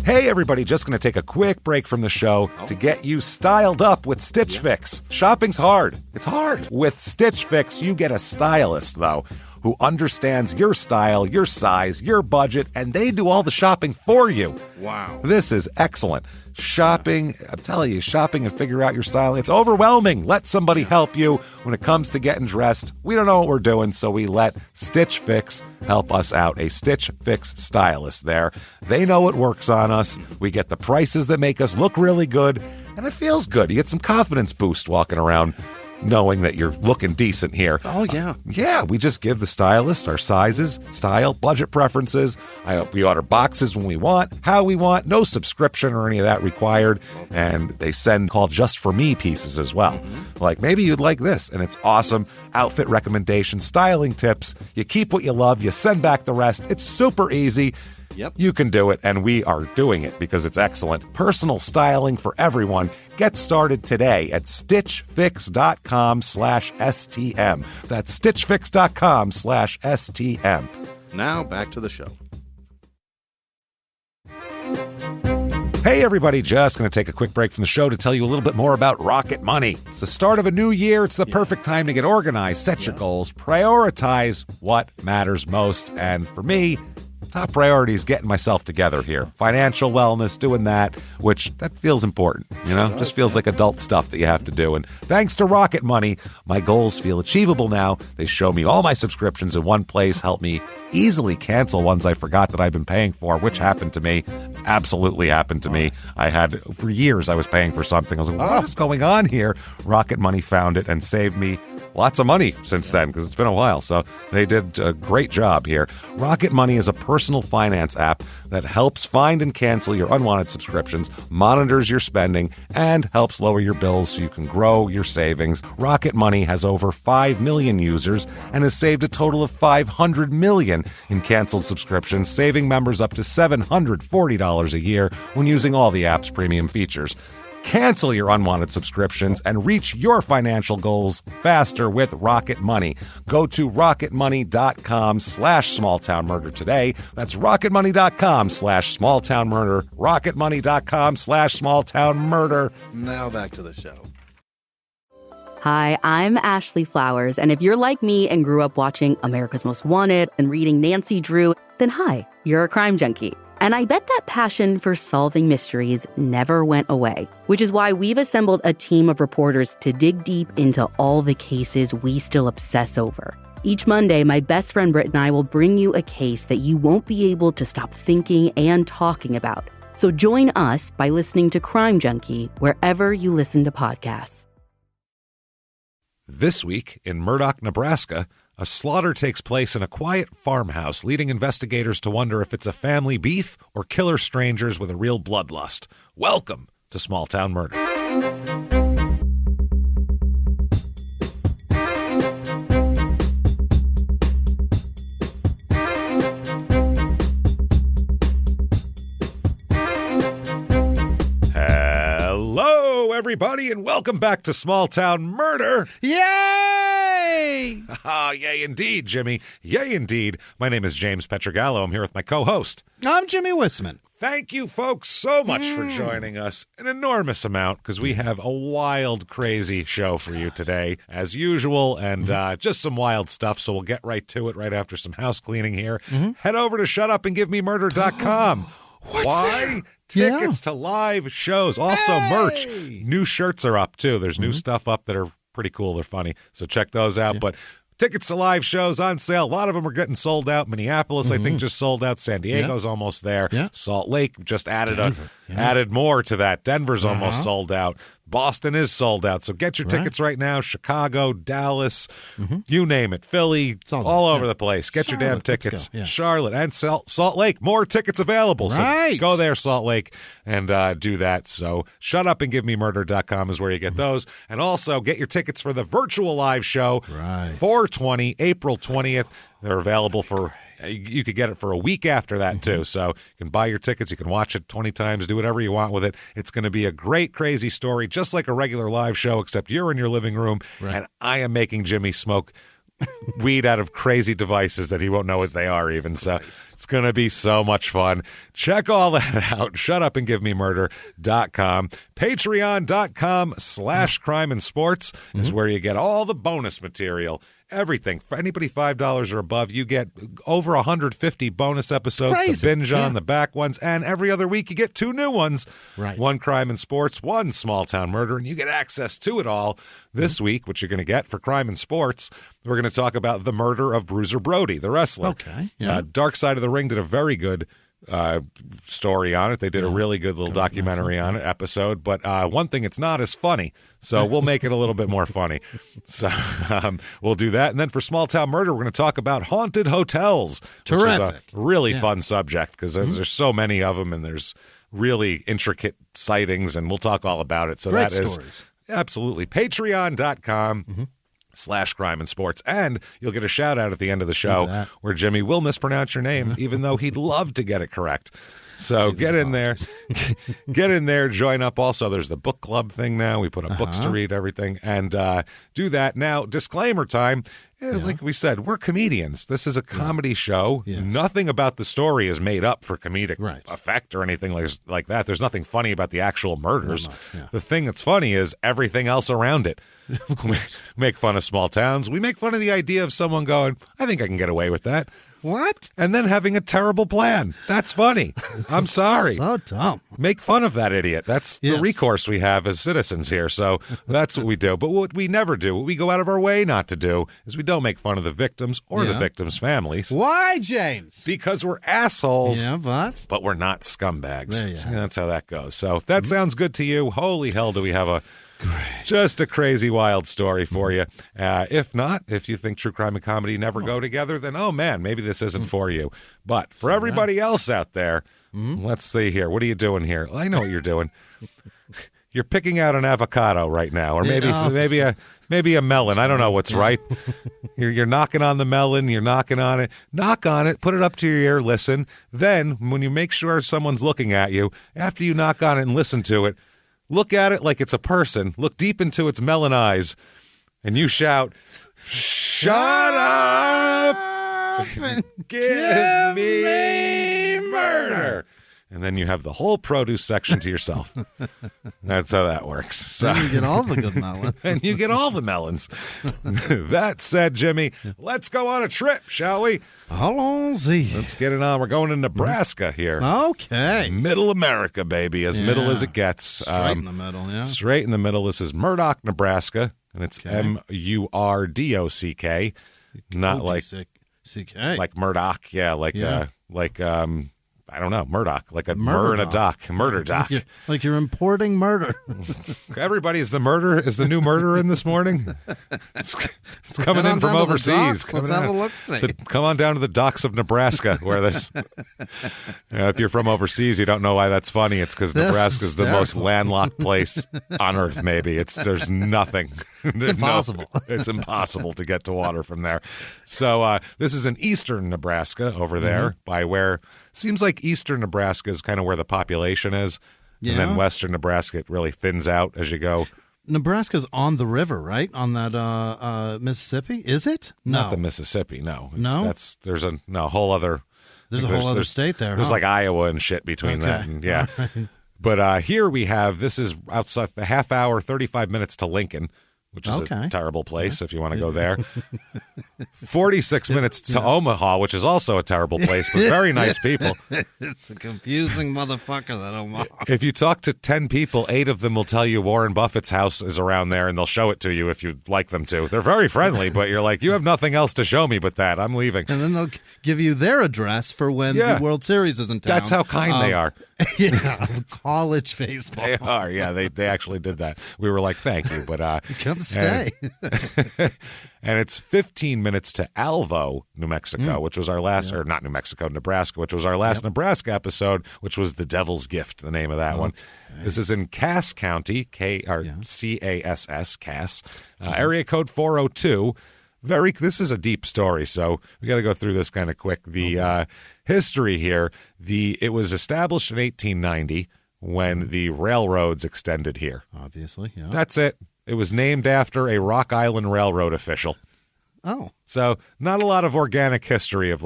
Hey everybody, just going to take a quick break from the show to get you styled up with Stitch Fix. Shopping's hard. It's hard. With Stitch Fix, you get a stylist, though, who understands your style, your size, your budget, and they do all the shopping for you. Wow. This is excellent. Shopping, I'm telling you, shopping and figure out your style, it's overwhelming. Let somebody help you when it comes to getting dressed. We don't know what we're doing, so we let Stitch Fix help us out. A Stitch Fix stylist there. They know what works on us. We get the prices that make us look really good, and it feels good. You get some confidence boost walking around knowing that you're looking decent here. Oh, yeah. Yeah, we just give the stylist our sizes, style, budget preferences. We order boxes when we want, how we want, no subscription or any of that required. And they send called Just For Me pieces as well. Like, maybe you'd like this, and it's awesome. Outfit recommendations, styling tips. You keep what you love, you send back the rest. It's super easy. Yep. You can do it, and we are doing it because it's excellent. Personal styling for everyone. Get started today at stitchfix.com/STM. That's stitchfix.com/STM. Now back to the show. Hey everybody, just going to take a quick break from the show to tell you a little bit more about Rocket Money. It's the start of a new year. It's the perfect time to get organized, set your goals, prioritize what matters most. And for me, top priority is getting myself together here. Financial wellness, doing that, which that feels important, you know? Just feels like adult stuff that you have to do. And thanks to Rocket Money, my goals feel achievable now. They show me all my subscriptions in one place, help me easily cancel ones I forgot that I've been paying for, which happened to me. Absolutely happened to me. I had, for years, I was paying for something. I was like, what is going on here? Rocket Money found it and saved me lots of money since then, because it's been a while. So they did a great job here. Rocket Money is a personal finance app that helps find and cancel your unwanted subscriptions, monitors your spending, and helps lower your bills so you can grow your savings. Rocket Money has over 5 million users and has saved a total of $500 million in canceled subscriptions, saving members up to $740 a year when using all the app's premium features. Cancel your unwanted subscriptions and reach your financial goals faster with Rocket Money. Go to rocketmoney.com/smalltownmurder today. That's rocketmoney.com/smalltownmurder. rocketmoney.com/smalltownmurder. Now back to the show. Hi, I'm Ashley Flowers, and if you're like me and grew up watching America's Most Wanted and reading Nancy Drew, then hi, you're a crime junkie. And I bet that passion for solving mysteries never went away, which is why we've assembled a team of reporters to dig deep into all the cases we still obsess over. Each Monday, my best friend Britt and I will bring you a case that you won't be able to stop thinking and talking about. So join us by listening to Crime Junkie wherever you listen to podcasts. This week in Murdock, Nebraska, a slaughter takes place in a quiet farmhouse, leading investigators to wonder if it's a family beef or killer strangers with a real bloodlust. Welcome to Small Town Murder. Hello, everybody, and welcome back to Small Town Murder. Yay! Yay indeed, Jimmie. Yay indeed. My name is James Pietragallo. I'm here with my co-host. I'm Jimmie Whisman. Thank you, folks, so much for joining us. An enormous amount, because we have a wild, crazy show for you today, as usual, and just some wild stuff, so we'll get right to it right after some house cleaning here. Head over to shutupandgivememurder.com. Why? Tickets to live shows. Also, merch. New shirts are up, too. There's new stuff up that are pretty cool. They're funny. So check those out. But tickets to live shows on sale. A lot of them are getting sold out. Minneapolis, I think, just sold out. San Diego's almost there. Salt Lake just added added more to that. Denver's almost sold out. Boston is sold out. So get your tickets right now. Chicago, Dallas, you name it. Philly, all over the place. Get your damn tickets. Charlotte and Salt Lake. More tickets available. So go there, Salt Lake, and do that. So shutupandgivememurder.com is where you get those. And also get your tickets for the virtual live show, 420, April 20th. They're available for... You could get it for a week after that, too. So you can buy your tickets. You can watch it 20 times, do whatever you want with it. It's going to be a great, crazy story, just like a regular live show, except you're in your living room, and I am making Jimmie smoke weed out of crazy devices that he won't know what they are even. So it's going to be so much fun. Check all that out. ShutUpAndGiveMeMurder.com. Patreon.com/crime and sports is where you get all the bonus material. Everything. For anybody $5 or above, you get over 150 bonus episodes to binge on, the back ones, and every other week you get 2 new ones. Right. One crime and sports, one small town murder, and you get access to it all. This week, what you're going to get for crime and sports, we're going to talk about the murder of Bruiser Brody, the wrestler. Okay. Yeah. Dark Side of the Ring did a very good story on it. They did a really good little documentary on it, episode, but one thing, it's not as funny, so we'll make it a little bit more funny. So we'll do that. And then for Small Town Murder, we're going to talk about haunted hotels. Terrific. Which is a really fun subject because there's so many of them and there's really intricate sightings, and we'll talk all about it. So Great that is stories. Absolutely. Patreon.com. /crime and sports, and you'll get a shout out at the end of the show where Jimmie will mispronounce your name, even though he'd love to get it correct. So get in there, join up. Also, there's the book club thing now. We put up books to read, everything, and do that. Now, disclaimer time. Like we said, we're comedians. This is a comedy show. Yes. Nothing about the story is made up for comedic effect or anything like that. There's nothing funny about the actual murders. The thing that's funny is everything else around it. Of course. We make fun of small towns. We make fun of the idea of someone going, I think I can get away with that. What? And then having a terrible plan. That's funny. I'm sorry. So dumb. Make fun of that idiot. That's the recourse we have as citizens here. So that's what we do. But what we never do, what we go out of our way not to do, is we don't make fun of the victims or the victims' families. Why, James? Because we're assholes. Yeah, but we're not scumbags. There you So have that's how that goes. So if that sounds good to you, holy hell, do we have just a crazy, wild story for you. If not, if you think true crime and comedy never go together, then, oh, man, maybe this isn't for you. But for everybody else out there, let's see here. What are you doing here? I know what you're doing. You're picking out an avocado right now, or maybe a melon. I don't know what's right. You're knocking on the melon. You're knocking on it. Knock on it. Put it up to your ear. Listen. Then, when you make sure someone's looking at you, after you knock on it and listen to it, look at it like it's a person. Look deep into its melon eyes, and you shout, "Shut up! Give me murder!" And then you have the whole produce section to yourself. That's how that works. So, you get all the good melons. and you get all the melons. That said, Jimmie, let's go on a trip, shall we? Allons-y. Let's get it on. We're going to Nebraska here. Okay. Middle America, baby, as middle as it gets. Straight in the middle, yeah. Straight in the middle. This is Murdock, Nebraska, and it's Murdock, not like C-K. like Murdoch, I don't know, Murdoch, like a murder and a doc, murder doc. Like you're importing murder. Everybody, is the new murder in this morning? It's coming in from overseas. Let's have a look-see. Come on down to the docks of Nebraska, where there's. If you're from overseas, you don't know why that's funny. It's because Nebraska is the most landlocked place on earth. Maybe there's nothing. It's impossible. It's impossible to get to water from there. So this is in eastern Nebraska over there, by where. Seems like eastern Nebraska is kind of where the population is. Yeah. And then western Nebraska, it really thins out as you go. Nebraska's on the river, right? On that Mississippi? Is it? No. Not the Mississippi, no. No? There's a whole other... There's a whole other state there, There's like Iowa and shit between that. And, yeah. Right. But here we have, this is outside the half hour, 35 minutes to Lincoln, which is a terrible place if you want to go there. 46 minutes to Omaha, which is also a terrible place, but very nice people. It's a confusing motherfucker, that Omaha. If you talk to 10 people, 8 of them will tell you Warren Buffett's house is around there, and they'll show it to you if you'd like them to. They're very friendly, but you're like, you have nothing else to show me but that. I'm leaving. And then they'll give you their address for when the World Series is in town. That's how kind they are. Yeah, college baseball. They are, yeah. They actually did that. We were like, thank you, but come stay. And it's 15 minutes to Alvo, New Mexico, which was our last, or not New Mexico, Nebraska, which was our last Nebraska episode, which was The Devil's Gift, the name of that one. This is in Cass County, C-A-S-S, Cass, area code 402. This is a deep story, so we got to go through this kind of quick. The history here, it was established in 1890 when the railroads extended here. Obviously, yeah. That's it. It was named after a Rock Island Railroad official. Oh. So not a lot of organic history of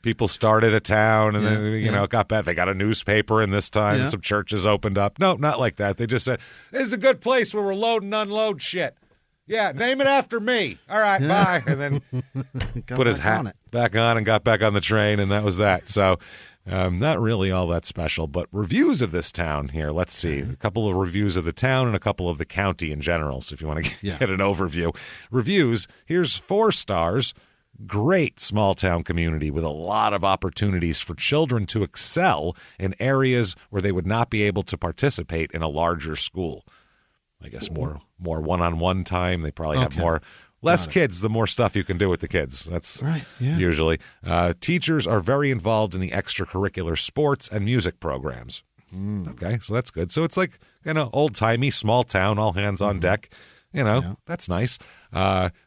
people started a town and then, it got bad. They got a newspaper and this time some churches opened up. No, not like that. They just said, this is a good place where we're load and unload shit. Yeah, name it after me. All right, bye. And then put his hat back on and got back on the train, and that was that. So not really all that special, but reviews of this town here. Let's see. A couple of reviews of the town and a couple of the county in general, so if you want to get an overview. Reviews, here's 4 stars. Great small town community with a lot of opportunities for children to excel in areas where they would not be able to participate in a larger school. I guess more one-on-one time. They probably have less kids, the more stuff you can do with the kids. That's right, usually. Teachers are very involved in the extracurricular sports and music programs. Okay, so that's good. So it's like, old-timey, small town, all hands on deck. That's nice.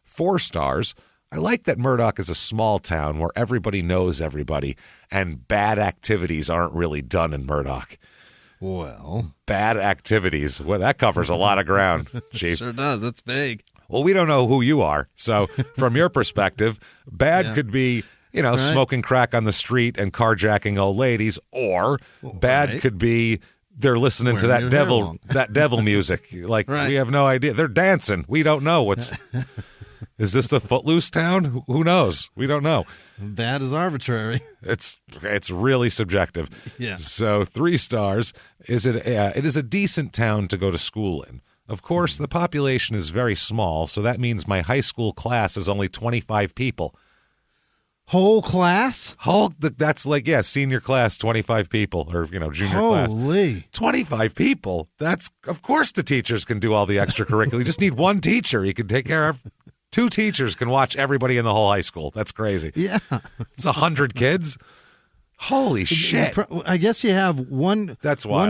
4 stars. I like that Murdock is a small town where everybody knows everybody and bad activities aren't really done in Murdock. Well, bad activities. Well, that covers a lot of ground, Chief. Sure does. It's big. Well, we don't know who you are. So from your perspective, bad could be, smoking crack on the street and carjacking old ladies, or bad could be they're listening to that devil music. Like, we have no idea. They're dancing. We don't know what's... Is this the Footloose town? Who knows? We don't know. Bad is arbitrary. It's really subjective. Yeah. So 3 stars. It is a decent town to go to school in. Of course, the population is very small, so that means my high school class is only 25 people. Whole class? That's senior class, 25 people, or, junior class. Holy. 25 people? That's, of course the teachers can do all the extracurricular. You just need one teacher. You can take care of 2 teachers can watch everybody in the whole high school. That's crazy. Yeah. It's 100 kids? Holy shit. I guess you have one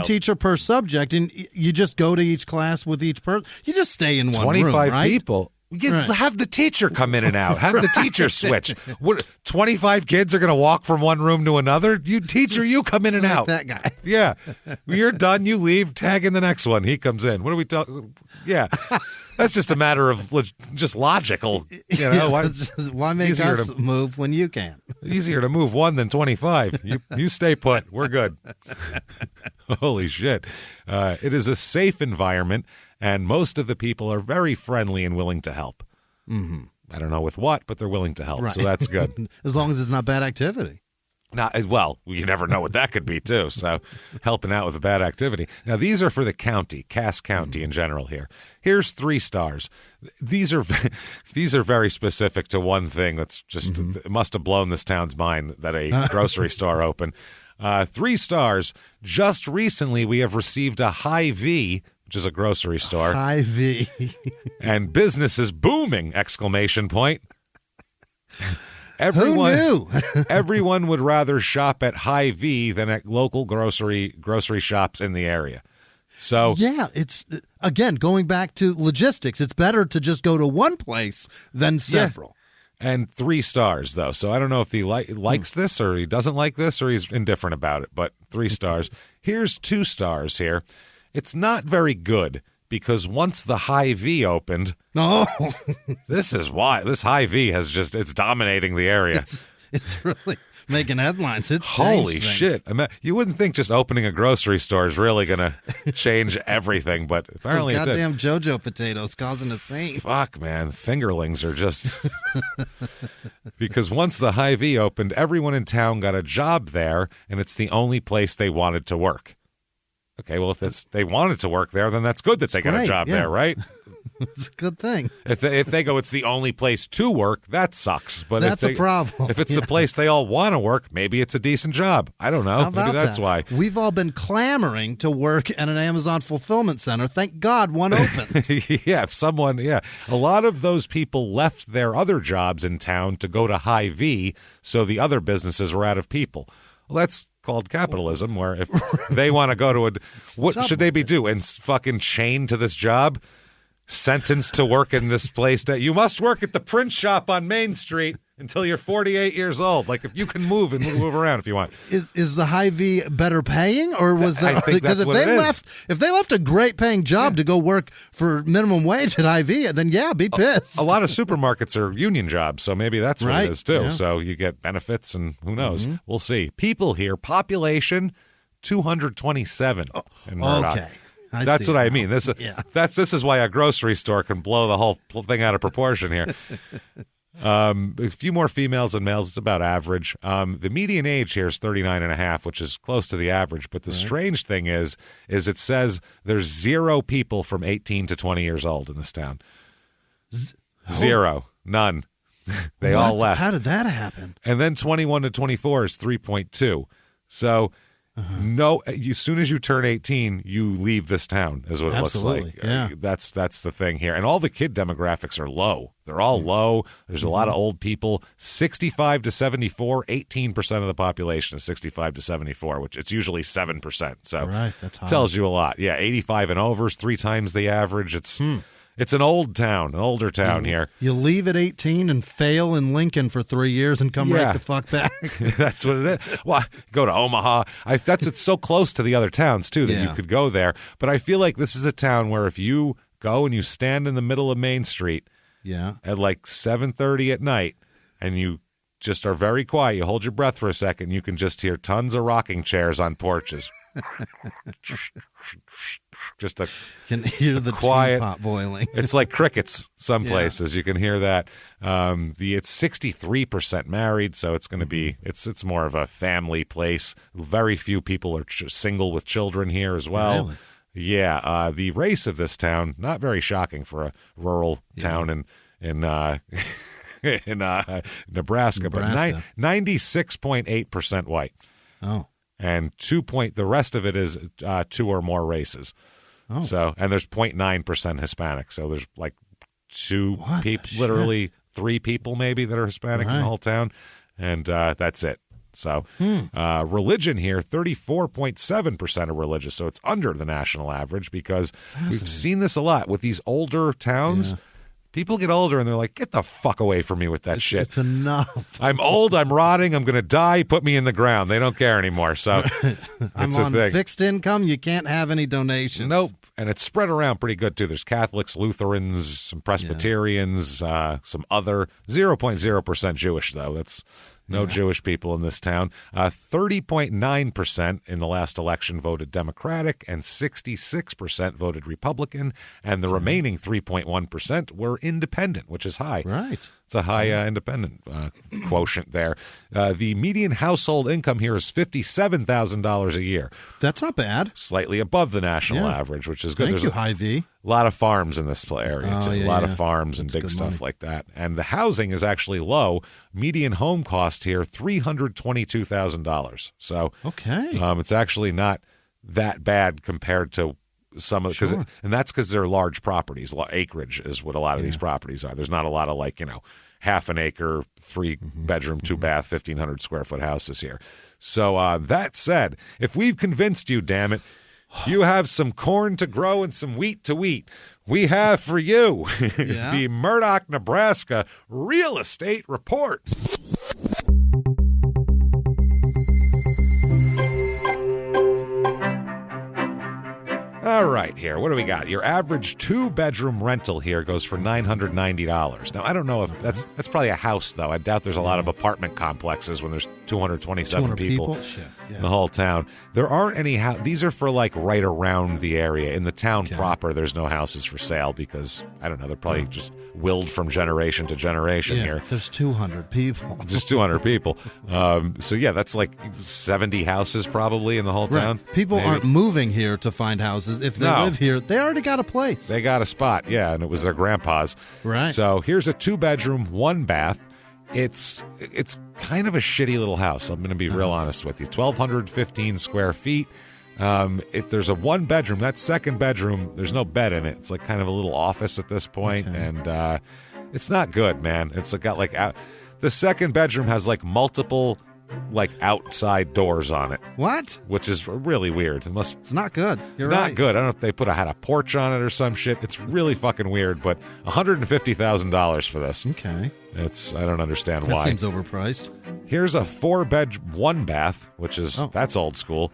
teacher per subject, and you just go to each class with each person. You just stay in one room, 25 people. Have the teacher come in and out. Have the teacher switch. What, 25 kids are going to walk from one room to another? You teacher, you come in and out. That guy. Yeah. You're done. You leave. Tag in the next one. He comes in. What are we talking? Yeah. That's just a matter of just logical. Why make us move when you can? Easier to move 1 than 25. You stay put. We're good. Holy shit. It is a safe environment, and most of the people are very friendly and willing to help. Mm-hmm. I don't know with what, but they're willing to help, so that's good. As long as it's not bad activity. Well, you never know what that could be, too, so helping out with a bad activity. Now, these are for the county, Cass County in general here. Here's 3 stars. These are very specific to one thing that's just it must have blown this town's mind that a grocery store opened. 3 stars. Just recently, we have received a Hy-Vee, which is a grocery store. Hy-Vee. And business is booming, exclamation point. Who knew? Everyone would rather shop at Hy-Vee than at local grocery shops in the area. So yeah, it's again going back to logistics. It's better to just go to one place than several. Yeah. And 3 stars though, so I don't know if he likes this or he doesn't like this or he's indifferent about it. But 3 stars. Here's 2 stars here. It's not very good. Because once the Hy-Vee opened, this is why this Hy-Vee it's dominating the area. It's really making headlines. It's holy shit! You wouldn't think just opening a grocery store is really going to change everything, but apparently those goddamn JoJo potatoes causing a scene. Fuck, man, fingerlings are just because once the Hy-Vee opened, everyone in town got a job there, and it's the only place they wanted to work. Okay, well, if they wanted to work there, then that's good that they got a job there, right? It's a good thing. If they go, it's the only place to work, that sucks. But that's a problem. If it's the place they all want to work, maybe it's a decent job. I don't know. Maybe that's why. We've all been clamoring to work at an Amazon fulfillment center. Thank God one opened. A lot of those people left their other jobs in town to go to Hy-Vee, so the other businesses were out of people. Well, that's called capitalism, where if they want to go to what should they be doing? Fucking chained to this job? sentenced to work in this place that you must work at the print shop on Main Street until you're 48 years old. Like, if you can move around if you want. Is the Hy-Vee better paying, or was that? I think that's because what it is. If they left a great paying job to go work for minimum wage at Hy-Vee, then be pissed. A lot of supermarkets are union jobs, so maybe that's what it is too. Yeah. So you get benefits, and who knows? We'll see. People here, population 227 in Murdock. Okay. That's what I mean. This is why a grocery store can blow the whole thing out of proportion here. A few more females than males. It's about average. The median age here is 39 and a half, which is close to the average. But the strange thing is it says there's 0 people from 18 to 20 years old in this town. 0. None. They all left. How did that happen? And then 21 to 24 is 3.2. So no, as soon as you turn 18, you leave this town, is what it looks like. Yeah. That's the thing here. And all the kid demographics are low. They're all low. There's a lot of old people. 65 to 74, 18% of the population is 65 to 74, which it's usually 7%. So that's high. Tells you a lot. Yeah, 85 and over is 3 times the average. It's an old town, an older town here. You leave at 18 and fail in Lincoln for 3 years and come right the fuck back. That's what it is. Well, go to Omaha. It's so close to the other towns, too, that you could go there. But I feel like this is a town where if you go and you stand in the middle of Main Street at like 7:30 at night and you just are very quiet, you hold your breath for a second, you can just hear tons of rocking chairs on porches. Just a can hear the quiet teapot boiling. It's like crickets some places. You can hear that. It's 63% married, so it's going to be it's more of a family place. Very few people are single with children here as well. Really? Yeah, the race of this town, not very shocking for a rural town in Nebraska, but 96.8% white. Oh. And the rest of it is 2 or more races. Oh. So, and there's 0.9% Hispanic. So there's like 2 people, literally 3 people maybe that are Hispanic in the whole town. And that's it. So religion here, 34.7% are religious. So it's under the national average because we've seen this a lot with these older towns. Yeah. People get older and they're like, get the fuck away from me with that shit. It's enough. I'm old, I'm rotting, I'm going to die, put me in the ground. They don't care anymore. So I'm on fixed income, you can't have any donations. Nope. And it's spread around pretty good, too. There's Catholics, Lutherans, some Presbyterians, some other 0.0% Jewish, though. That's no Jewish people in this town. 30.9% in the last election voted Democratic and 66% voted Republican. And the remaining 3.1% were independent, which is high. Right. It's a high independent quotient there. The median household income here is $57,000 a year. That's not bad. Slightly above the national average, which is good. Thank you, Hy-Vee. A lot of farms in this area, too. Yeah, a lot of farms and big stuff like that. And the housing is actually low. Median home cost here, $322,000. So it's actually not that bad compared to some of and that's because they're large properties. Acreage is what a lot of these properties are. There's not a lot of half an acre, 3-bedroom, 2-bath, 1,500 square foot houses here. So that said, if we've convinced you, damn it, you have some corn to grow and some wheat to eat. We have for you the Murdock, Nebraska Real Estate Report. All right, here. What do we got? Your average 2-bedroom rental here goes for $990. Now, I don't know if that's probably a house, though. I doubt there's a lot of apartment complexes when there's 227 people in the whole town. There aren't any these are for right around the area. In the town proper, there's no houses for sale because, I don't know, they're probably just willed from generation to generation here. There's 200 people. Just 200 people. So, that's 70 houses probably in the whole town. People aren't moving here to find houses. If they live here, they already got a place. They got a spot, and it was their grandpa's. Right. So here's a 2-bedroom, 1-bath. It's kind of a shitty little house. I'm going to be real honest with you. 1,215 square feet. There's a 1-bedroom. That 2nd bedroom, there's no bed in it. It's kind of a little office at this point, and it's not good, man. It's got the 2nd bedroom has multiple like outside doors on it, What? which is really weird. It's not good. You're Not right. good. I don't know if they had a porch on it or some shit. It's really fucking weird, but $150,000 for this. Okay. I don't understand That why. seems overpriced. Here's a 4-bed, 1-bath, which is that's old school.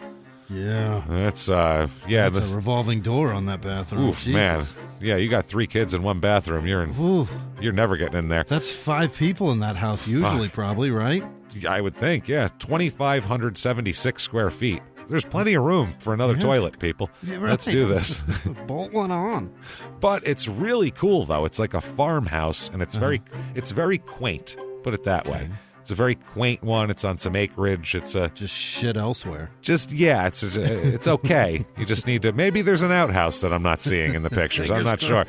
Yeah. That's That's a revolving door on that bathroom. Oof, Jesus. man. Yeah, you got 3 kids in one bathroom. You're never getting in there. That's 5 people in that house usually, probably, right? I would think, yeah. 2,576 square feet. There's plenty of room for another toilet, people. Yeah, right. Let's do this. Bolt one on. But it's really cool, though. It's like a farmhouse, and it's very quaint. Put it that way. It's a very quaint one. It's on some acreage. It's just shit elsewhere. It's okay. You just need to. Maybe there's an outhouse that I'm not seeing in the pictures. I'm not sure.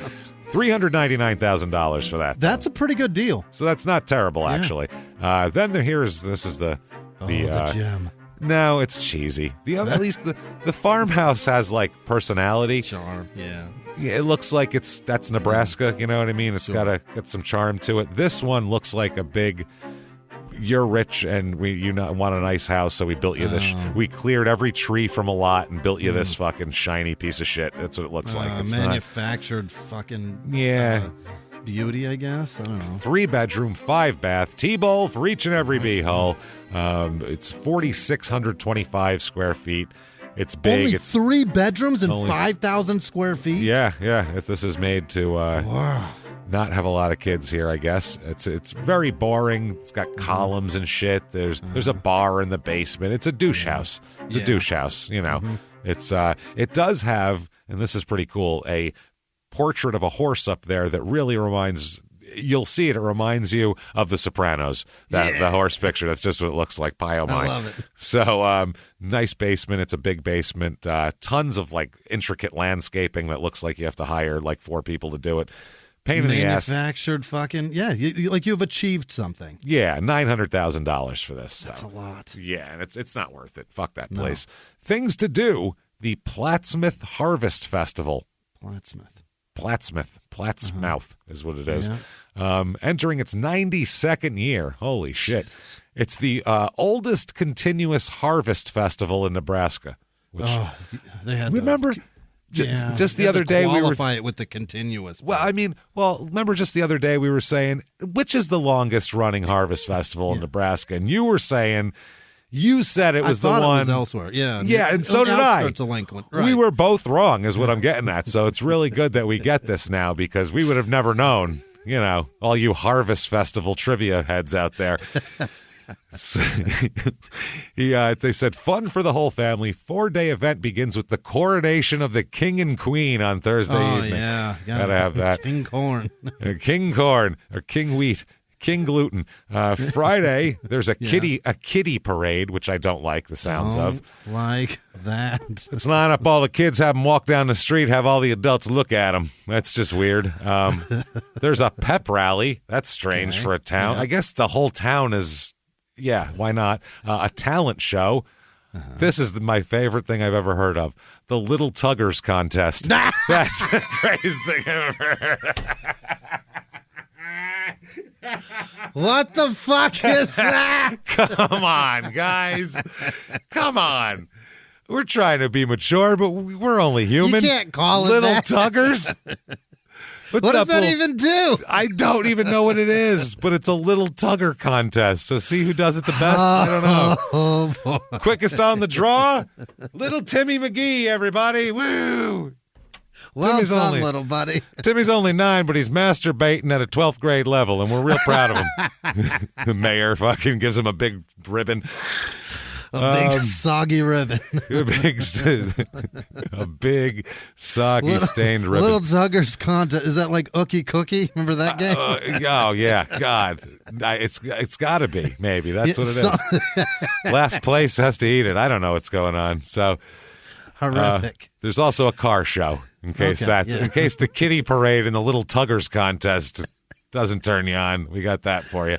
$399,000 for that. That's a pretty good deal. So that's not terrible, actually. Then this is the gem. No, it's cheesy. At least the farmhouse has like personality. Charm, yeah. It looks like that's Nebraska. You know what I mean? It's got some charm to it. This one looks like a big. You're rich and you want a nice house, so we built you this. We cleared every tree from a lot and built you this fucking shiny piece of shit. That's what it looks like. It's manufactured fucking beauty, I guess. I don't know. 3-bedroom, 5-bath, T-bowl for each and every beehole. It's 4,625 square feet. It's big. Only it's 3 bedrooms and 5,000 square feet. Yeah. If this is made to not have a lot of kids here, I guess. It's very boring. It's got columns and shit. There's a bar in the basement. It's a douche house. It's a douche house. You know, it does have, and this is pretty cool, a portrait of a horse up there that really reminds. You'll see it. It reminds you of The Sopranos. The horse picture. That's just what it looks like. Pie o' mine. I love it. So nice basement. It's a big basement. Tons of like intricate landscaping that looks like you have to hire like 4 people to do it. Pain in the ass. Manufactured fucking, you've achieved something. Yeah, $900,000 for this. That's a lot. Yeah, and it's not worth it. Fuck that place. Things to do, the Plattsmouth Harvest Festival. Plattsmouth is what it is. Yeah. Entering its 92nd year. Holy shit. Jesus. It's the oldest continuous harvest festival in Nebraska. Which they had remember... Just the other day we were qualify it with the continuous. Remember just the other day we were saying which is the longest running harvest festival in Nebraska, and you were saying you said it was the one. It was elsewhere. Yeah, and so did I. Right. We were both wrong, is what I'm getting at. So it's really good that we get this now because we would have never known. You know, all you harvest festival trivia heads out there. They said fun for the whole family. 4-day event begins with the coronation of the king and queen on Thursday evening. Yeah, gotta have that. King corn, king corn, or king wheat, king gluten. Friday there's a kitty parade, which I don't like the sounds of. Like that. Let's line up all the kids, have them walk down the street, have all the adults look at them. That's just weird. There's a pep rally. That's strange for a town. I guess the whole town is. Yeah, why not? A talent show. This is my favorite thing I've ever heard of. The Little Tuggers contest. That's the greatest thing I've ever heard. What the fuck is that? Come on, guys. Come on. We're trying to be mature, but we're only human. You can't call it Little that. Tuggers. What does that even do? I don't even know what it is, but it's a Little Tugger contest. So see who does it the best? I don't know. Oh, boy. Quickest on the draw? Little Timmy McGee, everybody. Woo! Well done, little buddy. Timmy's only 9, but he's masturbating at a 12th grade level, and we're real proud of him. The mayor fucking gives him a big ribbon. A big soggy ribbon. a big soggy stained ribbon. Little Tuggers contest. Is that like Ookie Cookie? Remember that game? Oh yeah, God, it's got to be. Maybe that's what it is. Last place has to eat it. I don't know what's going on. So horrific. There's also a car show in case in case the kitty parade and the Little Tuggers contest doesn't turn you on. We got that for you.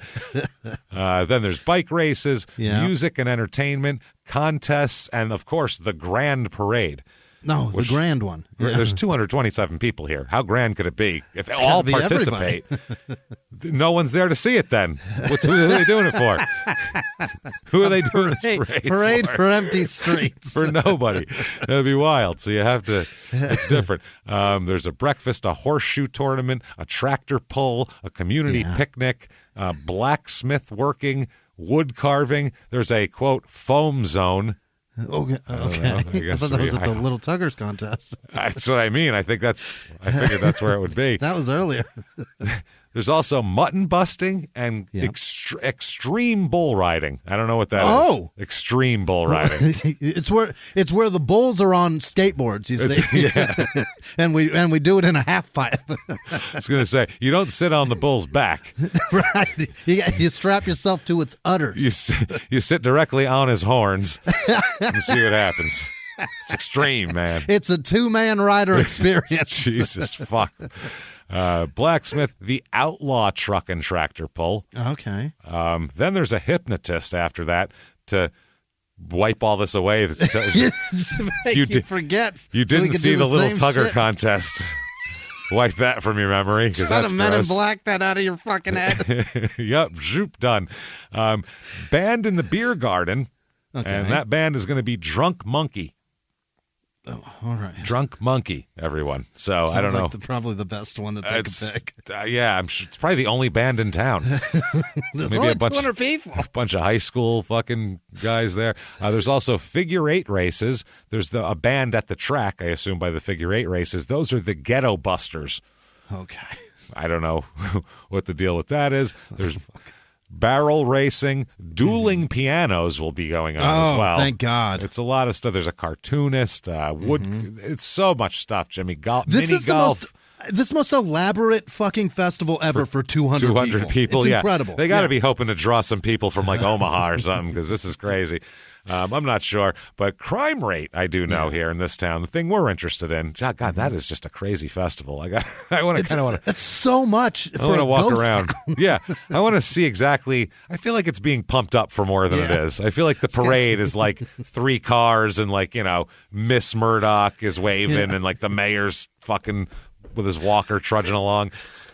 Then there's bike races, music and entertainment, contests, and, of course, the grand parade. No, the grand one. Yeah. There's 227 people here. How grand could it be if all participate? No one's there to see it then. Who are they doing it for? Who are they doing this parade for empty streets. For nobody. That'd be wild. So you have to, it's different. There's a breakfast, a horseshoe tournament, a tractor pull, a community picnic, blacksmith working, wood carving. There's a, quote, foam zone. Okay. I thought that was at the Little Tuggers contest. That's what I mean. I figured that's where it would be. That was earlier. There's also mutton busting and extreme bull riding. I don't know what that is. Extreme bull riding. It's where the bulls are on skateboards, you see. Yeah. and we do it in a half pipe. I was going to say, you don't sit on the bull's back. Right. You strap yourself to its udders. You sit directly on his horns and see what happens. It's extreme, man. It's a two-man rider experience. Jesus, fuck. Blacksmith, the outlaw truck and tractor pull. Okay. Then there's a hypnotist after that to wipe all this away. You forget. You didn't see the Little Tugger contest. Wipe that from your memory, because that's gross. Men in Black that out of your fucking head. Yep, zoop, done. Band in the beer garden, and that band is going to be Drunk Monkey. Oh, all right. Drunk Monkey, everyone. So Sounds I don't know. Like probably the best one that they could pick. Yeah, I'm sure it's probably the only band in town. There's only 200 people. A bunch of high school fucking guys there. There's also figure eight races. There's a band at the track, I assume, by the figure eight races. Those are the Ghetto Busters. Okay. I don't know what the deal with that is. There's barrel racing, dueling pianos will be going on as well. Thank God. It's a lot of stuff. There's a cartoonist, it's so much stuff, Jimmy. Mini golf. This is the most elaborate fucking festival ever for 200 people. It's incredible. They got to be hoping to draw some people from like Omaha or something, because this is crazy. I'm not sure, but crime rate I do know here in this town. The thing we're interested in, God, that is just a crazy festival. I want to. That's so much. I want to walk around. Yeah, I want to see exactly. I feel like it's being pumped up for more than it is. I feel like the parade is like 3 cars and Miss Murdock is waving and the mayor's fucking with his walker trudging along.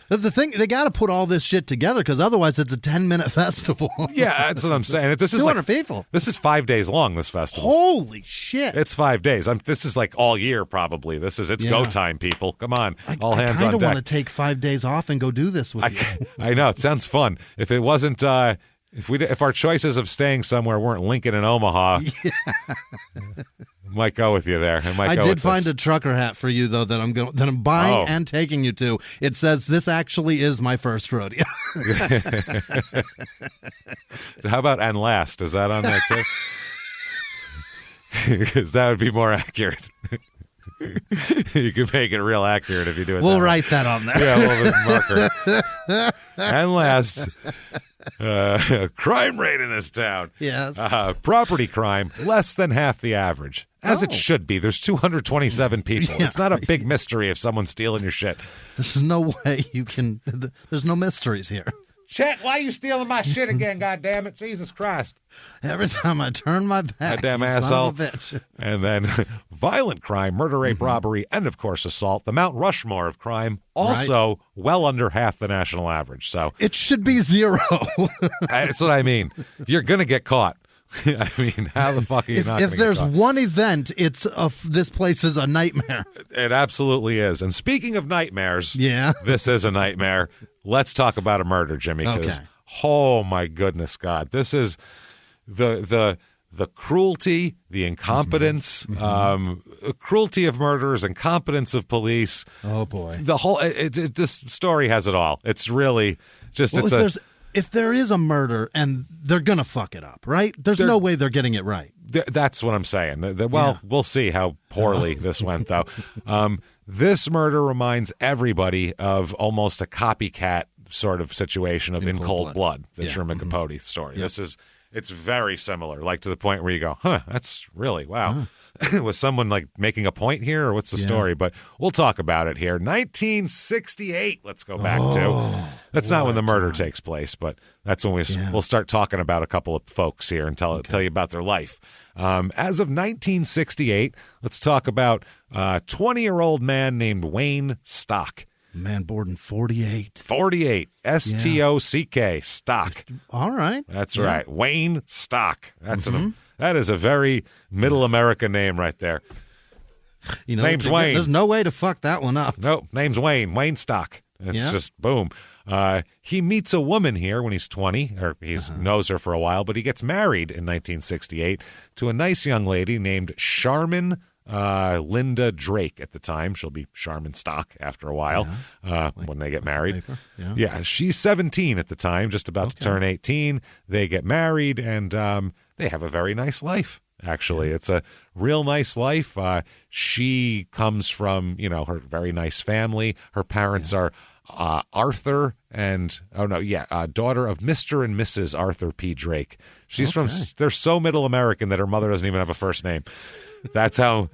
The thing, they got to put all this shit together, because otherwise it's a 10-minute festival. Yeah, that's what I'm saying. This is 200 people. This is 5 days long, this festival. Holy shit. It's 5 days. This is all year, probably. It's go time, people. Come on. All hands on deck. I kind of want to take 5 days off and go do this with you. I know. It sounds fun. If it wasn't... If our choices of staying somewhere weren't Lincoln and Omaha, might go with you there. I did find a trucker hat for you though that I'm buying and taking you to. It says this actually is my first rodeo. How about and last? Is that on there too? Because that would be more accurate. You can make it real accurate if you do it. We'll write that on there. Yeah, marker. And last, crime rate in this town. Yes. Property crime, less than half the average. As it should be. There's 227 people. Yeah. It's not a big mystery if someone's stealing your shit. There's no way you can. There's no mysteries here. Chet, why are you stealing my shit again, goddammit? Jesus Christ. Every time I turn my back, damn asshole. Son of a bitch. And then violent crime, murder, rape, robbery, and of course assault. The Mount Rushmore of crime, also well under half the national average. So it should be 0. That's what I mean. You're going to get caught. I mean, how the fuck are you not going to get caught? If there's one event, it's this place is a nightmare. It absolutely is. And speaking of nightmares, this is a nightmare. Let's talk about a murder, Jimmy, because oh my goodness, God, this is the cruelty, the incompetence, cruelty of murderers, incompetence of police. Oh boy, the whole this story has it all. It's really just if there is a murder and they're gonna fuck it up, right? There's no way they're getting it right. That's what I'm saying. We'll see how poorly this went, though. This murder reminds everybody of almost a copycat sort of situation of In Cold Blood, the Truman Capote story. Yep. It's very similar, to the point where you go, that's really, wow. Was someone like making a point here, or what's the story? But we'll talk about it here. 1968. Let's go back to. That's not when the murder takes place, but that's when we'll start talking about a couple of folks here and tell you about their life. As of 1968, let's talk about a 20-year-old man named Wayne Stock. Man born in 48. 48. S-T-O-C-K. Stock. All right. That's right. Wayne Stock. That is a very middle America name right there. Name's Wayne. There's no way to fuck that one up. Nope. Name's Wayne. Wayne Stock. It's just boom. He meets a woman here when he's 20, or he knows her for a while, but he gets married in 1968 to a nice young lady named Charmin Linda Drake at the time. She'll be Charmin Stock after a while when they get married. Yeah, she's 17 at the time, just about to turn 18. They get married, and they have a very nice life. Actually, it's a real nice life. She comes from, her very nice family. Her parents are Arthur and daughter of Mr. and Mrs. Arthur P. Drake. She's they're so middle American that her mother doesn't even have a first name. That's how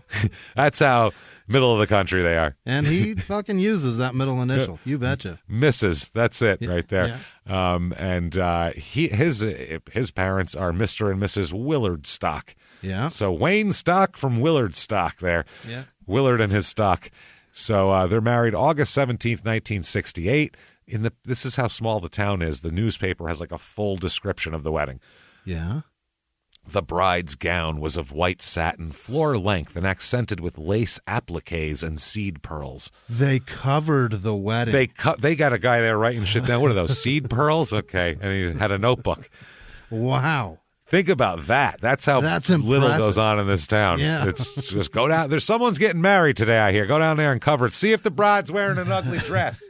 middle of the country they are. And he fucking uses that middle initial. You betcha. Mrs. That's it right there. Yeah. His parents are Mr. and Mrs. Willard Stock. Yeah. So Wayne Stock from Willard Stock there. Yeah. Willard and his stock. So they're married August 17th, 1968. This is how small the town is. The newspaper has like a full description of the wedding. Yeah. The bride's gown was of white satin, floor length, and accented with lace appliques and seed pearls. They covered the wedding. They got a guy there writing shit down. What are those, seed pearls? Okay. And he had a notebook. Wow. Think about that. That's how little goes on in this town. Yeah. It's just go down. Someone's getting married today, I hear. Go down there and cover it. See if the bride's wearing an ugly dress.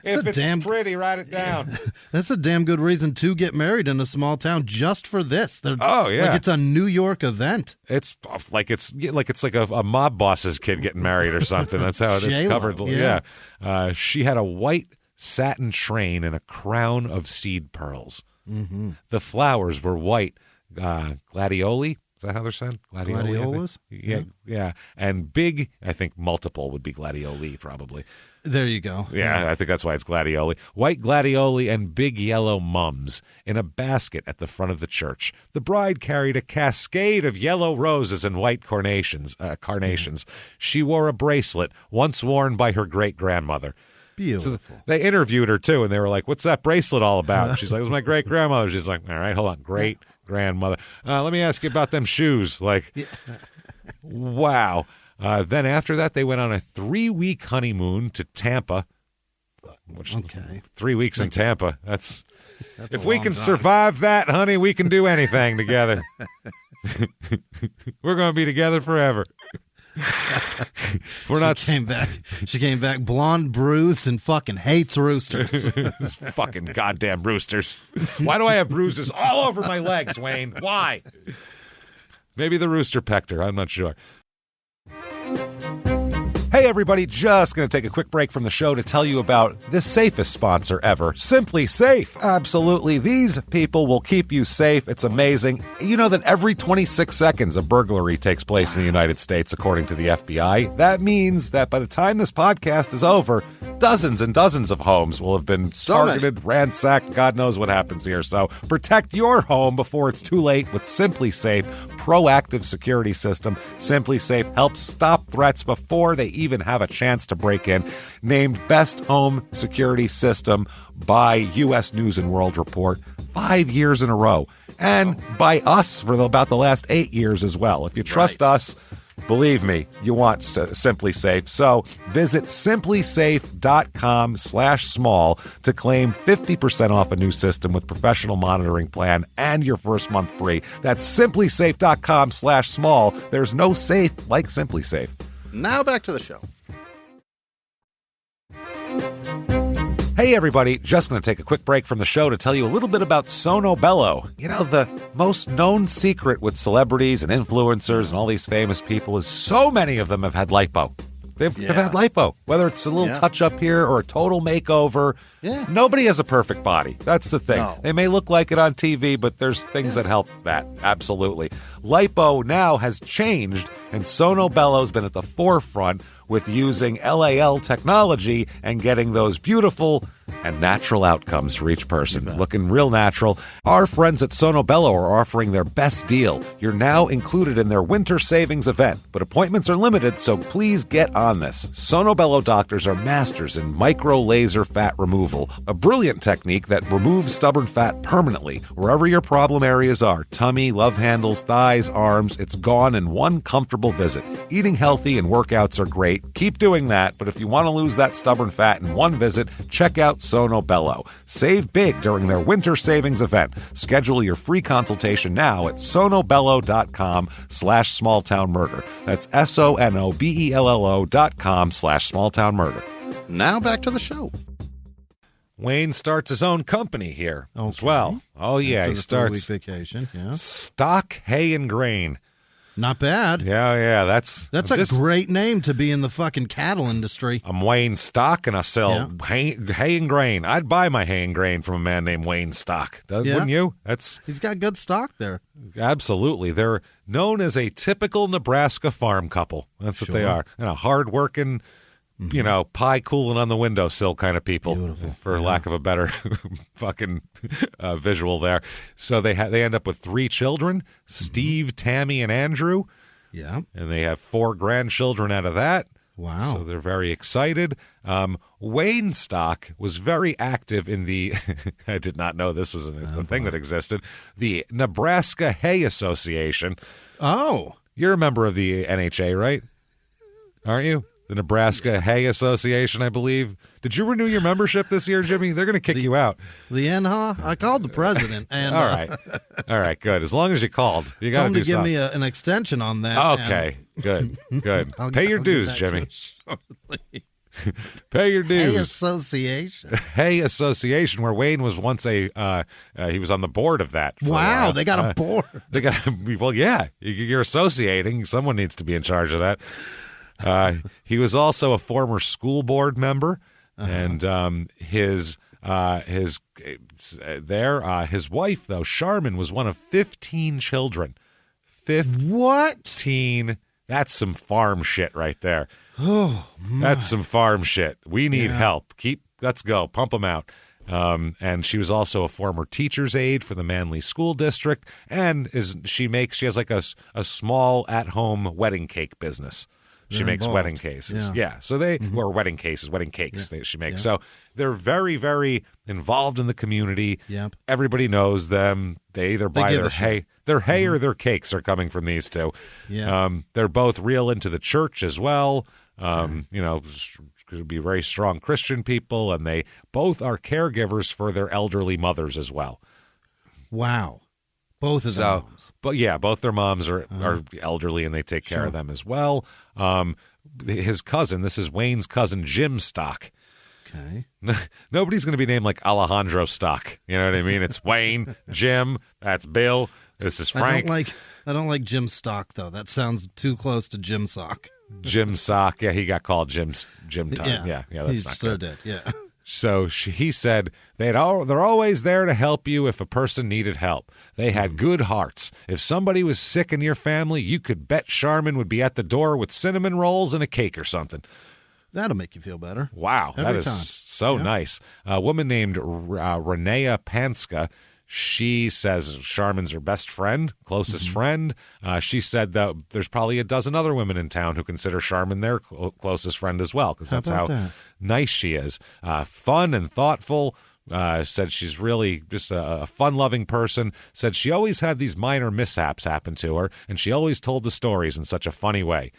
If it's pretty, write it down. That's a damn good reason to get married in a small town just for this. Like it's a New York event. It's like a mob boss's kid getting married or something. That's how it's covered. Yeah. She had a white satin train and a crown of seed pearls. Mm-hmm. The flowers were white gladioli. Is that how they're said? Gladiolas? Yeah. And big, I think multiple would be gladioli probably. There you go. Yeah, I think that's why it's gladioli. White gladioli and big yellow mums in a basket at the front of the church. The bride carried a cascade of yellow roses and white carnations. She wore a bracelet once worn by her great-grandmother. Beautiful. So they interviewed her, too, and they were like, what's that bracelet all about? She's like, it was my great-grandmother. She's like, all right, hold on, great-grandmother. Let me ask you about them shoes. Wow. Then after that, they went on a 3-week honeymoon to Tampa. 3 weeks in Tampa. That's if we can survive that, honey, we can do anything together. We're going to be together forever. She came back blonde, bruised, and fucking hates roosters. Fucking goddamn roosters. Why do I have bruises all over my legs, Wayne? Why? Maybe the rooster pecked her. I'm not sure. Hey, everybody, just going to take a quick break from the show to tell you about the safest sponsor ever, Simply Safe. Absolutely. These people will keep you safe. It's amazing. You know that every 26 seconds a burglary takes place in the United States, according to the FBI. That means that by the time this podcast is over, dozens and dozens of homes will have been targeted, ransacked. God knows what happens here. So protect your home before it's too late with Simply Safe proactive security system. Simply Safe helps stop threats before they even have a chance to break in. Named Best Home Security System by U.S. News and World Report 5 years in a row. And by us for about the last 8 years as well. If you trust us, believe me, you want Simply Safe. So visit simplysafe.com/small to claim 50% off a new system with professional monitoring plan and your first month free. That's simplysafe.com/small. There's no safe like Simply Safe. Now back to the show. Hey, everybody, just going to take a quick break from the show to tell you a little bit about Sono Bello. You know, the most known secret with celebrities and influencers and all these famous people is so many of them have had lipo. They've had lipo, whether it's a little touch up here or a total makeover. Yeah. Nobody has a perfect body. That's the thing. No. They may look like it on TV, but there's things that help that. Absolutely. Lipo now has changed, and Sono Bello's been at the forefront with using LAL technology and getting those beautiful and natural outcomes for each person. Looking real natural. Our friends at Sono Bello are offering their best deal. You're now included in their winter savings event, but appointments are limited, so please get on this. Sono Bello doctors are masters in micro laser fat removal, a brilliant technique that removes stubborn fat permanently wherever your problem areas are. Tummy, love handles, thighs, arms, it's gone in one comfortable visit. Eating healthy and workouts are great. Keep doing that, but if you want to lose that stubborn fat in one visit, check out Sono Bello. Save big during their winter savings event. Schedule your free consultation now at sonobello.com/smalltownmurder. That's sonobello.com/smalltownmurder. Now back to the show. Wayne starts his own company here as well. Oh, yeah, After he the starts 3-week vacation. Yeah. Stock, Hay, and Grain. Not bad. Yeah, that's a great name to be in the fucking cattle industry. I'm Wayne Stock, and I sell hay and grain. I'd buy my hay and grain from a man named Wayne Stock. Wouldn't you? He's got good stock there. Absolutely. They're known as a typical Nebraska farm couple. That's what they are. Hard-working, pie cooling on the windowsill kind of people. Beautiful. For lack of a better fucking visual there. So they end up with 3 children, Steve, Tammy, and Andrew. Yeah. And they have 4 grandchildren out of that. Wow. So they're very excited. Wayne Stock was very active in the, I did not know this was a thing that existed, the Nebraska Hay Association. Oh. You're a member of the NHA, right? Aren't you? The Nebraska Hay Association, I believe. Did you renew your membership this year, Jimmie? They're going to kick you out. The NHA? I called the president. And, All right, good. As long as you called. You got to do give something. me an extension on that. Okay, good. Pay your dues, Jimmie. Pay your dues. Hay Association. Hay Association, where Wayne was once he was on the board of that. Wow, they got a board. They got well, yeah. You're associating. Someone needs to be in charge of that. He was also a former school board member, and his wife though, Charmin, was one of 15 children. 15. That's some farm shit right there. Oh, my. That's some farm shit. We need help. Let's go. Pump them out. And she was also a former teacher's aide for the Manly School District, and she has like a small at-home wedding cake business. She makes wedding cases. Yeah. So or wedding cases, wedding cakes she makes. So they're very, very involved in the community. Yep. Everybody knows them. They either buy their hay. Their hay or their cakes are coming from these two. Yeah. They're both real into the church as well. Could be very strong Christian people, and they both are caregivers for their elderly mothers as well. Wow. Both of their moms. But yeah, both their moms are elderly, and they take care of them as well. His cousin, this is Wayne's cousin, Jim Stock. Okay. Nobody's going to be named like Alejandro Stock. You know what I mean? It's Wayne, Jim, that's Bill, this is Frank. I don't like Jim Stock, though. That sounds too close to Jim Sock. Jim Sock, yeah, he got called Jim Time. Yeah, that's not good. Did, yeah. So he said they're always there to help you if a person needed help. They had good hearts. If somebody was sick in your family, you could bet Charmin would be at the door with cinnamon rolls and a cake or something. That'll make you feel better. Wow, that is so nice. A woman named Renea Panska, she says Charmin's her best friend, closest friend. She said that there's probably a dozen other women in town who consider Charmin their closest friend as well, because that's how nice she is. Fun and thoughtful. Said she's really just a fun-loving person. Said she always had these minor mishaps happen to her, and she always told the stories in such a funny way.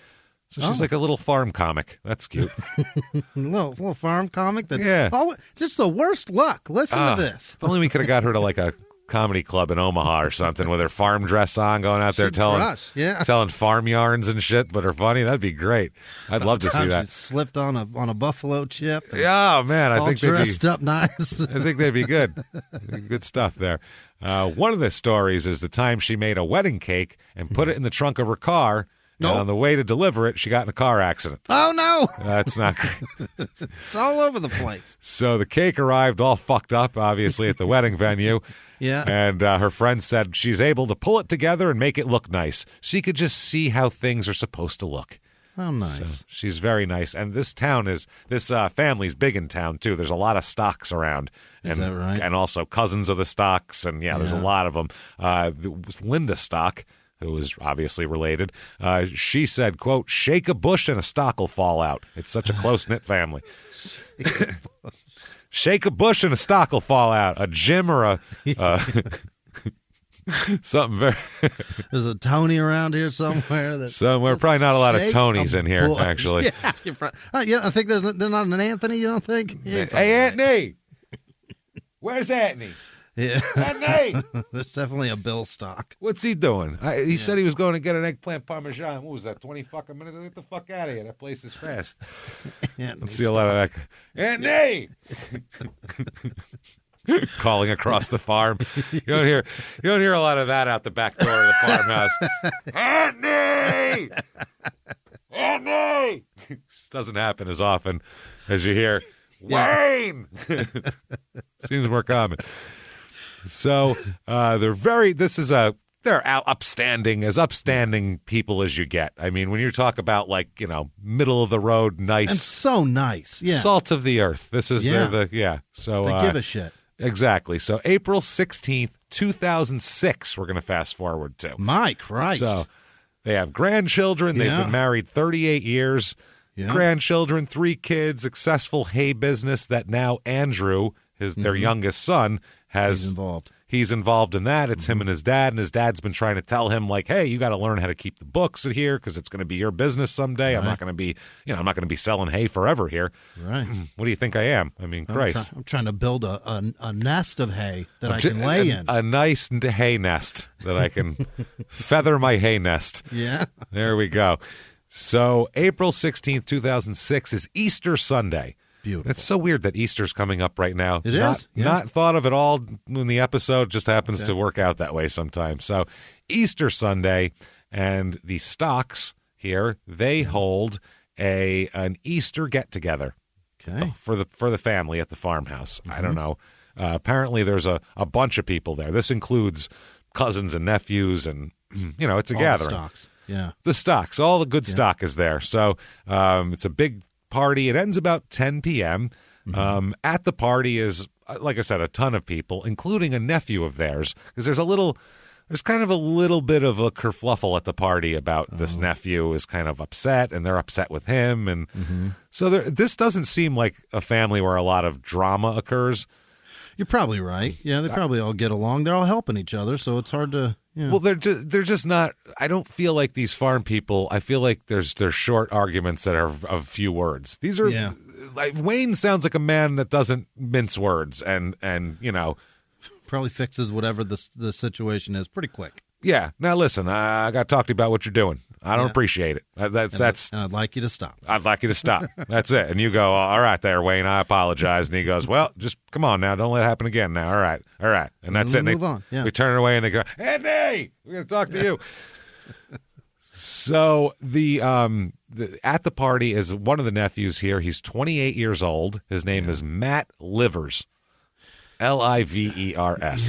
So she's like a little farm comic. That's cute. little farm comic. Just the worst luck. Listen to this. If only we could have got her to like a comedy club in Omaha or something with her farm dress on, going out there telling farm yarns and shit, but are funny. That'd be great. I'd love to see that. She slipped on a buffalo chip. Yeah, man. I think dressed up nice. I think they'd be good. Good stuff there. One of the stories is the time she made a wedding cake and put it in the trunk of her car, And on the way to deliver it, she got in a car accident. Oh, no. That's not great. It's all over the place. So the cake arrived all fucked up, obviously, at the wedding venue. Yeah. And her friend said she's able to pull it together and make it look nice. She could just see how things are supposed to look. Oh, nice. So she's very nice. And this family's big in town, too. There's a lot of stocks around. Is that right? And also cousins of the Stocks. And, there's a lot of them. Linda Stock, who was obviously related, she said, quote, shake a bush and a stock will fall out. It's such a close-knit family. Shake a bush and a stock will fall out. A Jim or a something very. There's a Tony around here somewhere. Somewhere, probably not a lot of Tonys in here, actually. Yeah, I think there's not an Anthony. You don't think? Hey, Anthony, where's Anthony? Yeah, Anthony. There's definitely a Bill Stock. What's he doing? He said he was going to get an eggplant parmesan. What was that? 20 fucking minutes. Get the fuck out of here. That place is fast. Let's see a lot of that. Anthony. Calling across the farm. You don't hear a lot of that out the back door of the farmhouse. Anthony! Anthony! This doesn't happen as often as you hear Wayne. Seems more common. So they're upstanding people as you get. I mean, when you talk about middle of the road, nice. And so nice. Yeah. Salt of the earth. This is So they give a shit. Exactly. So April 16th, 2006, we're going to fast forward to. My Christ. So they have grandchildren. They've been married 38 years. Yeah. Grandchildren, 3 kids, successful hay business that now Andrew, their youngest son, He's involved in that. It's him and his dad's been trying to tell him, hey, you got to learn how to keep the books here because it's going to be your business someday. Right. I'm not going to be selling hay forever here. Right. What do you think I am? I mean, Christ. I'm trying to build a nest of hay that I can lay in. A nice hay nest that I can feather my hay nest. Yeah. There we go. So April 16th, 2006 is Easter Sunday. Beautiful. It's so weird that Easter's coming up right now. It is. Yeah. Not thought of at all in the episode, just happens to work out that way sometimes. So Easter Sunday, and the Stocks here, they hold an Easter get-together for the family at the farmhouse. I don't know. Apparently there's a bunch of people there. This includes cousins and nephews, and it's a gathering. The Stocks. Yeah. The Stocks, all the good stock is there. So it's a big party. It ends about 10 p.m. At the party is, like I said, a ton of people, including a nephew of theirs, because there's kind of a little bit of a kerfluffle at the party about this nephew is kind of upset, and they're upset with him. And so this doesn't seem like a family where a lot of drama occurs. You're probably right. Yeah, they probably all get along. They're all helping each other, so it's hard to... Yeah. Well, they're just not. I don't feel like these farm people. I feel like there's short arguments that are of few words. These are Wayne sounds like a man that doesn't mince words, and probably fixes whatever the situation is pretty quick. Yeah. Now listen, I got to talk to you about what you're doing. I don't appreciate it. And I'd like you to stop. I'd like you to stop. That's it. And you go, all right there, Wayne, I apologize. And he goes, well, just come on now. Don't let it happen again now. All right. And that's it. And move on. Yeah. We turn it away and they go, Andy, we're going to talk to you. So at the party is one of the nephews here. He's 28 years old. His name is Matt Livers. Livers.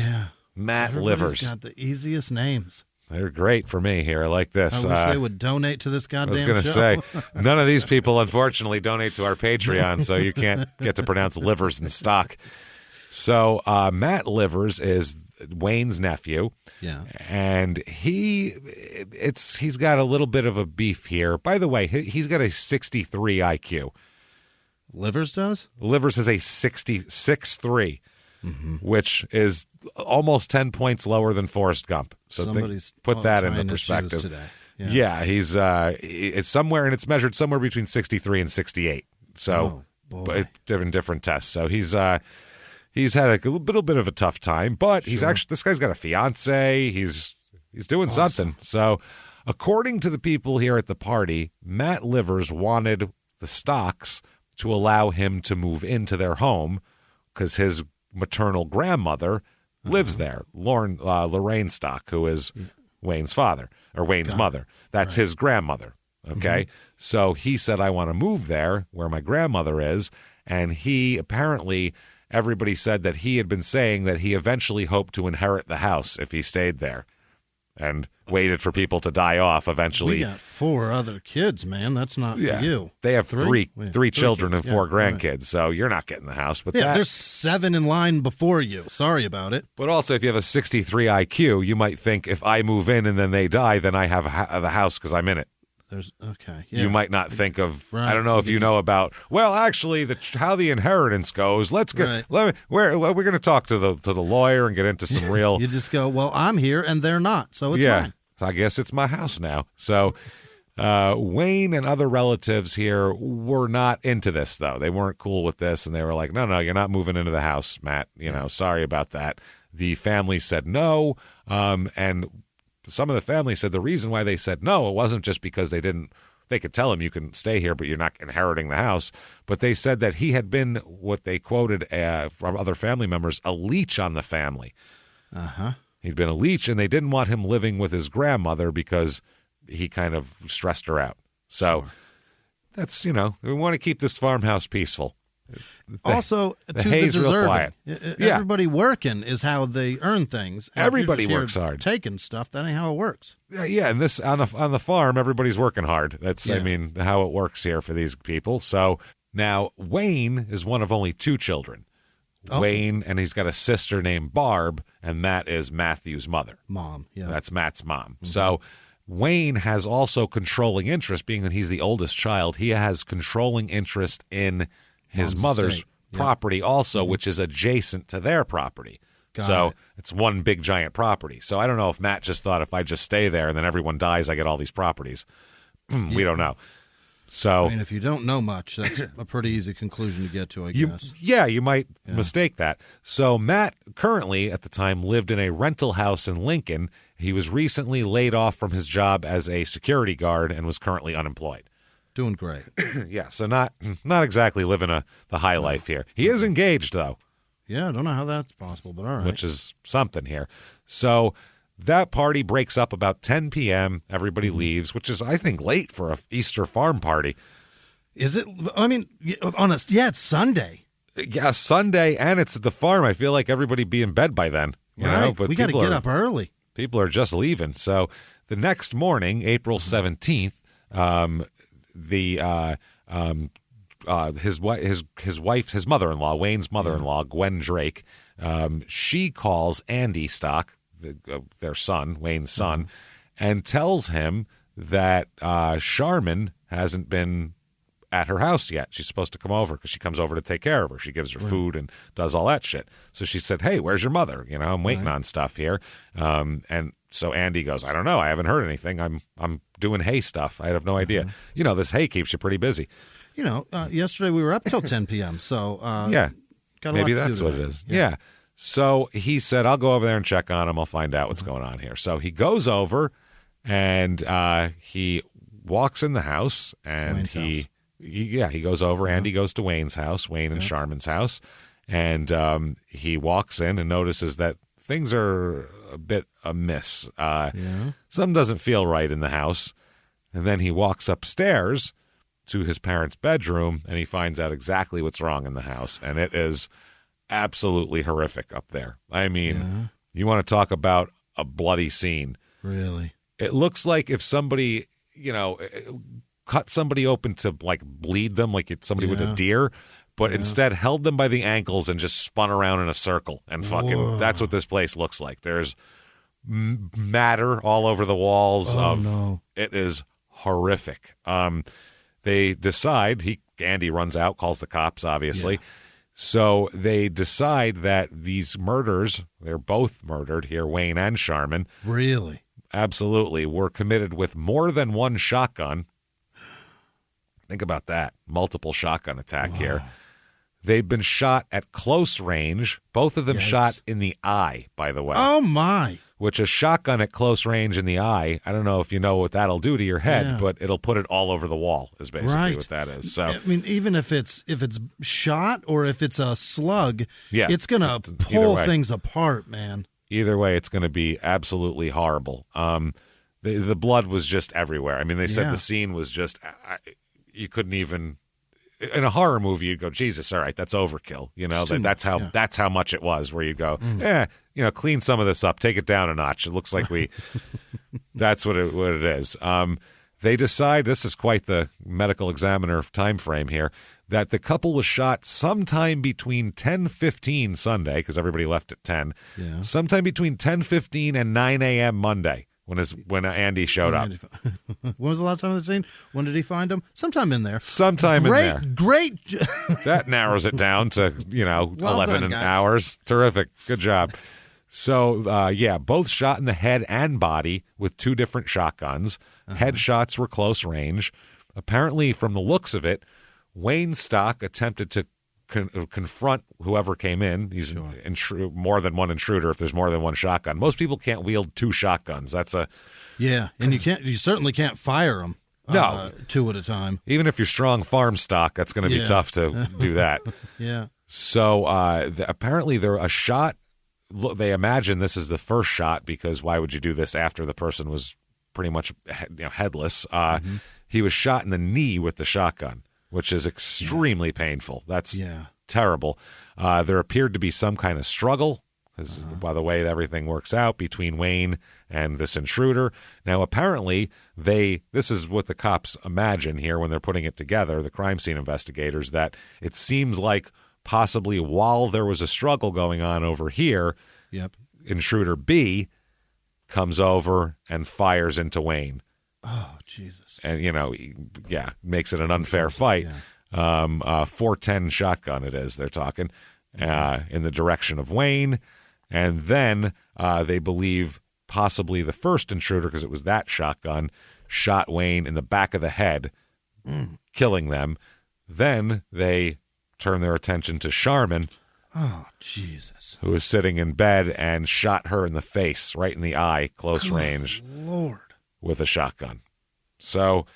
Yeah. Matt Everybody's Livers. Got the easiest names. They're great for me here. I like this. I wish they would donate to this goddamn show. I was going to say, none of these people, unfortunately, donate to our Patreon, so you can't get to pronounce livers in stock. So Matt Livers is Wayne's nephew. Yeah. And he's got a little bit of a beef here. By the way, he's got a 63 IQ. Livers does? Livers has a 66.3. Which is almost 10 points lower than Forrest Gump. So put that into perspective. Today. Yeah, it's somewhere, and it's measured somewhere between 63 and 68. So, but different tests. So he's had a little bit of a tough time, but this guy's got a fiance. He's doing something. So, according to the people here at the party, Matt Livers wanted the Stocks to allow him to move into their home because his maternal grandmother lives there, Lorraine Stock, who is Wayne's father, or Wayne's mother. That's his grandmother. Okay. So he said, I want to move there where my grandmother is. And he apparently, everybody said that he had been saying that he eventually hoped to inherit the house if he stayed there and waited for people to die off eventually. We got 4 other kids, man. That's not for you. They have three children kids. and 4 grandkids, so you're not getting the house. But there's 7 in line before you. Sorry about it. But also, if you have a 63 IQ, you might think if I move in and then they die, then I have the house because I'm in it. You might not think of. Right. I don't know if you know about. Well, actually, how the inheritance goes. We're going to talk to the lawyer and get into some real. You just go. Well, I'm here and they're not, so it's mine. I guess it's my house now. So Wayne and other relatives here were not into this, though. They weren't cool with this, and they were like, "No, you're not moving into the house, Matt. Sorry about that." The family said no, and some of the family said the reason why they said no, it wasn't just because they could tell him you can stay here, but you're not inheriting the house. But they said that he had been, what they quoted from other family members, a leech on the family. He'd been a leech, and they didn't want him living with his grandmother because he kind of stressed her out. So that's, we want to keep this farmhouse peaceful. Also, to the deserving. Everybody working is how they earn things. Everybody works hard. Taking stuff, that ain't how it works. Yeah, and this on the farm, everybody's working hard. That's how it works here for these people. So now Wayne is one of only 2 children. Wayne, and he's got a sister named Barb, and that is Matthew's mother. Mom, yeah. That's Matt's mom. So Wayne has also controlling interest, being that he's the oldest child. He has controlling interest in his mother's property also, which is adjacent to their property. It's one big giant property. So I don't know if Matt just thought if I just stay there and then everyone dies, I get all these properties. We don't know. So if you don't know much, that's a pretty easy conclusion to get to, I guess. You might mistake that. So Matt currently, at the time, lived in a rental house in Lincoln. He was recently laid off from his job as a security guard and was currently unemployed. Doing great. So not exactly living the high life here. He is engaged, though. Yeah, I don't know how that's possible, but all right. Which is something here. So that party breaks up about 10 p.m. Everybody leaves, which is, I think, late for a Easter farm party. Is it? I mean, it's Sunday. Yeah, Sunday, and it's at the farm. I feel like everybody be in bed by then. But we got to get up early. People are just leaving. So the next morning, April 17th, his mother-in-law, Wayne's mother-in-law, Gwen Drake, she calls Andy Stock, their son, Wayne's son, and tells him that Charmin hasn't been at her house yet. She's supposed to come over because she comes over to take care of her. She gives her food and does all that shit. So she said, "Hey, where's your mother? I'm waiting on stuff here." And so Andy goes, "I don't know. I haven't heard anything. I'm doing hay stuff. I have no idea." This hay keeps you pretty busy. Yesterday we were up till 10 p.m. So maybe that's what it is. Yeah. So he said, "I'll go over there and check on him. I'll find out what's going on here." So he goes over and he walks in the house and he goes over. Andy goes to Wayne's house, Wayne and Charmin's house, and he walks in and notices that things are a bit amiss. Something doesn't feel right in the house. And then he walks upstairs to his parents' bedroom, and he finds out exactly what's wrong in the house. And it is absolutely horrific up there. I mean, you want to talk about a bloody scene. Really? It looks like if somebody, cut somebody open to, bleed them like somebody would a deer, but instead held them by the ankles and just spun around in a circle. And that's what this place looks like. There's matter all over the walls. It is horrific. They decide, Andy runs out, calls the cops, obviously. Yeah. So they decide that these murders, they're both murdered here, Wayne and Charmin. Really? Absolutely. Were committed with more than one shotgun. Think about that. Multiple shotgun attack here. They've been shot at close range. Both of them shot in the eye, by the way. Oh, my. Which a shotgun at close range in the eye, I don't know if you know what that'll do to your head, but it'll put it all over the wall is basically what that is. So I mean, even if it's shot or if it's a slug, it's going to pull things apart, man. Either way, it's going to be absolutely horrible. the blood was just everywhere. I mean, they said the scene was just you couldn't even. In a horror movie, you'd go, Jesus, all right, that's overkill. You know, that's how much it was. Where you'd go, clean some of this up, take it down a notch. It looks like that's what it is. They decide, this is quite the medical examiner time frame here, that the couple was shot sometime between 10:15 Sunday, because everybody left at 10. Yeah. Sometime between 10:15 and 9 a.m. Monday. When Andy showed up. When was the last time of the scene? When did he find him? Sometime in there. Sometime in there. Great. That narrows it down to, well 11 done, hours. Terrific. Good job. So, both shot in the head and body with 2 different shotguns. Headshots were close range. Apparently, from the looks of it, Wayne Stock attempted to confront whoever came in. He's more than one intruder if there's more than one shotgun. Most people can't wield 2 shotguns. That's and you certainly can't fire them. No, 2 at a time. Even if you're strong farm stock, that's going to be tough to do that. Yeah. So apparently there a shot. They imagine this is the first shot because why would you do this after the person was pretty much headless? He was shot in the knee with the shotgun, which is extremely painful. That's terrible. There appeared to be some kind of struggle, because by the way everything works out, between Wayne and this intruder. Now, apparently, this is what the cops imagine here when they're putting it together, the crime scene investigators, that it seems like possibly while there was a struggle going on over here, intruder B comes over and fires into Wayne. Oh, Jesus. And, makes it an unfair fight. 410 shotgun it is, they're talking, in the direction of Wayne. And then they believe possibly the first intruder, because it was that shotgun, shot Wayne in the back of the head, killing them. Then they turn their attention to Charmin. Oh, Jesus. Who was sitting in bed and shot her in the face, right in the eye, close range. Lord. With a shotgun. So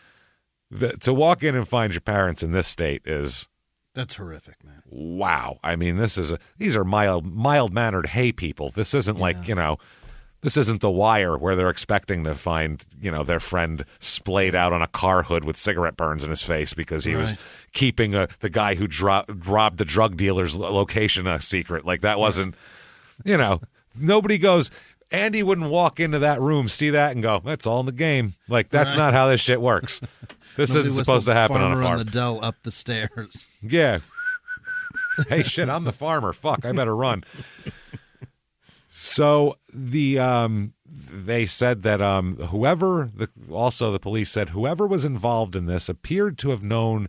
to walk in and find your parents in this state is... That's horrific, man. Wow. I mean, these are mild-mannered hay people. This isn't like, this isn't The Wire where they're expecting to find, their friend splayed out on a car hood with cigarette burns in his face because he was keeping the guy who robbed the drug dealer's location a secret. Like, that wasn't, nobody goes... Andy wouldn't walk into that room, see that, and go, that's all in the game. Like, that's not how this shit works. This isn't supposed to happen on a farm. The Dell up the stairs. Yeah. Hey, shit, I'm the farmer. Fuck, I better run. So they said that the police said whoever was involved in this appeared to have known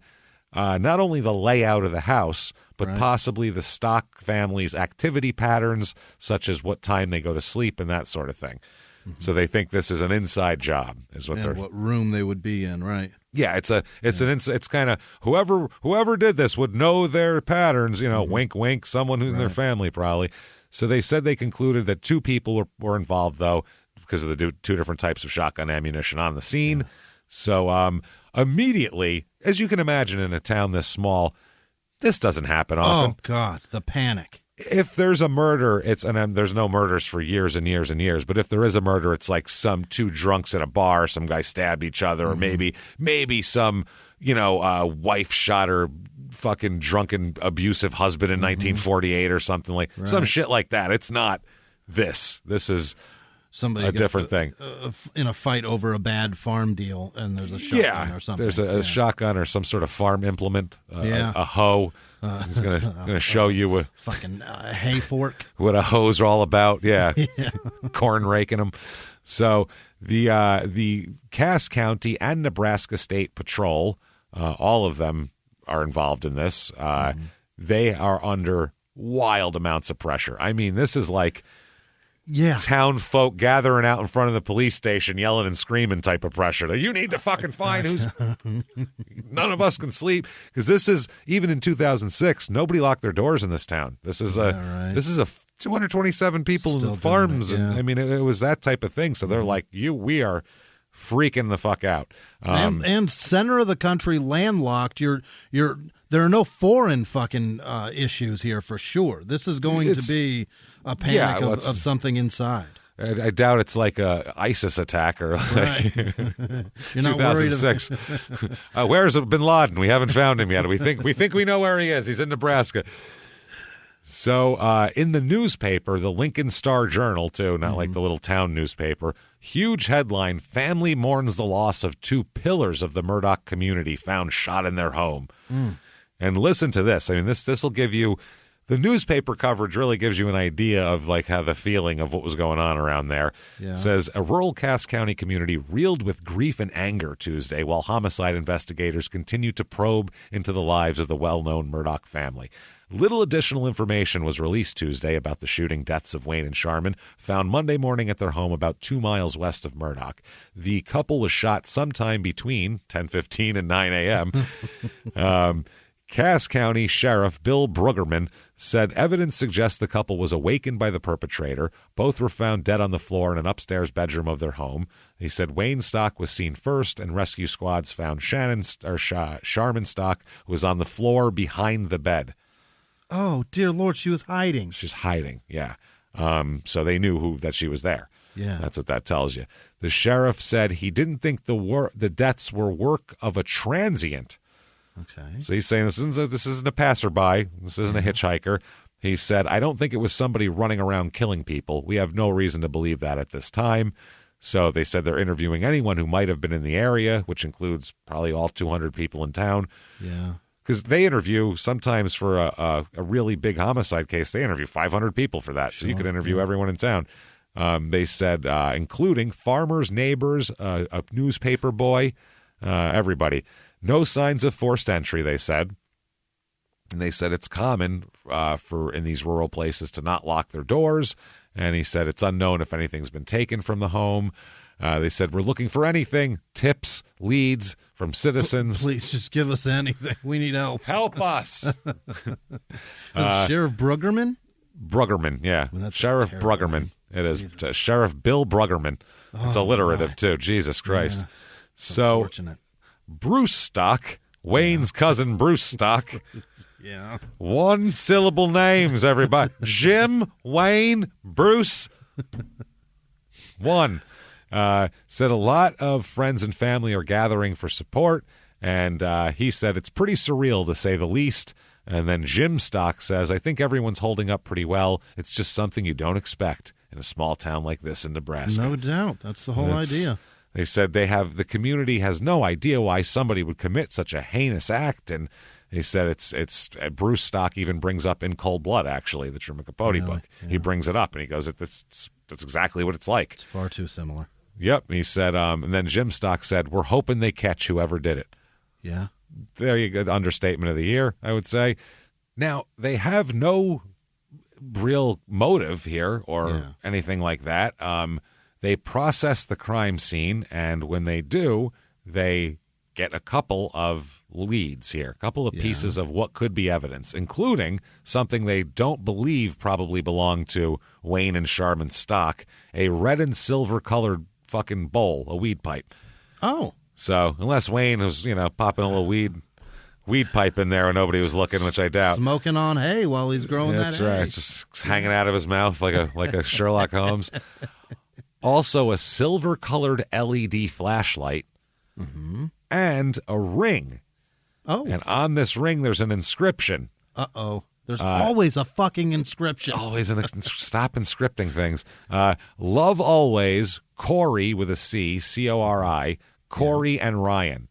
not only the layout of the house, but possibly the Stock family's activity patterns, such as what time they go to sleep and that sort of thing. Mm-hmm. So they think this is an inside job, is what what room they would be in, right? Yeah, it's kind of whoever did this would know their patterns. Wink, wink. Someone in their family probably. So they said they concluded that 2 people were involved, though, because of the 2 different types of shotgun ammunition on the scene. Yeah. So immediately, as you can imagine, in a town this small. This doesn't happen often. Oh, God, the panic. If there's a murder, there's no murders for years and years and years, but if there is a murder, it's like some 2 drunks at a bar, some guy stabbed each other, or maybe some, wife shot her fucking drunken, abusive husband in 1948 or something like some shit like that. It's not this. This is... Somebody a different thing in a fight over a bad farm deal, and there's a shotgun or something. There's a shotgun or some sort of farm implement, a hoe. He's gonna show you a fucking hay fork. What a hoe's all about. Yeah. Corn raking them. So the Cass County and Nebraska State Patrol, all of them are involved in this. They are under wild amounts of pressure. I mean, this is like. Yeah, town folk gathering out in front of the police station, yelling and screaming type of pressure. You need to fucking find who's. None of us can sleep because this is even in 2006. Nobody locked their doors in this town. This is this is a 227 people in the farms, and I mean it was that type of thing. So they're like, we are freaking the fuck out. And center of the country, landlocked. There are no foreign fucking issues here for sure. This is going to be a panic of something inside. I doubt it's like a ISIS attack or like You're not worried 2006. Where's Bin Laden? We haven't found him yet. We think we know where he is. He's in Nebraska. So in the newspaper, the Lincoln Star-Journal, too, not like the little town newspaper, huge headline, family mourns the loss of 2 pillars of the Murdock community found shot in their home. And listen to this. I mean, this will give you, the newspaper coverage really gives you an idea of like how the feeling of what was going on around there. Yeah. It says, a rural Cass County community reeled with grief and anger Tuesday while homicide investigators continue to probe into the lives of the well-known Murdock family. Little additional information was released Tuesday about the shooting deaths of Wayne and Sharman, found Monday morning at their home about 2 miles west of Murdock. The couple was shot sometime between 10:15 and 9 a.m. Cass County Sheriff Bill Bruggerman said evidence suggests the couple was awakened by the perpetrator. Both were found dead on the floor in an upstairs bedroom of their home. He said Wayne Stock was seen first, and rescue squads found Sharman Stock was on the floor behind the bed. Oh, dear Lord, she was hiding. She's hiding, yeah. So they knew that she was there. Yeah. That's what that tells you. The sheriff said he didn't think the deaths were work of a transient. Okay. So he's saying this isn't a passerby. This isn't a hitchhiker. He said, I don't think it was somebody running around killing people. We have no reason to believe that at this time. So they said they're interviewing anyone who might have been in the area, which includes probably all 200 people in town. Yeah. Because they interview sometimes for a really big homicide case. They interview 500 people for that. So you could interview everyone in town. They said, including farmers, neighbors, a newspaper boy, everybody. No signs of forced entry, they said. And they said it's common for in these rural places to not lock their doors. And he said it's unknown if anything's been taken from the home. They said, we're looking for anything, tips, leads from citizens. Please just give us anything. We need help. Help us. Sheriff Bruggerman? Bruggerman, yeah. Well, Sheriff Bruggerman. It is. Sheriff Bill Bruggerman. It's alliterative, too. Jesus Christ. Yeah. So, Unfortunate. Bruce Stock, Wayne's cousin Bruce Stock. Yeah. 1-syllable names, everybody. Jim, Wayne, Bruce. 1. Said a lot of friends and family are gathering for support, and he said it's pretty surreal to say the least. And then Jim Stock says, I think everyone's holding up pretty well. It's just something you don't expect in a small town like this in Nebraska. No doubt. That's the whole idea. They said the community has no idea why somebody would commit such a heinous act, and they said it's Bruce Stock even brings up In Cold Blood, actually, the Truman Capote book. Yeah. He brings it up, and he goes, that's exactly what it's like. It's far too similar. Yep. And he said, and then Jim Stock said, we're hoping they catch whoever did it. Yeah. There you go. Understatement of the year, I would say. Now, they have no real motive here or anything like that. They process the crime scene, and when they do, they get a couple of leads here, a couple of pieces of what could be evidence, including something they don't believe probably belonged to Wayne and Sharman Stock, a red and silver colored fucking bowl, a weed pipe. Oh. So unless Wayne was, popping a little weed pipe in there and nobody was looking, which I doubt. Smoking on hay while he's growing That's that hay. right. Just hanging out of his mouth like a Sherlock Holmes. Also, a silver-colored LED flashlight and a ring. Oh. And on this ring, there's an inscription. Uh-oh. There's always a fucking inscription. Always stop inscripting things. Love always, Corey with a C, C-O-R-I, Corey and Ryan.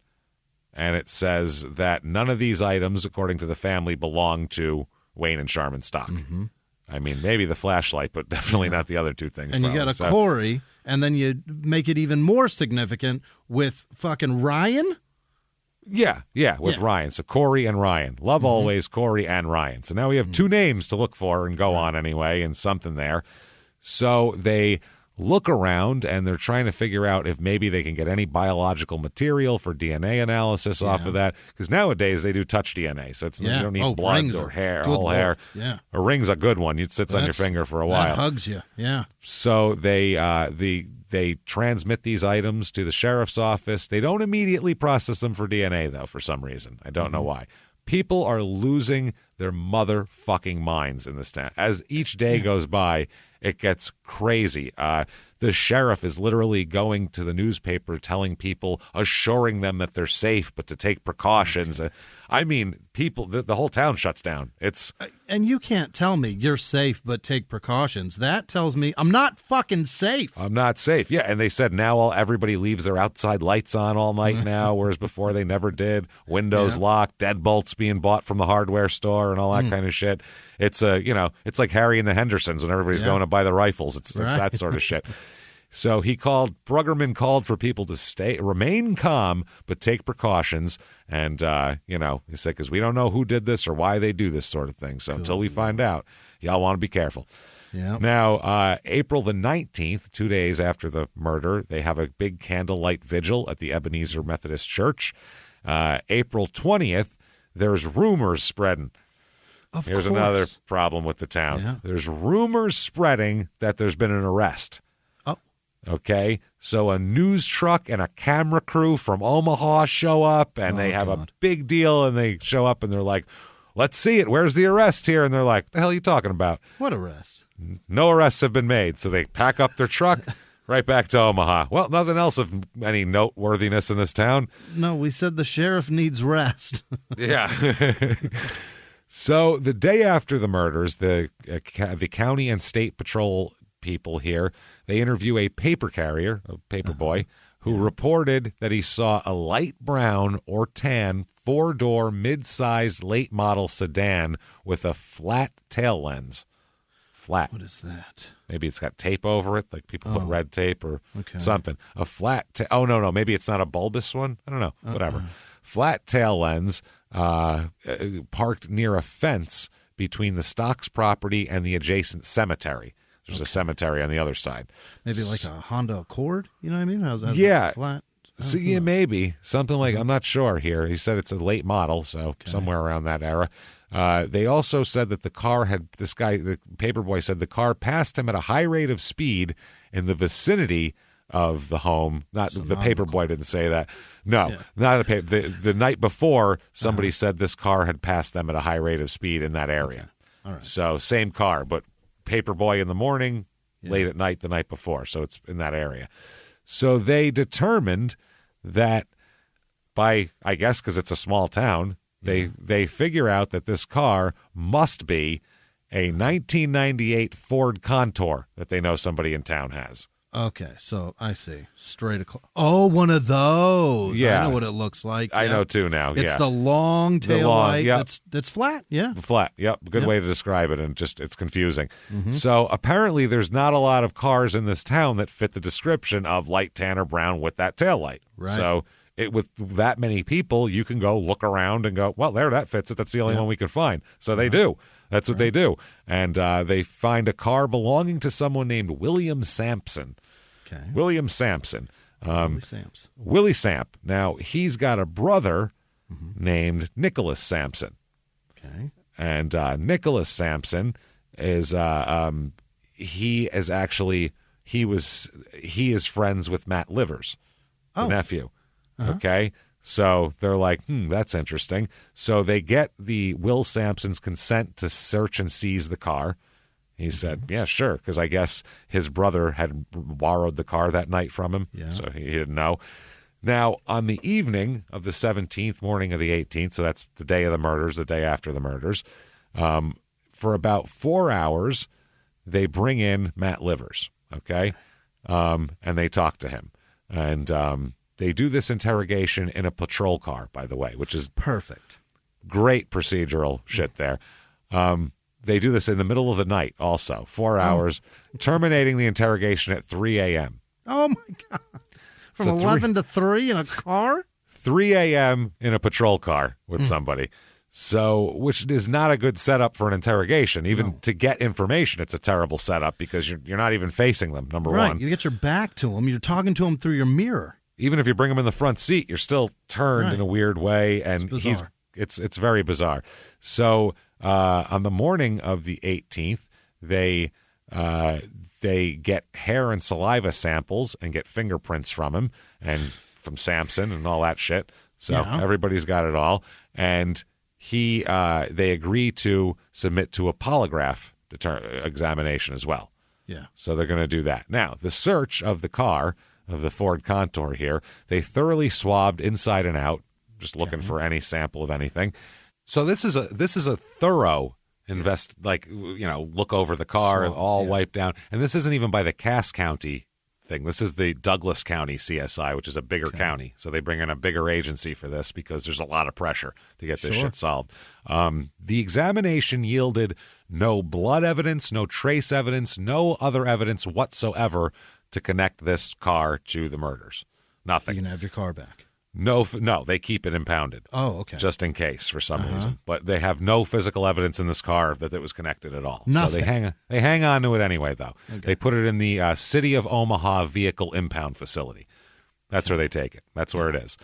And it says that none of these items, according to the family, belong to Wayne and Sharman Stock. Mm-hmm. I mean, maybe the flashlight, but definitely not the other two things. And you got a Corey, and then you make it even more significant with fucking Ryan? Yeah, with Ryan. So Corey and Ryan. Love always, Corey and Ryan. So now we have two names to look for and go on anyway, and something there. So they look around, and they're trying to figure out if maybe they can get any biological material for DNA analysis off of that. Because nowadays they do touch DNA, so you don't need blood or hair, whole hair. Yeah. A ring's a good one. It sits on your finger for a while. That hugs you, yeah. So they transmit these items to the sheriff's office. They don't immediately process them for DNA, though, for some reason. I don't know why. People are losing their motherfucking minds in this town. As each day goes by, it gets crazy. The sheriff is literally going to the newspaper telling people, assuring them that they're safe, but to take precautions. I mean, people, the whole town shuts down. And you can't tell me you're safe, but take precautions. That tells me I'm not fucking safe. I'm not safe. Yeah, and they said now everybody leaves their outside lights on all night now, whereas before they never did. Windows locked, deadbolts being bought from the hardware store and all that kind of shit. It's it's like Harry and the Hendersons when everybody's going to buy the rifles. It's that sort of shit. So Bruggerman called for people to remain calm, but take precautions. And, he said, because we don't know who did this or why they do this sort of thing. So until we find out, y'all want to be careful. Yeah. Now, April the 19th, 2 days after the murder, they have a big candlelight vigil at the Ebenezer Methodist Church. April 20th, there's rumors spreading. Here's another problem with the town. Yeah. There's rumors spreading that there's been an arrest. Oh. Okay? So a news truck and a camera crew from Omaha show up, and they have a big deal, and they show up, and they're like, let's see it. Where's the arrest here? And they're like, the hell are you talking about? What arrest? No arrests have been made. So they pack up their truck right back to Omaha. Well, nothing else of any noteworthiness in this town. No, we said the sheriff needs rest. Yeah. So the day after the murders, the county and state patrol people here, they interview a paper carrier, a paper boy, who reported that he saw a light brown or tan 4-door mid-sized late model sedan with a flat tail lens. Flat. What is that? Maybe it's got tape over it, like people put red tape or something. A flat oh, no, maybe it's not a bulbous one. I don't know. Whatever. Flat tail lens, parked near a fence between the Stocks property and the adjacent cemetery. There's a cemetery on the other side. Maybe like a Honda Accord, you know what I mean? How's flat? So, yeah, maybe. Something like, I'm not sure here. He said it's a late model, so somewhere around that era. They also said that the car the paperboy said the car passed him at a high rate of speed in the vicinity of the home. The paperboy didn't say that. No, not a paper. The night before, somebody said this car had passed them at a high rate of speed in that area. Okay. All right. So same car, but paperboy in the morning, late at night the night before. So it's in that area. So they determined that I guess because it's a small town, they figure out that this car must be a 1998 Ford Contour that they know somebody in town has. Okay, so I see. Straight across. Oh, one of those. Yeah. I know what it looks like. I know too now. It's the long tail light that's flat. Yeah. Flat. Yep. Good way to describe it, and it's confusing. Mm-hmm. So apparently there's not a lot of cars in this town that fit the description of light tan or brown with that tail light. Right. So with that many people, you can go look around and go, well, that fits it. That's the only one we can find. So they do. That's what they do. And they find a car belonging to someone named William Sampson. Okay. William Sampson. Willie Samp. Now, he's got a brother named Nicholas Sampson. Okay. And Nicholas Sampson is he is friends with Matt Livers, the nephew. Okay. So they're like, that's interesting. So they get the Will Sampson's consent to search and seize the car. He said, yeah, sure, because I guess his brother had borrowed the car that night from him, so he didn't know. Now, on the evening of the 17th, morning of the 18th, so that's the day of the murders, the day after the murders, for about 4 hours, they bring in Matt Livers, okay? And they talk to him. And they do this interrogation in a patrol car, by the way, which is perfect. Great procedural shit there. They do this in the middle of the night also, 4 hours, terminating the interrogation at 3 a.m. Oh, my God. From 11 to 3 in a car? 3 a.m. in a patrol car with somebody. So, which is not a good setup for an interrogation. Even to get information, it's a terrible setup because you're not even facing them, number one. You get your back to them. You're talking to them through your mirror. Even if you bring him in the front seat, you're still turned in a weird way, and it's very bizarre. So on the morning of the 18th, they get hair and saliva samples and get fingerprints from him and from Sampson and all that shit. So everybody's got it all, and they agree to submit to a polygraph examination as well. Yeah. So they're going to do that. Now, the search of the car, of the Ford Contour here, they thoroughly swabbed inside and out, just looking for any sample of anything. So this is a thorough look over the car, Swabs, all wiped down. And this isn't even by the Cass County thing. This is the Douglas County CSI, which is a bigger county. So they bring in a bigger agency for this because there's a lot of pressure to get this shit solved. The examination yielded no blood evidence, no trace evidence, no other evidence whatsoever to connect this car to the murders. Nothing. You can have your car back. No, they keep it impounded. Oh, okay. Just in case for some reason. But they have no physical evidence in this car that it was connected at all. Nothing. So they hang on to it anyway, though. Okay. They put it in the City of Omaha Vehicle Impound Facility. That's where they take it. That's where it is.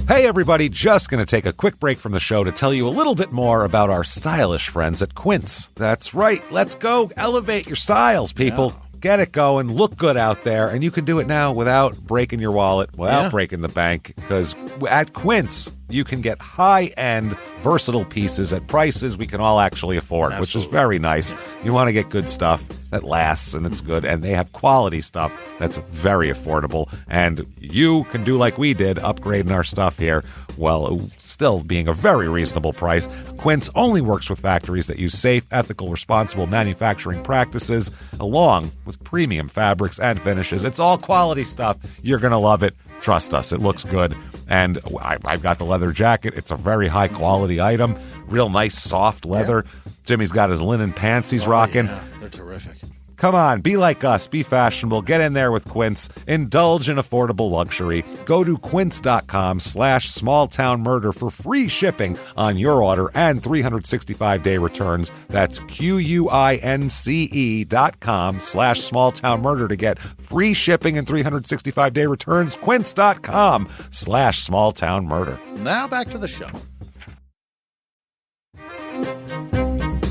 Hey, everybody, just going to take a quick break from the show to tell you a little bit more about our stylish friends at Quince. That's right. Let's go elevate your styles, people. Yeah. Get it going, look good out there, and you can do it now without breaking your wallet, without breaking the bank, because at Quince, you can get high-end, versatile pieces at prices we can all actually afford, which is very nice. You want to get good stuff that lasts and it's good, and they have quality stuff that's very affordable, and you can do like we did, upgrading our stuff here, while still being a very reasonable price. Quince only works with factories that use safe, ethical, responsible manufacturing practices, along with premium fabrics and finishes. It's all quality stuff. You're going to love it. Trust us, it looks good. And I've got the leather jacket. It's a very high-quality item. Real nice, soft leather. Yeah. Jimmie's got his linen pants he's rocking. Yeah. They're terrific. Come on, be like us. Be fashionable. Get in there with Quince. Indulge in affordable luxury. Go to quince.com/smalltownmurder for free shipping on your order and 365-day returns. That's QUINCE.com/smalltownmurder to get free shipping and 365-day returns. Quince.com/smalltownmurder. Now back to the show.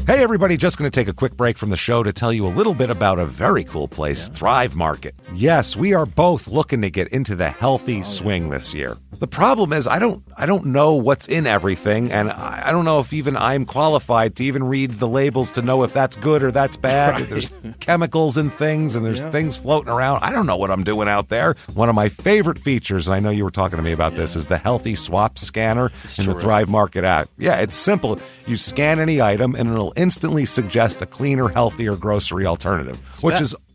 Hey, everybody, just going to take a quick break from the show to tell you a little bit about a very cool place, Thrive Market. Yes, we are both looking to get into the healthy swing this year. The problem is I don't know what's in everything, and I don't know if even I'm qualified to even read the labels to know if that's good or that's bad. Right. There's chemicals in things, and there's things floating around. I don't know what I'm doing out there. One of my favorite features, and I know you were talking to me about this, is the Healthy Swap Scanner in the Thrive Market app. Yeah, it's simple. You scan any item, and it'll instantly suggest a cleaner, healthier grocery alternative,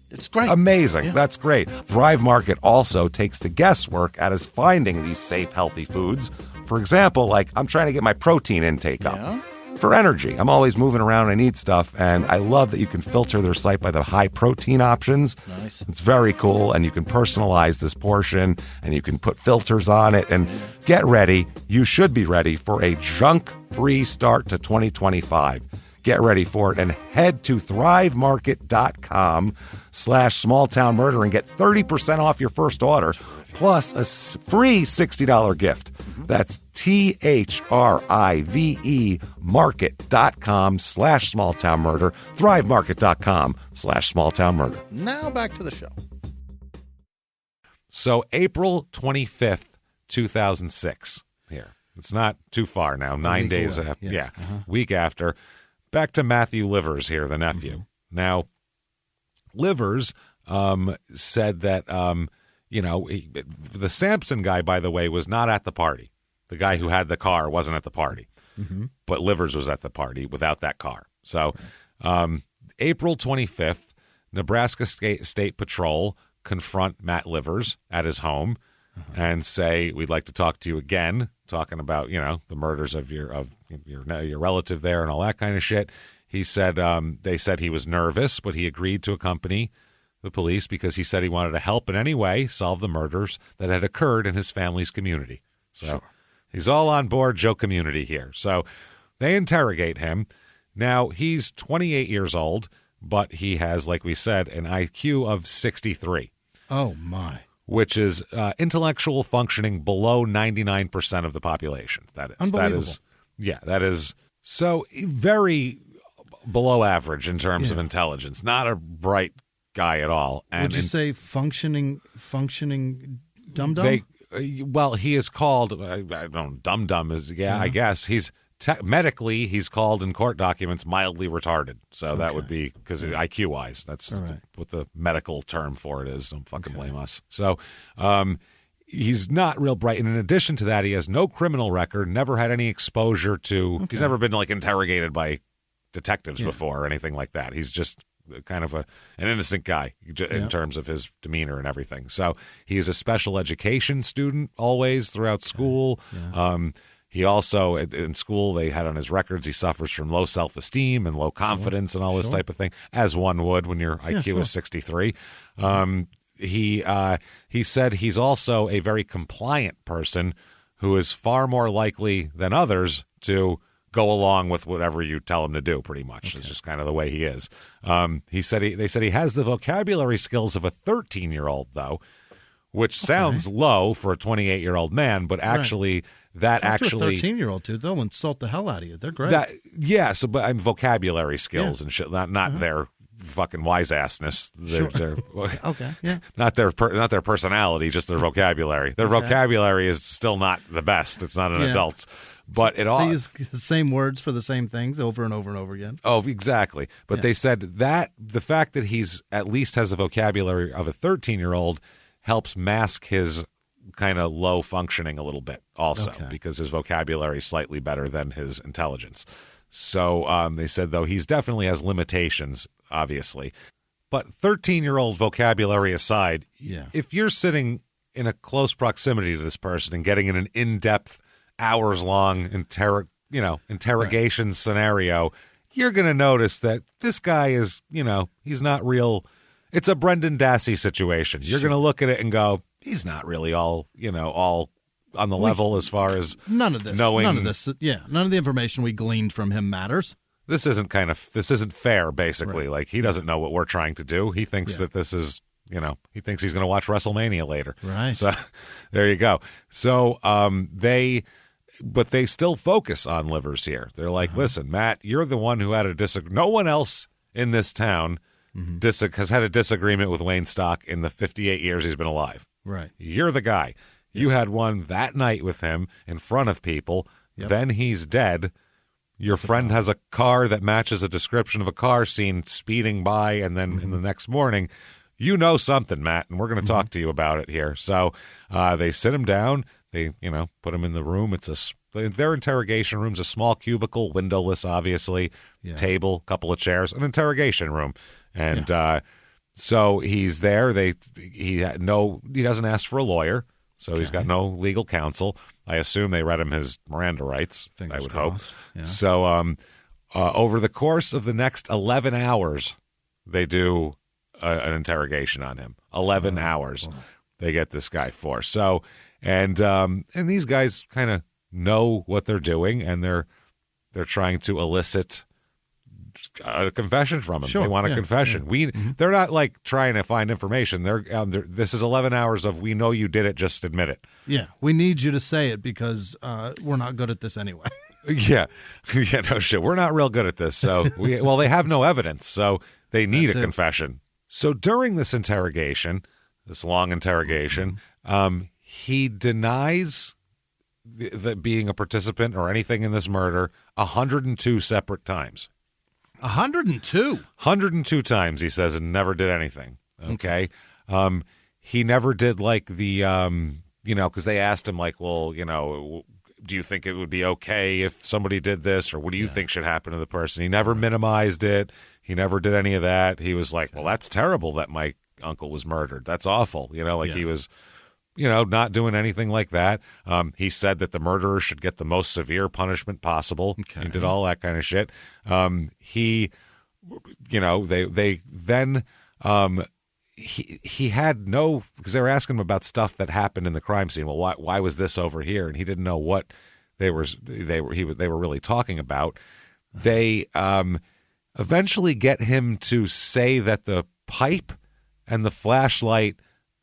it's great. Amazing. Yeah. That's great. Thrive Market also takes the guesswork out of finding these safe, healthy foods. For example, like I'm trying to get my protein intake up for energy. I'm always moving around. I need stuff. And I love that you can filter their site by the high protein options. Nice. It's very cool. And you can personalize this portion and you can put filters on it. And get ready. You should be ready for a junk-free start to 2025. Get ready for it and head to thrivemarket.com/smalltownmurder and get 30% off your first order plus a free $60 gift. That's THRIVE market.com/smalltownmurder, thrivemarket.com/smalltownmurder. Now back to the show. So April 25th, 2006 here. It's not too far now, 9 days after. Week after. Back to Matthew Livers here, the nephew. Now, Livers said that, the Sampson guy, by the way, was not at the party. The guy who had the car wasn't at the party. But Livers was at the party without that car. So, April 25th, Nebraska State Patrol confront Matt Livers at his home and say, we'd like to talk to you again, talking about, the murders of your relative there and all that kind of shit. He said, they said he was nervous, but he agreed to accompany the police because he said he wanted to help in any way solve the murders that had occurred in his family's community. So he's all on board Joe community here. So they interrogate him. Now, he's 28 years old, but he has, like we said, an IQ of 63. Oh, my. Which is intellectual functioning below 99% of the population. That is unbelievable. That is so very below average in terms of intelligence. Not a bright guy at all. And would you say functioning dum-dum? Well, he is called, I don't know, dum-dum is, I guess. He's medically, he's called in court documents mildly retarded. So that would be because IQ-wise, that's what the medical term for it is. Don't fucking blame us. So he's not real bright. And in addition to that, he has no criminal record, never had any exposure to – he's never been, like, interrogated by detectives before or anything like that. He's just kind of an innocent guy in terms of his demeanor and everything. So he is a special education student always throughout school. He also, in school, they had on his records, he suffers from low self-esteem and low confidence and all this type of thing, as one would when your IQ is 63. He said he's also a very compliant person who is far more likely than others to go along with whatever you tell him to do, pretty much. It's just kind of the way he is. They said he has the vocabulary skills of a 13-year-old, though, which sounds low for a 28-year-old man, but actually that Talk actually to a 13-year-old too, they'll insult the hell out of you. They're great. But I'm vocabulary skills and shit, not their fucking wise assness. Not their personality, just their vocabulary. Their vocabulary is still not the best. It's not an adult's. But they use the same words for the same things over and over and over again. Oh, exactly. But they said that the fact that he's at least has a vocabulary of a 13-year-old helps mask his kind of low functioning a little bit also because his vocabulary is slightly better than his intelligence. So they said, though, he's definitely has limitations, obviously. But 13-year-old vocabulary aside, if you're sitting in a close proximity to this person and getting in an in-depth, hours-long interrogation scenario, you're going to notice that this guy is, he's not real. It's a Brendan Dassey situation. You're going to look at it and go, he's not really all on the level as far as none of the information we gleaned from him matters. This isn't fair, basically. Like, he doesn't know what we're trying to do. He thinks that this is, he thinks he's going to watch WrestleMania later. Right. So there you go. So but they still focus on livers here. They're like, listen, Matt, you're the one who had a disagreement. No one else in this town has had a disagreement with Wayne Stock in the 58 years he's been alive. Right. You're the guy. You had one that night with him in front of people. Yep. Then he's dead. Your friend has a car that matches a description of a car seen speeding by, and then in the next morning, you know something, Matt, and we're going to talk to you about it here. So they sit him down. They, put him in the room. Their interrogation room's a small cubicle, windowless, obviously, table, couple of chairs, an interrogation room. And so he's there. He doesn't ask for a lawyer, so he's got no legal counsel. I assume they read him his Miranda rights. I would hope. Yeah. So over the course of the next 11 hours, they do an interrogation on him. 11 hours they get this guy for. So and these guys kind of know what they're doing, and they're trying to elicit a confession from him. They want a confession. They're not like trying to find information. This is 11 hours of, we know you did it, just admit it. Yeah, we need you to say it because we're not good at this anyway. No shit. We're not real good at this. So they have no evidence, so they need a confession. So during this interrogation, this long interrogation, he denies being a participant or anything in this murder 102 separate times. 102? 102 times, he says, and never did anything. Okay. He never did like the, because they asked him like, well, do you think it would be okay if somebody did this, or what do you think should happen to the person? He never minimized it. He never did any of that. He was like, well, that's terrible that my uncle was murdered. That's awful. He was, not doing anything like that. He said that the murderer should get the most severe punishment possible. Okay. He did all that kind of shit. He had no, because they were asking him about stuff that happened in the crime scene. Well, why was this over here? And he didn't know what they were really talking about. They eventually get him to say that the pipe and the flashlight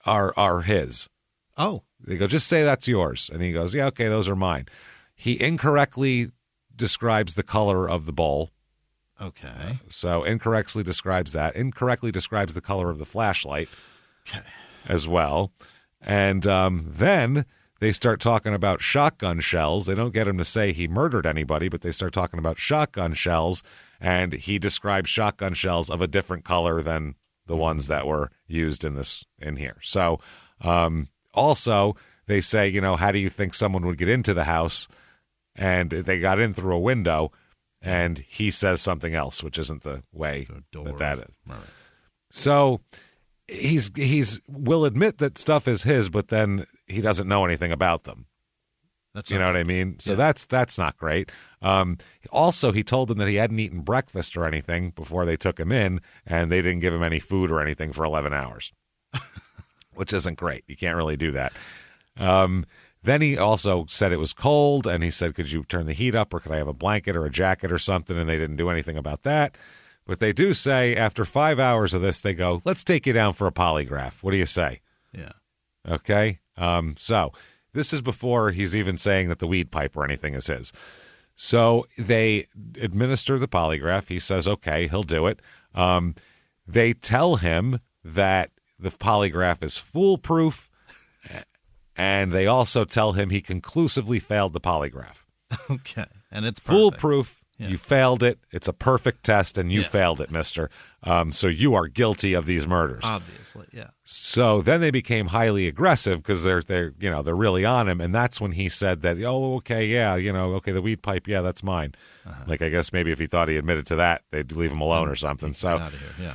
are his. Oh. They go, just say that's yours. And he goes, yeah, okay, those are mine. He incorrectly describes the color of the bowl. Okay. So incorrectly describes that. Incorrectly describes the color of the flashlight as well. And then they start talking about shotgun shells. They don't get him to say he murdered anybody, but they start talking about shotgun shells, and he describes shotgun shells of a different color than the ones that were used in here. So also they say, how do you think someone would get into the house? And they got in through a window, and he says something else, which isn't the way that is. Right. So he's will admit that stuff is his, but then he doesn't know anything about them. You know what I mean? So that's not great. Also, he told them that he hadn't eaten breakfast or anything before they took him in, and they didn't give him any food or anything for 11 hours, which isn't great. You can't really do that. Then he also said it was cold, and he said, could you turn the heat up, or could I have a blanket or a jacket or something? And they didn't do anything about that. But they do say after 5 hours of this, they go, let's take you down for a polygraph. What do you say? Yeah. Okay. So this is before he's even saying that the weed pipe or anything is his. So they administer the polygraph. He says, okay, he'll do it. They tell him that the polygraph is foolproof, and they also tell him he conclusively failed the polygraph. Okay. And it's perfect. Foolproof. Yeah. You failed it. It's a perfect test, and you failed it, mister. So you are guilty of these murders. Obviously, yeah. So then they became highly aggressive because they're really on him, and that's when he said that, oh, okay, yeah, okay, the weed pipe, yeah, that's mine. Like, I guess maybe if he thought he admitted to that, they'd leave him alone or something. So out of here. Yeah.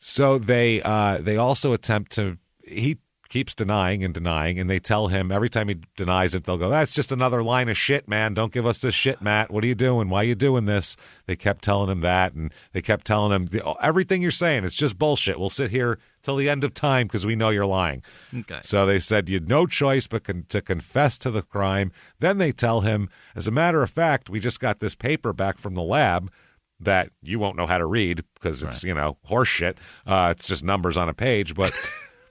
So they also attempt to. He keeps denying, and they tell him every time he denies it, they'll go, that's just another line of shit, man. Don't give us this shit, Matt. What are you doing? Why are you doing this? They kept telling him that, and they kept telling him, everything you're saying, it's just bullshit. We'll sit here till the end of time because we know you're lying. Okay. So they said you had no choice but to confess to the crime. Then they tell him, as a matter of fact, we just got this paper back from the lab that you won't know how to read because it's, horse shit. It's just numbers on a page, but...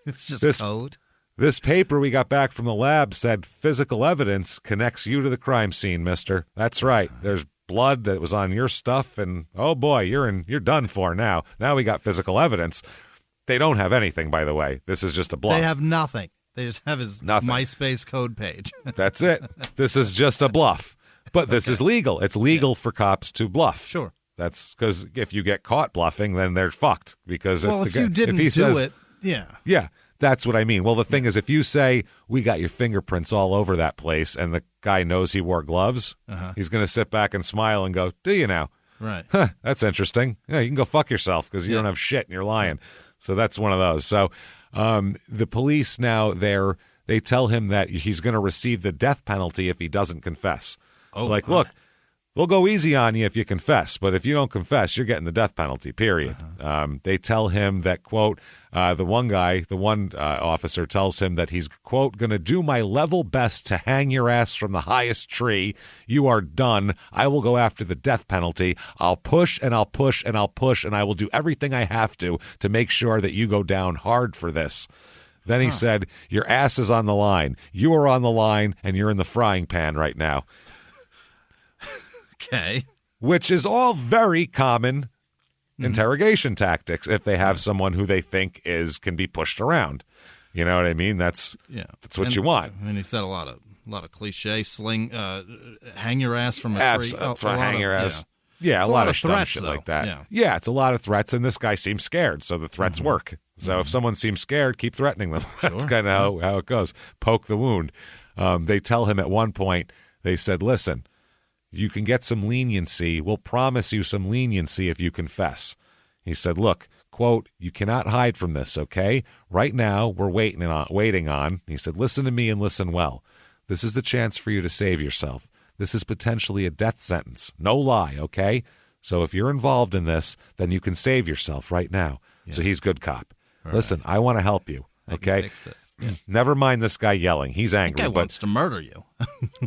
It's just code. This paper we got back from the lab said physical evidence connects you to the crime scene, mister. That's right. There's blood that was on your stuff, and oh boy, you're done for now. Now we got physical evidence. They don't have anything, by the way. This is just a bluff. They have nothing. They just have his MySpace code page. That's it. This is just a bluff. But this is legal. It's legal for cops to bluff. Sure. That's because if you get caught bluffing, then they're fucked. Because if you didn't do it. Yeah, that's what I mean. Well, the thing is, if you say, we got your fingerprints all over that place, and the guy knows he wore gloves, he's going to sit back and smile and go, do you now? Right. Huh, that's interesting. Yeah, you can go fuck yourself because you don't have shit and you're lying. So that's one of those. So the police now, they tell him that he's going to receive the death penalty if he doesn't confess. Oh, look, we'll go easy on you if you confess, but if you don't confess, you're getting the death penalty, period. They tell him that, quote, the one officer tells him that he's, quote, going to do my level best to hang your ass from the highest tree. You are done. I will go after the death penalty. I'll push and I'll push and I'll push, and I will do everything I have to make sure that you go down hard for this. Then he said, your ass is on the line. You are on the line, and you're in the frying pan right now. Okay. Which is all very common interrogation tactics if they have someone who they think can be pushed around. You know what I mean? That's what you want. I mean, he said a lot of cliche sling, hang your ass from a tree. Hang your ass. Yeah, a lot of dumb shit like that. Yeah, it's a lot of threats, and this guy seems scared, so the threats work. So if someone seems scared, keep threatening them. That's kind of how it goes. Poke the wound. They tell him at one point, they said, listen, you can get some leniency. We'll promise you some leniency if you confess. He said, look, quote, you cannot hide from this, okay? Right now, we're waiting on. He said, listen to me and listen well. This is the chance for you to save yourself. This is potentially a death sentence. No lie, okay? So if you're involved in this, then you can save yourself right now. Yeah. So he's good cop. All Listen, right. I want to help you, okay? Never mind this guy yelling. He's angry. That guy wants to murder you.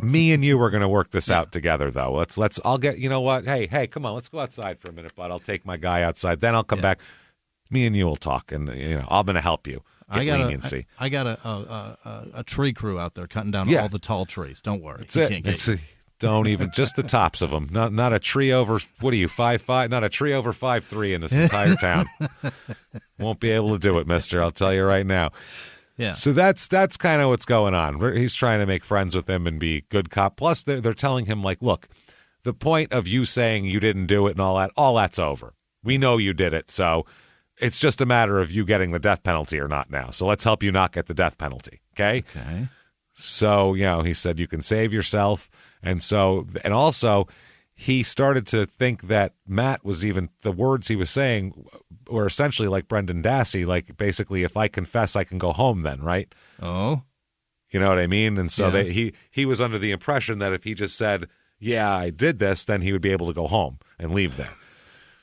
Me and you are going to work this out together, though. I'll get, you know what? Hey, come on. Let's go outside for a minute, bud. I'll take my guy outside. Then I'll come back. Me and you will talk, and, I'm going to help you. I got a tree crew out there cutting down all the tall trees. Don't worry. Don't even, just the tops of them. Not a tree over, what are you, 5'5"? Not a tree over 5'3" in this entire town. Won't be able to do it, mister. I'll tell you right now. Yeah. So that's kind of what's going on. He's trying to make friends with him and be good cop. Plus, they're telling him, like, look, the point of you saying you didn't do it and all that's over. We know you did it, so it's just a matter of you getting the death penalty or not now. So let's help you not get the death penalty, okay? Okay. So, he said you can save yourself. And also, he started to think that Matt was even, the words he was saying were essentially like Brendan Dassey, like basically, if I confess, I can go home then, right? Oh. You know what I mean? And so he was under the impression that if he just said, yeah, I did this, then he would be able to go home and leave there.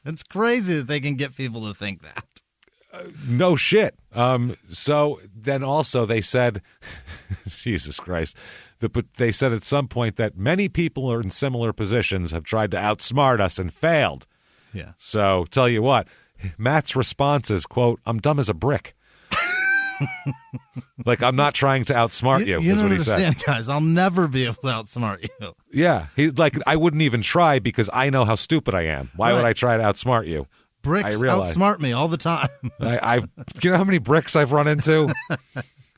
It's crazy that they can get people to think that. No shit. So then also they said, Jesus Christ, they said at some point that many people are in similar positions have tried to outsmart us and failed. Yeah. So tell you what, Matt's response is, quote, I'm dumb as a brick. Like, I'm not trying to outsmart you is what he said. Guys, I'll never be able to outsmart you. Yeah. He's like, I wouldn't even try because I know how stupid I am. Why would I try to outsmart you? Bricks outsmart me all the time. You know how many bricks I've run into?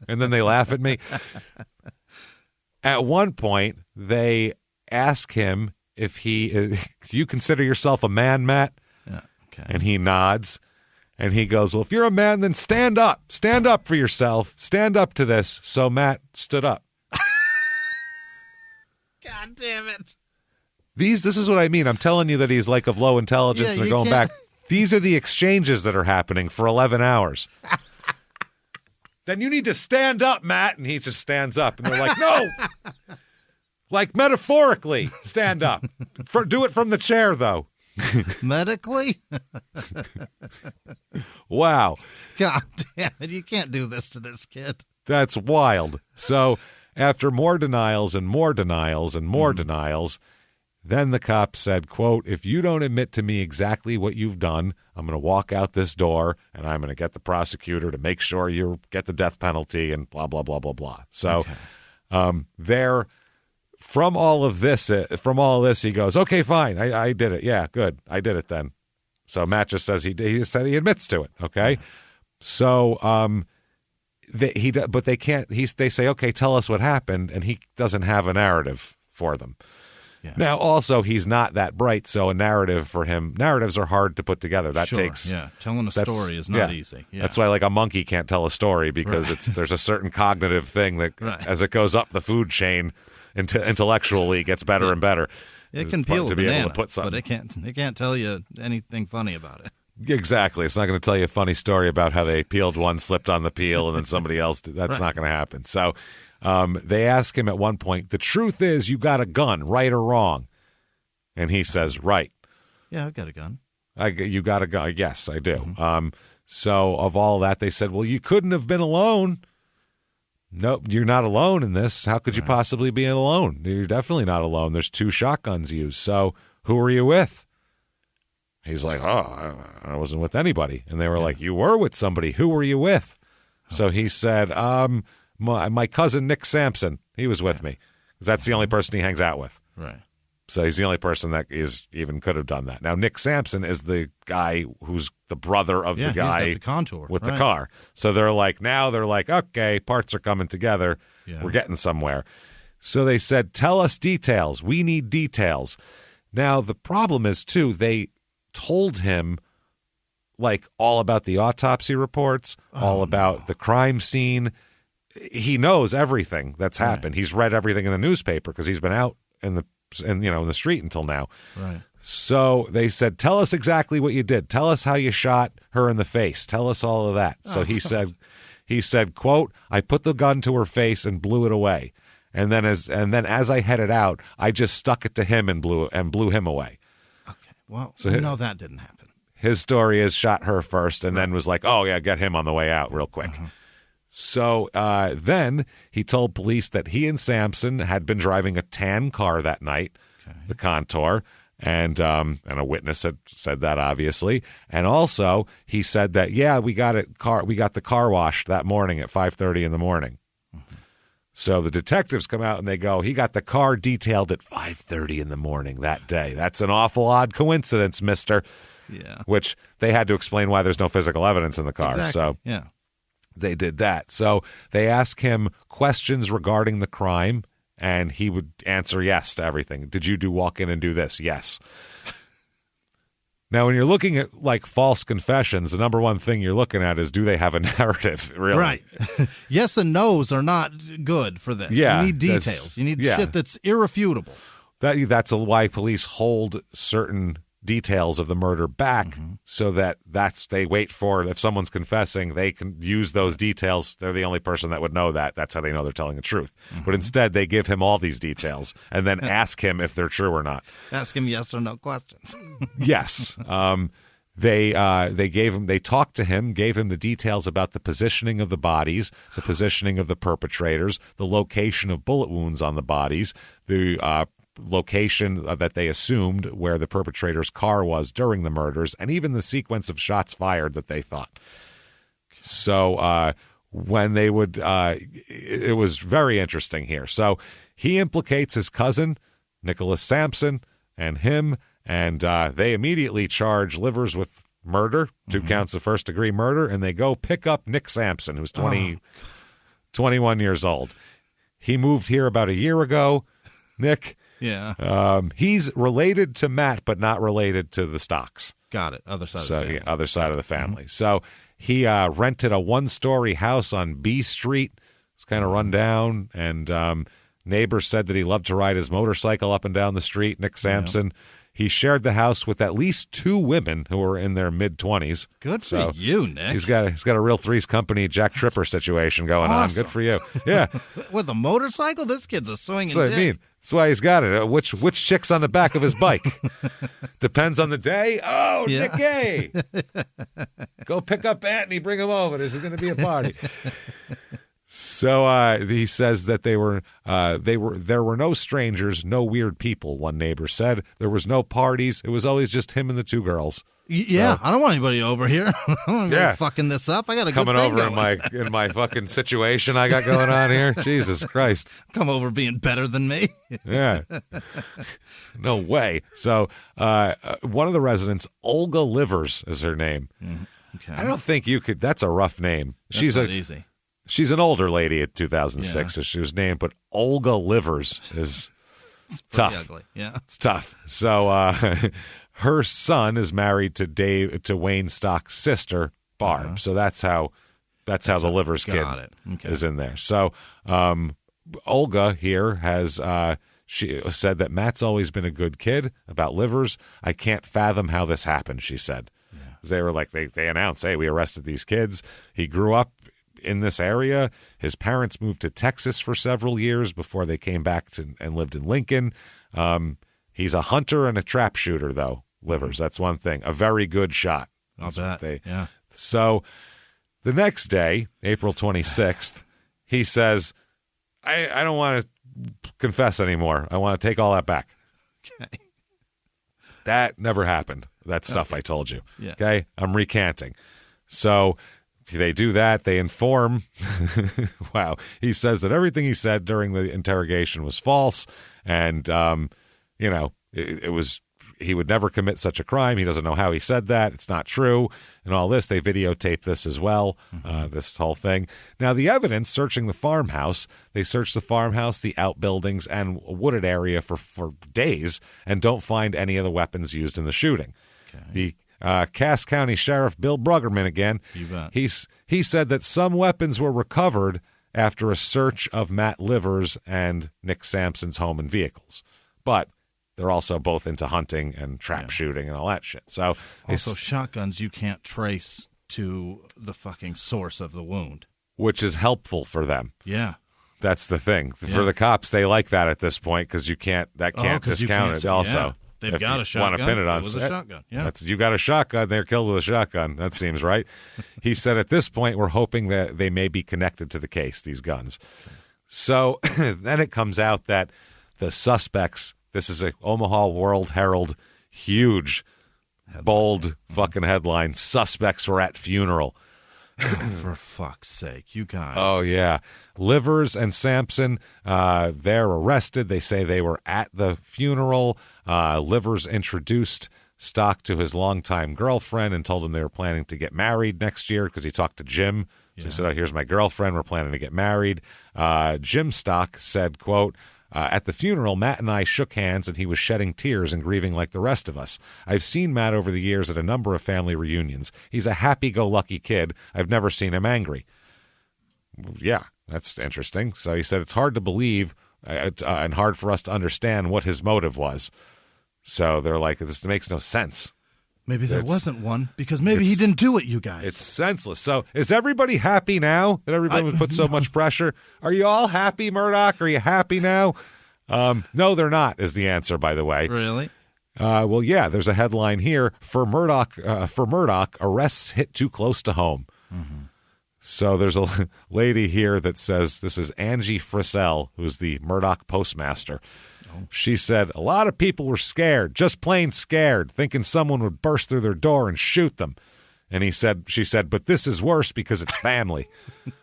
And then they laugh at me. At one point, they ask him if do you consider yourself a man, Matt? Yeah. Okay. And he nods. And he goes, well, if you're a man, then stand up. Stand up for yourself. Stand up to this. So Matt stood up. God damn it. This is what I mean. I'm telling you that he's like of low intelligence and they're going back. These are the exchanges that are happening for 11 hours. Then you need to stand up, Matt. And he just stands up. And they're like, no. Like metaphorically, stand up. Do it from the chair, though. Medically? Wow. God damn it. You can't do this to this kid. That's wild. So after more denials and more denials and more denials, then the cop said, quote, if you don't admit to me exactly what you've done, I'm going to walk out this door and I'm going to get the prosecutor to make sure you get the death penalty and blah, blah, blah, blah, blah. So from all of this, he goes, okay, fine. I did it. Yeah, good. I did it then. So Matt just says he said he admits to it. Okay. So, but they can't, they say, okay, tell us what happened. And he doesn't have a narrative for them. Yeah. Now, also, he's not that bright, so a narrative for him, narratives are hard to put together. Telling a story is not easy. Yeah. That's why, like, a monkey can't tell a story because there's a certain cognitive thing that, as it goes up the food chain, intellectually gets better and better. It can peel a banana, able to put something. But it can't tell you anything funny about it. Exactly. It's not going to tell you a funny story about how they peeled one, slipped on the peel, and then somebody else did. That's not going to happen. So they ask him at one point, the truth is you got a gun, right or wrong? And he says, right. Yeah, I've got a gun. You got a gun. Yes, I do. Mm-hmm. So of all that, they said, well, you couldn't have been alone. Nope, you're not alone in this. How could you possibly be alone? You're definitely not alone. There's 2 shotguns used. So who were you with? He's like, oh, I wasn't with anybody. And they were like, you were with somebody. Who were you with? So he said, my cousin Nick Sampson. He was with me. Because that's the only person he hangs out with. Right. So he's the only person that could have done that. Now, Nick Sampson is the guy who's the brother of the guy he's got the contour, with the car. So they're like, okay, parts are coming together. Yeah. We're getting somewhere. So they said, tell us details. We need details. Now, the problem is, too, they told him, like, all about the autopsy reports, all about the crime scene. He knows everything that's happened. He's read everything in the newspaper because he's been out in the street until now. Right. So they said, tell us exactly what you did. Tell us how you shot her in the face. Tell us all of that. So he said, quote, I put the gun to her face and blew it away. And then as I headed out, I just stuck it to him and blew him away. Okay. Well, so that didn't happen. His story is shot her first and then was like, oh yeah, get him on the way out real quick. So then he told police that he and Sampson had been driving a tan car that night, the Contour, and a witness had said that, obviously. And also he said that, we got the car washed that morning at 5:30 in the morning. So the detectives come out and they go, he got the car detailed at 5:30 in the morning that day. That's an awful odd coincidence, mister. Yeah. Which they had to explain why there's no physical evidence in the car. Exactly. So yeah. They did that. So they asked him questions regarding the crime, and he would answer yes to everything. Did you walk in and do this? Yes. Now, when you're looking at like false confessions, the number one thing you're looking at is, do they have a narrative? Really? Right. Yes and no's are not good for this. Yeah, you need details. You need shit that's irrefutable. That's why police hold certain details of the murder back, so that they wait for, if someone's confessing, they can use those details. They're the only person that would know that. That's how they know they're telling the truth. But instead, they give him all these details and then ask him if they're true or not. Ask him yes or no questions. Yes. They talked to him, gave him the details about the positioning of the bodies, the positioning of the perpetrators, the location of bullet wounds on the bodies, the location that they assumed where the perpetrator's car was during the murders, and even the sequence of shots fired that they thought. So when they would, it was very interesting here. So he implicates his cousin, Nicholas Sampson, and him, and they immediately charge Livers with murder, 2 counts of first-degree murder, and they go pick up Nick Sampson, who's 21 years old. He moved here about a year ago, Nick. Yeah. He's related to Matt, but not related to the Stocks. Got it. Other side of the family. Yeah, other side of the family. So he rented a 1-story house on B Street. It's kind of run down, and neighbors said that he loved to ride his motorcycle up and down the street, Nick Sampson. Yeah. He shared the house with at least 2 women who were in their mid-20s. Good for you, Nick. He's got a real Three's Company Jack Tripper situation going on. Good for you. Yeah. With a motorcycle? This kid's a swinging That's what dick. I mean. That's why he's got it. Which chick's on the back of his bike? Depends on the day. Oh, yeah. Nicky! Go pick up Anthony, bring him over. This is going to be a party. So he says that there were no strangers, no weird people, one neighbor said. There was no parties. It was always just him and the 2 girls. Yeah, so, I don't want anybody over here. I'm fucking this up. I got a coming good thing over going. in my fucking situation I got going on here. Jesus Christ! Come over being better than me. Yeah, no way. So one of the residents, Olga Livers, is her name. Okay. I don't think you could. That's a rough name. That's not easy. She's an older lady at 2006, so she was named, but Olga Livers is tough. Ugly. Yeah, it's tough. So her son is married to Wayne Stock's sister, Barb. So that's how the Livers kid is in there. So Olga here has she said that Matt's always been a good kid. About Livers, I can't fathom how this happened, she said. Yeah. They were like, they announced, hey, we arrested these kids. He grew up in this area. His parents moved to Texas for several years before they came back and lived in Lincoln. He's a hunter and a trap shooter, though, Livers. That's one thing. A very good shot. I'll bet. Yeah. So the next day, April 26th, he says, I don't want to confess anymore. I want to take all that back. Okay. That never happened. That stuff I told you. Yeah. Okay? I'm recanting. So they do that. They inform. Wow. He says that everything he said during the interrogation was false. And, it was, he would never commit such a crime. He doesn't know how he said that. It's not true. And all this, they videotape this as well, this whole thing. Now, the evidence searching the farmhouse, they search the farmhouse, the outbuildings, and a wooded area for days and don't find any of the weapons used in the shooting. Okay. The Cass County Sheriff Bill Bruggerman again. You bet. He said that some weapons were recovered after a search of Matt Livers and Nick Sampson's home and vehicles, but they're also both into hunting and trap shooting and all that shit. So also shotguns you can't trace to the fucking source of the wound, which is helpful for them. Yeah. That's the thing. For the cops, they like that at this point because you can't discount it. Also. Yeah. They've got a shotgun. Want to pin it on it was a shotgun. Yeah. You got a shotgun. They're killed with a shotgun. That seems right. He said at this point, we're hoping that they may be connected to the case, these guns. So then it comes out that the suspects, this is a Omaha World Herald, huge, bold fucking headline, suspects were at funeral. Oh, for fuck's sake, you guys. Oh, yeah. Livers and Sampson, they're arrested. They say they were at the funeral. Livers introduced Stock to his longtime girlfriend and told him they were planning to get married next year because he talked to Jim, So he said, oh, here's my girlfriend. We're planning to get married. Jim Stock said, quote, at the funeral, Matt and I shook hands, and he was shedding tears and grieving like the rest of us. I've seen Matt over the years at a number of family reunions. He's a happy-go-lucky kid. I've never seen him angry. Yeah, that's interesting. So he said it's hard to believe and hard for us to understand what his motive was. So they're like, this makes no sense. Maybe there wasn't one, because maybe he didn't do it, you guys. It's senseless. So is everybody happy now that everybody would put so much pressure? Are you all happy, Murdock? Are you happy now? No, they're not, is the answer, by the way. Really? Well, yeah, there's a headline here. For Murdock, arrests hit too close to home. Mm-hmm. So there's a lady here that says, this is Angie Frisell, who's the Murdock postmaster. Oh. She said, a lot of people were scared, just plain scared, thinking someone would burst through their door and shoot them. And she said, but this is worse because it's family.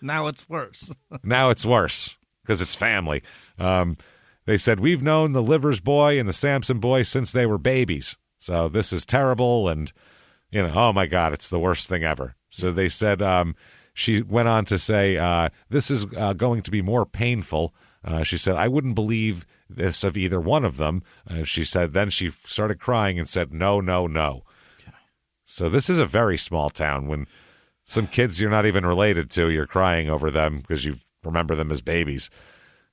Now it's worse. Now it's worse because it's family. They said, we've known the Livers boy and the Sampson boy since they were babies. So this is terrible. And, oh my God, it's the worst thing ever. So they said, she went on to say, this is going to be more painful. She said, I wouldn't believe this of either one of them. She said, then she started crying and said, no, no, no. Okay. So this is a very small town. When some kids you're not even related to, you're crying over them because you remember them as babies.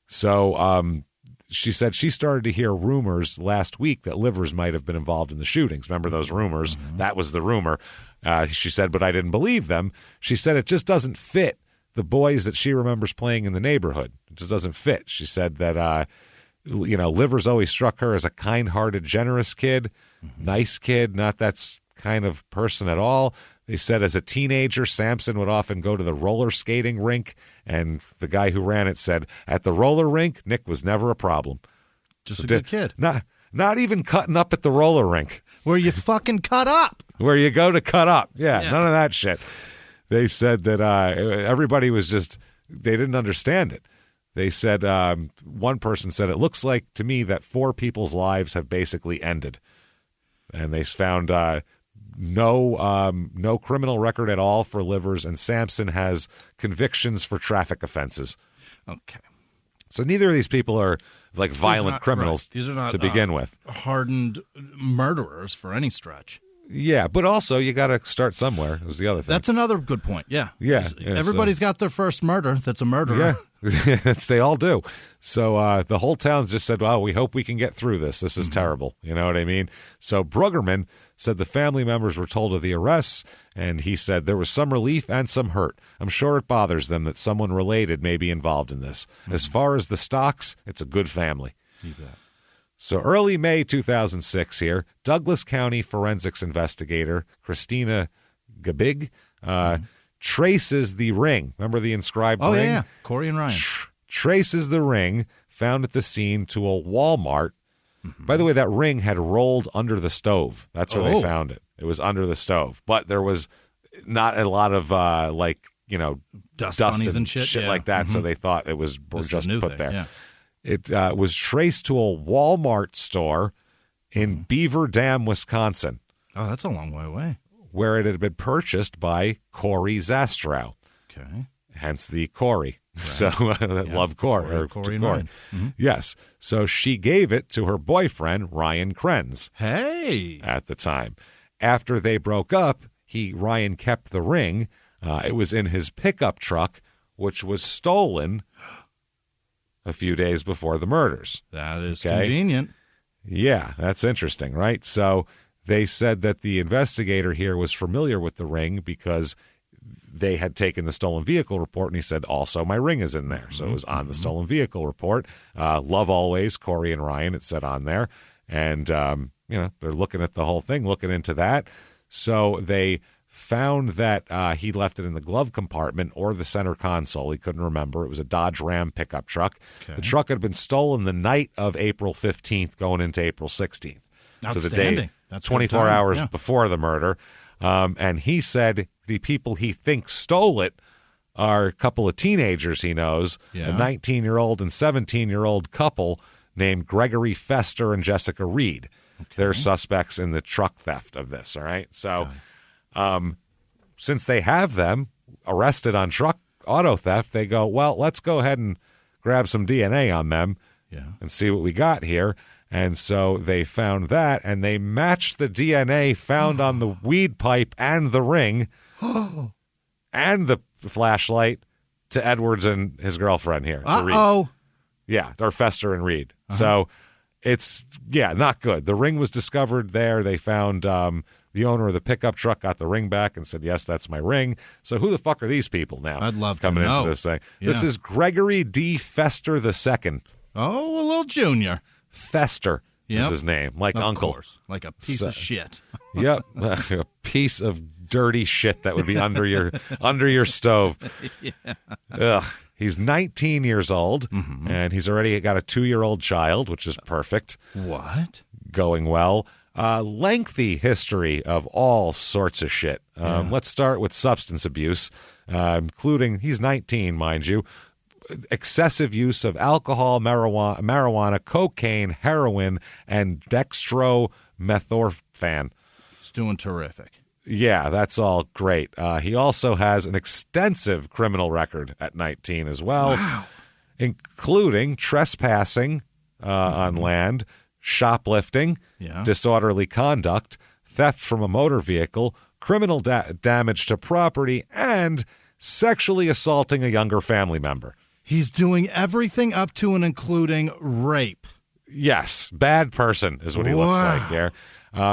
So she said she started to hear rumors last week that Livers might have been involved in the shootings. Remember those rumors? Mm-hmm. That was the rumor. She said, but I didn't believe them. She said it just doesn't fit the boys that she remembers playing in the neighborhood. It just doesn't fit. She said that, Livers always struck her as a kind-hearted, generous kid, nice kid, not that kind of person at all. They said as a teenager, Sampson would often go to the roller skating rink, and the guy who ran it said, at the roller rink, Nick was never a problem. Just a good kid. Not even cutting up at the roller rink. Where you fucking cut up. Where you go to cut up. Yeah, none of that shit. They said that everybody was just, they didn't understand it. They said, one person said, it looks like to me that 4 people's lives have basically ended. And they found no criminal record at all for Livers, and Sampson has convictions for traffic offenses. Okay. So neither of these people are like violent criminals These are not, to begin with. Hardened murderers for any stretch. Yeah, but also you got to start somewhere. Was the other thing. That's another good point. Yeah. Everybody's got their first murder. That's a murderer. Yeah, they all do. So the whole town's just said, well, we hope we can get through this. This is terrible. You know what I mean? So Bruggerman said the family members were told of the arrests, and he said there was some relief and some hurt. I'm sure it bothers them that someone related may be involved in this. As far as the Stocks, it's a good family. You bet. So early May 2006 here, Douglas County forensics investigator Christina Gabig traces the ring. Remember the inscribed ring? Oh, yeah. Corey and Ryan. Traces the ring found at the scene to a Walmart. Mm-hmm. By the way, that ring had rolled under the stove. That's where they found it. It was under the stove. But there was not a lot of, dust and shit like that, so they thought it was just put thing, there. Yeah. It was traced to a Walmart store in Beaver Dam, Wisconsin. Oh, that's a long way away. Where it had been purchased by Corey Zastrow. Okay. Hence the Corey. Right. So love Corey. Corey and Ryan. Mm-hmm. Yes. So she gave it to her boyfriend, Ryan Krenz. Hey. At the time. After they broke up, Ryan kept the ring. It was in his pickup truck, which was stolen a few days before the murders. That is convenient. Yeah, that's interesting, right? So they said that the investigator here was familiar with the ring because they had taken the stolen vehicle report, and he said, also, my ring is in there. So it was on the stolen vehicle report. Love always, Corey and Ryan, it said on there. And, they're looking at the whole thing, looking into that. So they found that he left it in the glove compartment or the center console. He couldn't remember. It was a Dodge Ram pickup truck. Okay. The truck had been stolen the night of April 15th going into April 16th. Outstanding. So the day, that's 24 hours before the murder. And he said the people he thinks stole it are a couple of teenagers he knows, a 19-year-old and 17-year-old couple named Gregory Fester and Jessica Reed. Okay. They're suspects in the truck theft of this, all right? So since they have them, arrested on auto theft, they go, well, let's go ahead and grab some DNA on them and see what we got here. And so they found that, and they matched the DNA found on the weed pipe and the ring and the flashlight to Edwards and his girlfriend here. Uh-oh. Yeah, or Fester and Reed. So it's, not good. The ring was discovered there. They found the owner of the pickup truck got the ring back and said, yes, that's my ring. So who the fuck are these people now? I'd love to coming know. into this thing. Yeah. This is Gregory D. Fester II. Oh, a little junior. Fester is his name, like of Uncle. Course. Like a piece of shit. Yep, a piece of dirty shit that would be under your stove. Ugh. He's 19 years old, and he's already got a 2-year-old child, which is perfect. What? Going well. Lengthy history of all sorts of shit. Let's start with substance abuse, including, he's 19, mind you, excessive use of alcohol, marijuana, cocaine, heroin, and dextromethorphan. He's doing terrific. Yeah, that's all great. He also has an extensive criminal record at 19 as well, including trespassing on land, shoplifting, disorderly conduct, theft from a motor vehicle, criminal damage to property, and sexually assaulting a younger family member. He's doing everything up to and including rape. Yes, bad person is what he looks like here.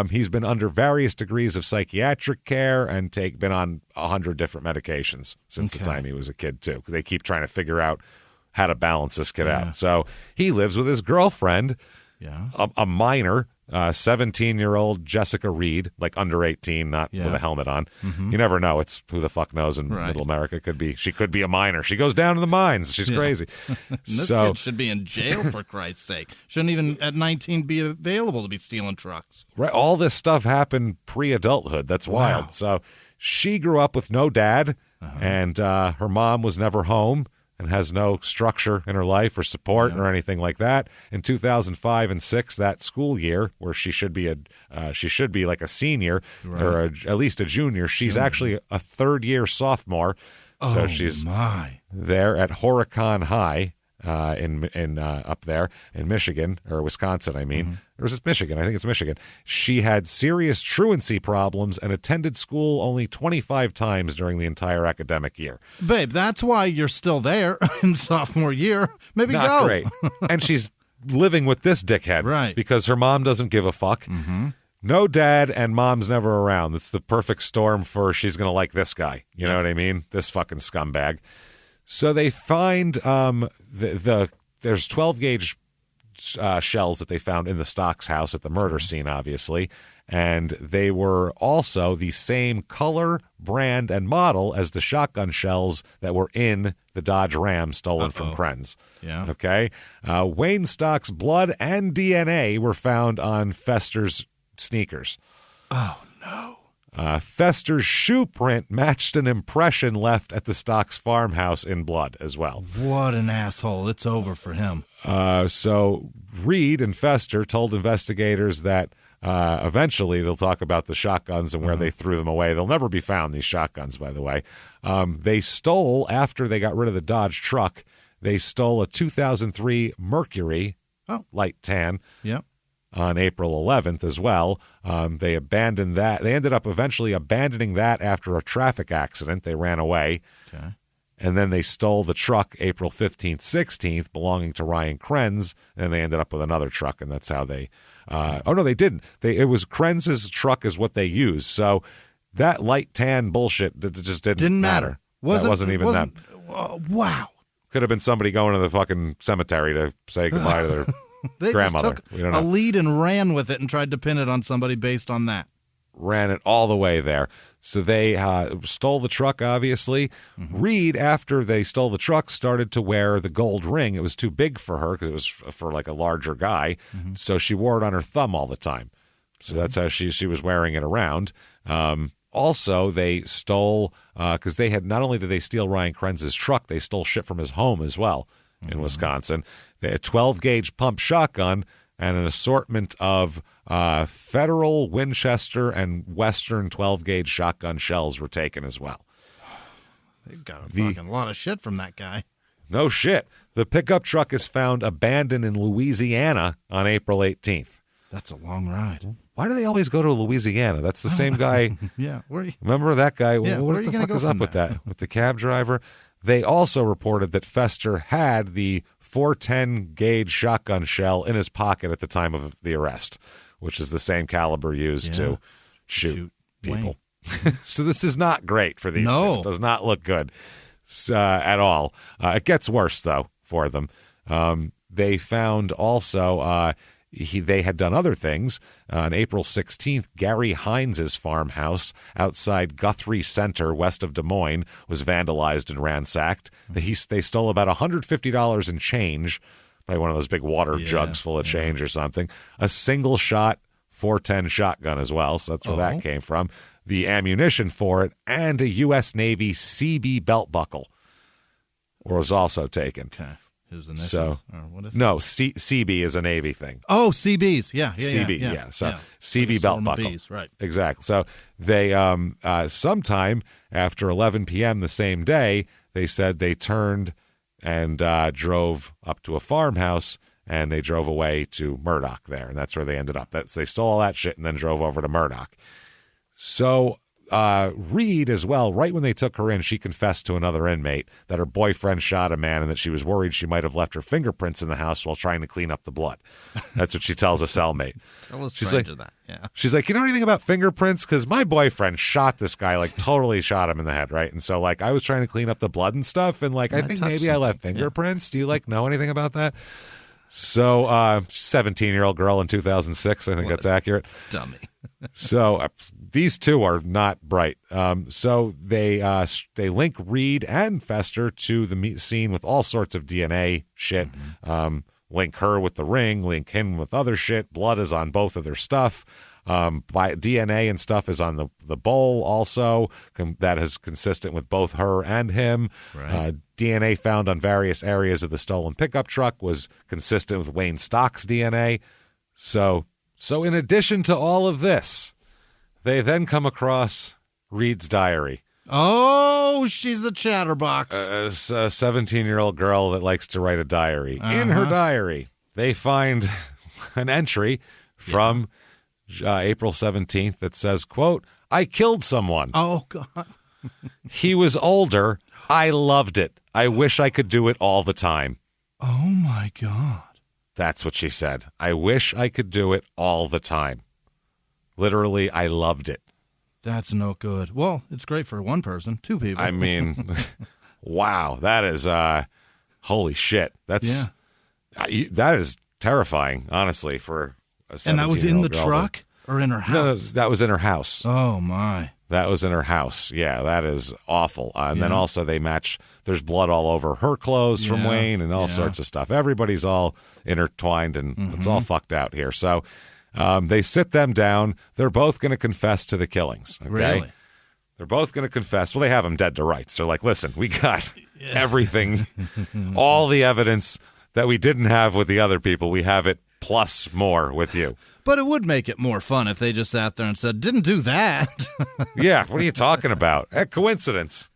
He's been under various degrees of psychiatric care and been on 100 different medications since the time he was a kid, too. They keep trying to figure out how to balance this kid out. So he lives with his girlfriend, a minor, 17-year-old Jessica Reed, like under 18, not with a helmet on. You never know. It's who the fuck knows in middle America. She could be a minor. She goes down to the mines. She's crazy. This kid should be in jail, for Christ's sake. Shouldn't even at 19 be available to be stealing trucks. Right. All this stuff happened pre-adulthood. That's wild. Wow. So she grew up with no dad, and her mom was never home and has no structure in her life or support or anything like that. In 2005 and 6, that school year where she should be like a senior or at least a junior, she's actually a third-year sophomore. So she's there at Horicon High in up there in Michigan or Wisconsin, I mean. Or is it Michigan? I think it's Michigan. She had serious truancy problems and attended school only 25 times during the entire academic year. Babe, that's why you're still there in sophomore year. Maybe Not go. great. And she's living with this dickhead. Right. Because her mom doesn't give a fuck. No dad and mom's never around. It's the perfect storm for she's going to like this guy. You know what I mean? This fucking scumbag. So they find there's 12-gauge shells that they found in the Stocks house at the murder scene, obviously, and they were also the same color, brand, and model as the shotgun shells that were in the Dodge Ram stolen from Krenz. Okay? Wayne Stock's blood and DNA were found on Fester's sneakers. Oh, no. Fester's shoe print matched an impression left at the Stocks farmhouse in blood as well. What an asshole. It's over for him. So Reed and Fester told investigators that eventually they'll talk about the shotguns and where they threw them away. They'll never be found, these shotguns, by the way. They stole, after they got rid of the Dodge truck, they stole a 2003 Mercury light tan. On April 11th as well. They abandoned that. They ended up eventually abandoning that after a traffic accident. They ran away. And then they stole the truck April 15th, 16th, belonging to Ryan Krenz, and they ended up with another truck, and that's how they oh, no, they didn't. It was Krenz's truck is what they used. So that light tan bullshit just didn't matter. That wasn't even them. Wow. Could have been somebody going to the fucking cemetery to say goodbye to their They grandmother. just took a lead and ran with it and tried to pin it on somebody based on that. Ran it all the way there. So they stole the truck, obviously. Reed, after they stole the truck, started to wear the gold ring. It was too big for her because it was for like a larger guy. So she wore it on her thumb all the time. So that's how she was wearing it around. Also, they stole, because they had, not only did they steal Ryan Krenz's truck, they stole shit from his home as well in Wisconsin. They had a 12-gauge pump shotgun and an assortment of Federal, Winchester, and Western 12-gauge shotgun shells were taken as well. They got a fucking lot of shit from that guy. No shit. The pickup truck is found abandoned in Louisiana on April 18th. That's a long ride. Why do they always go to Louisiana? That's the same guy. Yeah. Where are you? Remember that guy? Yeah, What the fuck is up with that? With the cab driver? They also reported that Fester had the .410 gauge shotgun shell in his pocket at the time of the arrest, which is the same caliber used to shoot people. So this is not great for these two. It does not look good at all. It gets worse, though, for them. They found also they had done other things. On April 16th, Gary Hines' farmhouse outside Guthrie Center, west of Des Moines, was vandalized and ransacked. They stole about $150 in change, probably one of those big water jugs full of change or something. A single-shot .410 shotgun as well, so that's where that came from. The ammunition for it, and a U.S. Navy CB belt buckle was also taken. Okay. His initials? What is CB is a Navy thing. Oh, CBs. Yeah. CB, So CB belt buckle. Bs, right. Exactly. So they, sometime after 11 p.m. the same day, they said they turned and drove up to a farmhouse, and they drove away to Murdock there, and that's where they ended up. They stole all that shit and then drove over to Murdock. So Reed as well, right when they took her in, she confessed to another inmate that her boyfriend shot a man and that she was worried she might have left her fingerprints in the house while trying to clean up the blood. That's what she tells a cellmate. Tell a stranger that. Yeah. She's like, you know anything about fingerprints? Because my boyfriend shot this guy, like totally shot him in the head, right? And so like I was trying to clean up the blood and stuff, and like I think maybe I left fingerprints. Do you like know anything about that? So 17-year-old girl in 2006, I think that's accurate. Dummy. So these two are not bright. So they link Reed and Fester to the scene with all sorts of DNA shit. Link her with the ring, link him with other shit. Blood is on both of their stuff. By DNA and stuff is on the bowl also. That is consistent with both her and him. Right. DNA found on various areas of the stolen pickup truck was consistent with Wayne Stock's DNA. So in addition to all of this, they then come across Reed's diary. Oh, she's a chatterbox. A 17-year-old girl that likes to write a diary. In her diary, they find an entry from April 17th that says, quote, "I killed someone. Oh, God. He was older. I loved it. I wish I could do it all the time." Oh, my God. That's what she said. I wish I could do it all the time. Literally, I loved it. That's no good. Well, it's great for one person, two people. I mean, wow, that is, holy shit. That is terrifying, honestly, for a 17-year-old. And that was in the girl. Truck or in her house? No, that was in her house. Oh, my. That was in her house. Yeah, that is awful. And then also they match, there's blood all over her clothes from Wayne and all sorts of stuff. Everybody's all intertwined and it's all fucked out here. So they sit them down. They're both going to confess to the killings. Okay? Really? They're both going to confess. Well, they have them dead to rights. They're like, listen, we got everything, all the evidence that we didn't have with the other people. We have it plus more with you. But it would make it more fun if they just sat there and said, "Didn't do that." Yeah, what are you talking about? Coincidence.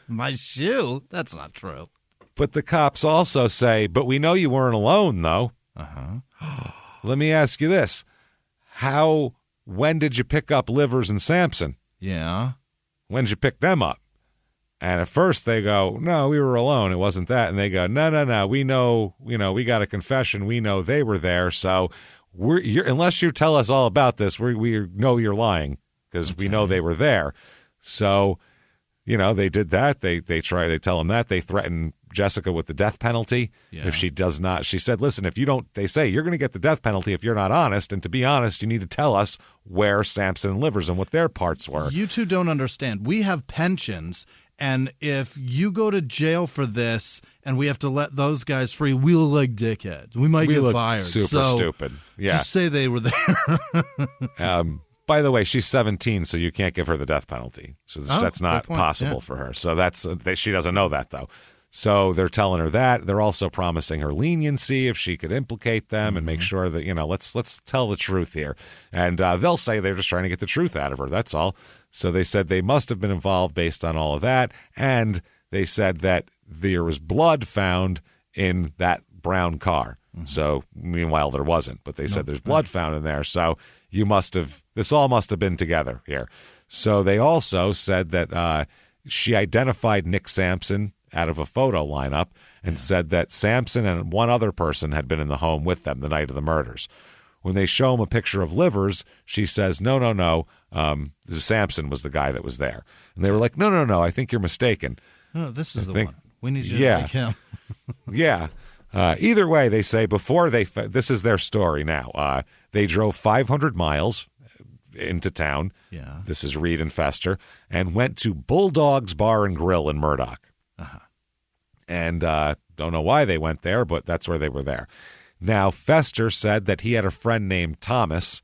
My shoe? That's not true. But the cops also say, but we know you weren't alone, though. Let me ask you this. When did you pick up Livers and Sampson? Yeah. When did you pick them up? And at first they go, no, we were alone. It wasn't that. And they go, no. We know, we got a confession. We know they were there. So unless you tell us all about this, we know you're lying because we know they were there. So, they did that. They tell them that. They threaten Jessica with the death penalty. Yeah. If she does not, she said, listen, if you don't, they say you're going to get the death penalty if you're not honest. And to be honest, you need to tell us where Sampson and Livers and what their parts were. You two don't understand. We have pensions. And if you go to jail for this and we have to let those guys free, we look like dickheads. We might get fired. Super stupid. Yeah. Just say they were there. By the way, she's 17, so you can't give her the death penalty. So that's not possible for her. So she doesn't know that, though. So they're telling her that. They're also promising her leniency if she could implicate them and make sure that, let's tell the truth here. And they'll say they're just trying to get the truth out of her. That's all. So they said they must have been involved based on all of that. And they said that there was blood found in that brown car. So meanwhile, there wasn't. But they said there's blood found in there. So this all must have been together here. So they also said that she identified Nick Sampson out of a photo lineup and said that Sampson and one other person had been in the home with them the night of the murders. When they show him a picture of Livers, she says, no, Sampson was the guy that was there. And they were like, no, I think you're mistaken. Oh, this is the one. We need you to like him. Yeah. Either way, they say this is their story now. They drove 500 miles into town. Yeah. This is Reed and Fester, and went to Bulldog's Bar and Grill in Murdock. Uh-huh. And don't know why they went there, but that's where they were there. Now, Fester said that he had a friend named Thomas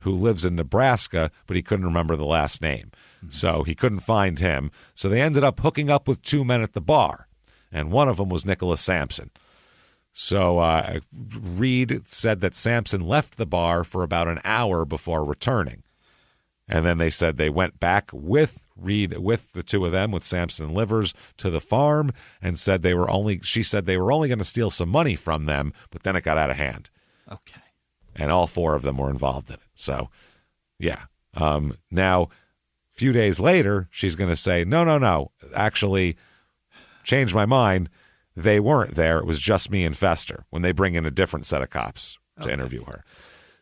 who lives in Nebraska, but he couldn't remember the last name. So he couldn't find him. So they ended up hooking up with two men at the bar, and one of them was Nicholas Sampson. So Reed said that Sampson left the bar for about an hour before returning. And then they said they went back with Reed, with the two of them, with Sampson and Livers, to the farm, and said she said they were only going to steal some money from them, but then it got out of hand. Okay. And all four of them were involved in it. So, yeah. Now, a few days later, she's going to say, no, actually, changed my mind. They weren't there. It was just me and Fester, when they bring in a different set of cops to interview her.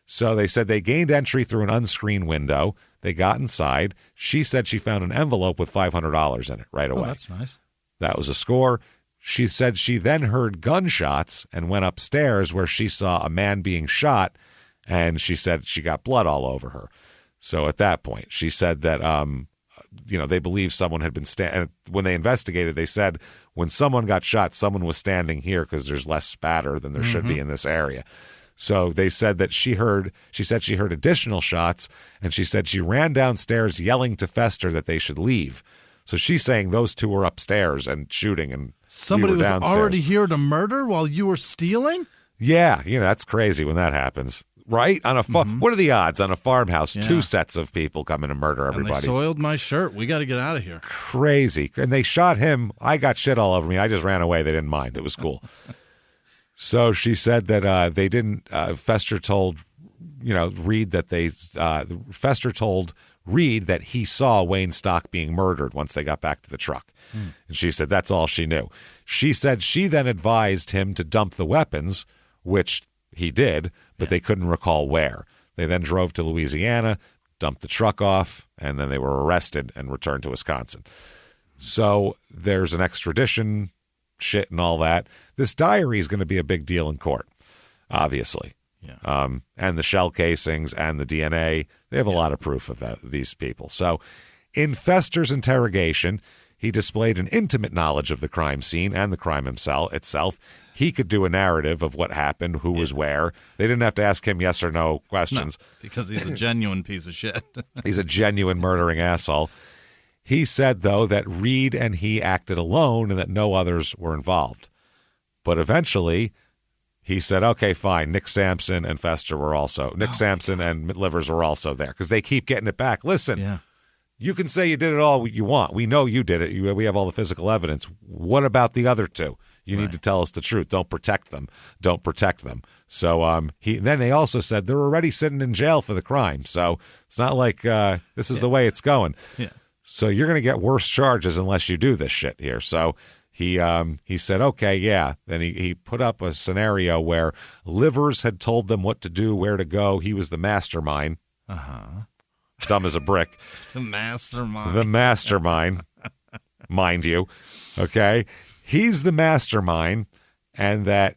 So they said they gained entry through an unscreened window. They got inside. She said she found an envelope with $500 in it right away. Oh, that's nice. That was a score. She said she then heard gunshots and went upstairs where she saw a man being shot, and she said she got blood all over her. So at that point, she said that, they believe someone had been standing. When they investigated, they said when someone got shot, someone was standing here because there's less spatter than there should be in this area. So they said that she said she heard additional shots, and she said she ran downstairs yelling to Fester that they should leave. So she's saying those two were upstairs and shooting, and somebody was downstairs. Already here to murder while you were stealing? Yeah, that's crazy when that happens. Right? On a What are the odds on a farmhouse? Yeah. Two sets of people coming to murder everybody. And they soiled my shirt. We got to get out of here. Crazy. And they shot him. I got shit all over me. I just ran away. They didn't mind. It was cool. So she said that they didn't. Fester told, Reed that Fester told Reed that he saw Wayne Stock being murdered once they got back to the truck. And she said that's all she knew. She said she then advised him to dump the weapons, which he did, but they couldn't recall where. They then drove to Louisiana, dumped the truck off, and then they were arrested and returned to Wisconsin. So there's an extradition shit and all that. This diary is going to be a big deal in court, obviously. Yeah. And the shell casings and the DNA, they have a lot of proof of these people. So in Fester's interrogation, he displayed an intimate knowledge of the crime scene and the crime itself. He could do a narrative of what happened, who was where. They didn't have to ask him yes or no questions. No, because he's a genuine piece of shit. He's a genuine murdering asshole. He said, though, that Reed and he acted alone and that no others were involved. But eventually, he said, okay, fine, Nick Sampson and Fester were also, Sampson and Livers were also there, because they keep getting it back. Listen, you can say you did it all you want. We know you did it. We have all the physical evidence. What about the other two? You need to tell us the truth. Don't protect them. So then they also said they're already sitting in jail for the crime. So it's not like this is the way it's going. Yeah. So you're going to get worse charges unless you do this shit here. So he said, okay, yeah. Then he put up a scenario where Livers had told them what to do, where to go. He was the mastermind. Dumb as a brick. The mastermind, mind you. Okay. He's the mastermind, and that,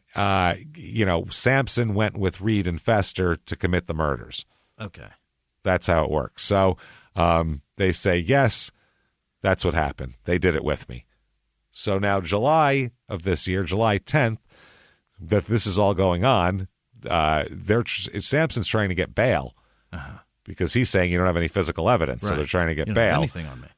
Sampson went with Reed and Fester to commit the murders. Okay. That's how it works. So they say, yes, that's what happened. They did it with me. So now July of this year, July 10th, that this is all going on, Sampson's trying to get bail because he's saying you don't have any physical evidence, so they're trying to get bail. Anything on me.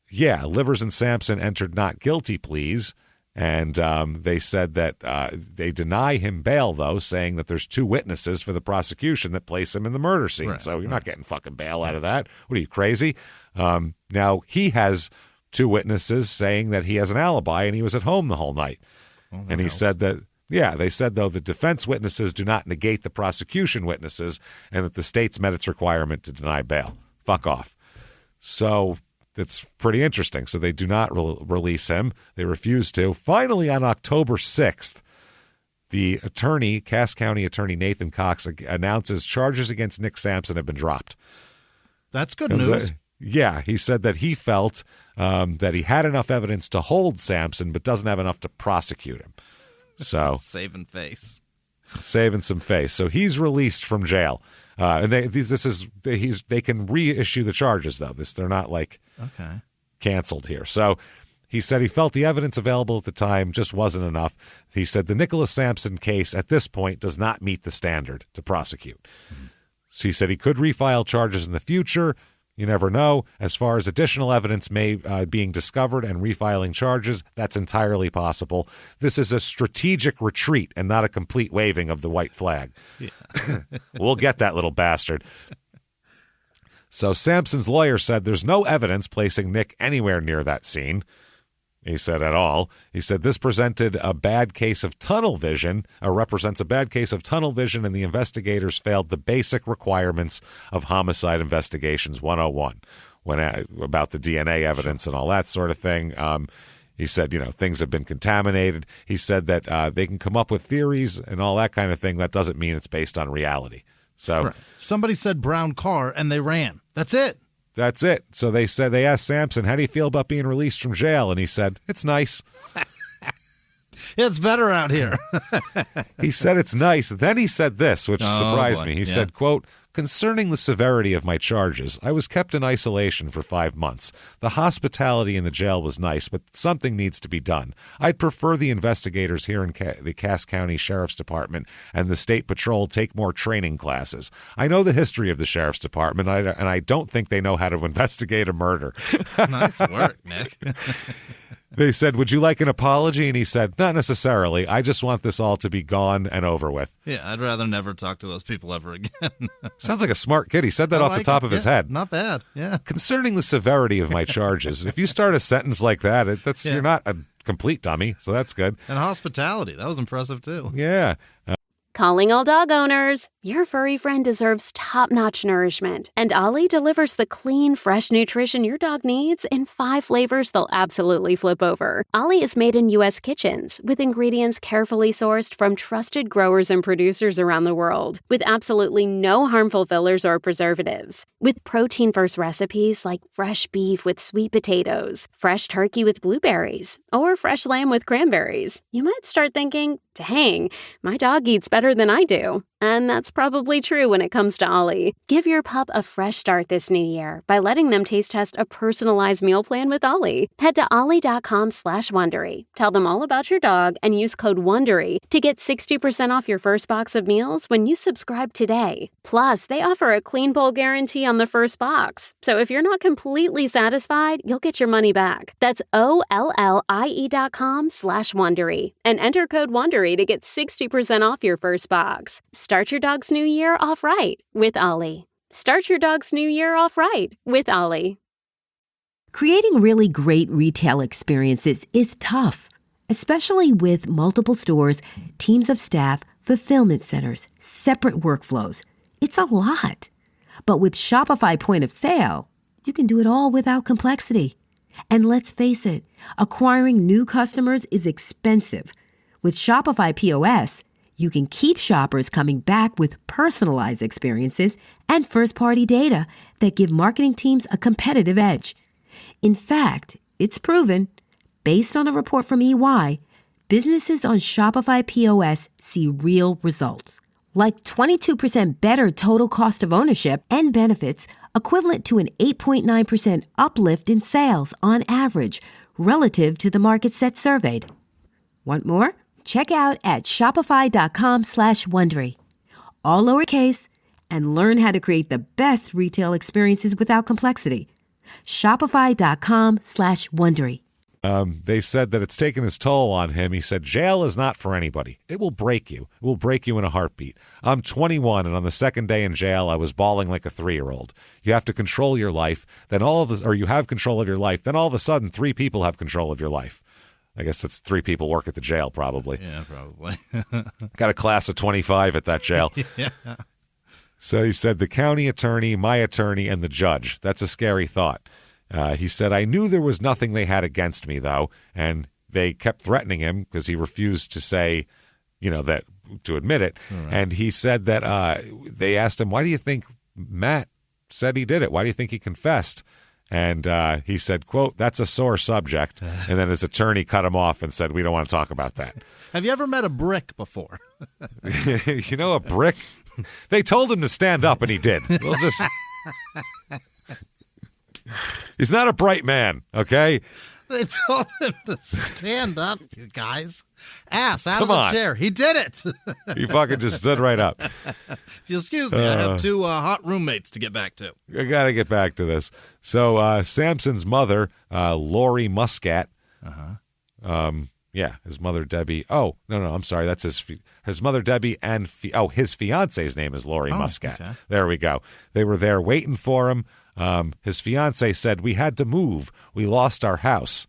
Yeah, Livers and Sampson entered not guilty pleas, And they said that they deny him bail, though, saying that there's 2 witnesses for the prosecution that place him in the murder scene. Right, so you're not getting fucking bail out of that. What are you, crazy? Now, he has 2 witnesses saying that he has an alibi and he was at home the whole night. Well, and he said that, they said, though, the defense witnesses do not negate the prosecution witnesses and that the state's met its requirement to deny bail. Fuck off. So that's pretty interesting. So they do not release him. They refuse to. Finally, on October 6th, the attorney, Cass County Attorney Nathan Cox, announces charges against Nick Sampson have been dropped. That's good news. He said that he felt that he had enough evidence to hold Sampson, but doesn't have enough to prosecute him. So saving face. Saving some face. So he's released from jail. And they can reissue the charges, though. They're not like canceled here. So he said he felt the evidence available at the time just wasn't enough. He said the Nicholas Sampson case at this point does not meet the standard to prosecute. Mm-hmm. So he said he could refile charges in the future. You never know. As far as additional evidence being discovered and refiling charges, that's entirely possible. This is a strategic retreat and not a complete waving of the white flag. Yeah. We'll get that little bastard. So Sampson's lawyer said there's no evidence placing Nick anywhere near that scene. He said at all. He said this represents a bad case of tunnel vision, and the investigators failed the basic requirements of Homicide Investigations 101 about the DNA evidence and all that sort of thing. He said, things have been contaminated. He said that they can come up with theories and all that kind of thing. That doesn't mean it's based on reality. So somebody said brown car and they ran. That's it. That's it. So they asked Sampson, how do you feel about being released from jail? And he said, it's nice. It's better out here. He said it's nice. Then he said this, which surprised me. He said, quote, concerning the severity of my charges, I was kept in isolation for 5 months. The hospitality in the jail was nice, but something needs to be done. I'd prefer the investigators here in the Cass County Sheriff's Department and the State Patrol take more training classes. I know the history of the Sheriff's Department, and I don't think they know how to investigate a murder. Nice work, Nick. They said, would you like an apology? And he said, not necessarily. I just want this all to be gone and over with. Yeah, I'd rather never talk to those people ever again. Sounds like a smart kid. He said that off the top of his head. Not bad. Yeah. Concerning the severity of my charges, if you start a sentence like that, you're not a complete dummy, so that's good. And hospitality. That was impressive, too. Yeah. Calling all dog owners. Your furry friend deserves top-notch nourishment. And Ollie delivers the clean, fresh nutrition your dog needs in 5 flavors they'll absolutely flip over. Ollie is made in U.S. kitchens with ingredients carefully sourced from trusted growers and producers around the world, with absolutely no harmful fillers or preservatives. With protein-first recipes like fresh beef with sweet potatoes, fresh turkey with blueberries, or fresh lamb with cranberries, you might start thinking, dang, my dog eats better than I do. And that's probably true when it comes to Ollie. Give your pup a fresh start this new year by letting them taste test a personalized meal plan with Ollie. Head to ollie.com/Wondery. Tell them all about your dog and use code WONDERY to get 60% off your first box of meals when you subscribe today. Plus, they offer a clean bowl guarantee on the first box. So if you're not completely satisfied, you'll get your money back. That's OLLIE.com/Wondery and enter code WONDERY to get 60% off your first box. Start your dog's new year off right with Ollie. Start your dog's new year off right with Ollie. Creating really great retail experiences is tough, especially with multiple stores, teams of staff, fulfillment centers, separate workflows. It's a lot. But with Shopify Point of Sale, you can do it all without complexity. And let's face it, acquiring new customers is expensive. With Shopify POS, you can keep shoppers coming back with personalized experiences and first-party data that give marketing teams a competitive edge. In fact, it's proven, based on a report from EY, businesses on Shopify POS see real results, like 22% better total cost of ownership and benefits, equivalent to an 8.9% uplift in sales on average relative to the market set surveyed. Want more? Check out at shopify.com/Wondery. All lowercase, and learn how to create the best retail experiences without complexity. Shopify.com/Wondery. They said that it's taken its toll on him. He said, jail is not for anybody. It will break you. It will break you in a heartbeat. I'm 21, and on the second day in jail, I was bawling like a 3-year-old. You have to control your life, you have control of your life. Then all of a sudden, 3 people have control of your life. I guess that's 3 people work at the jail, probably. Yeah, probably. Got a class of 25 at that jail. Yeah. So he said the county attorney, my attorney, and the judge. That's a scary thought. He said, I knew there was nothing they had against me, though, and they kept threatening him because he refused to say, to admit it. Right. And he said that they asked him, why do you think Matt said he did it? Why do you think he confessed? And he said, quote, that's a sore subject. And then his attorney cut him off and said, we don't want to talk about that. Have you ever met a brick before? A brick? They told him to stand up, and he did. We'll just... He's not a bright man, okay? They told him to stand up, you guys. Ass out Come of the on. chair. He did it. He fucking just stood right up. If you'll excuse me, I have 2 hot roommates to get back to. I got to get back to this. So Samson's mother, Lori Muscat, his mother Debbie. Oh, no, I'm sorry. That's his mother Debbie and his fiance's name is Lori Muscat. Okay. There we go. They were there waiting for him. His fiance said, we had to move. We lost our house.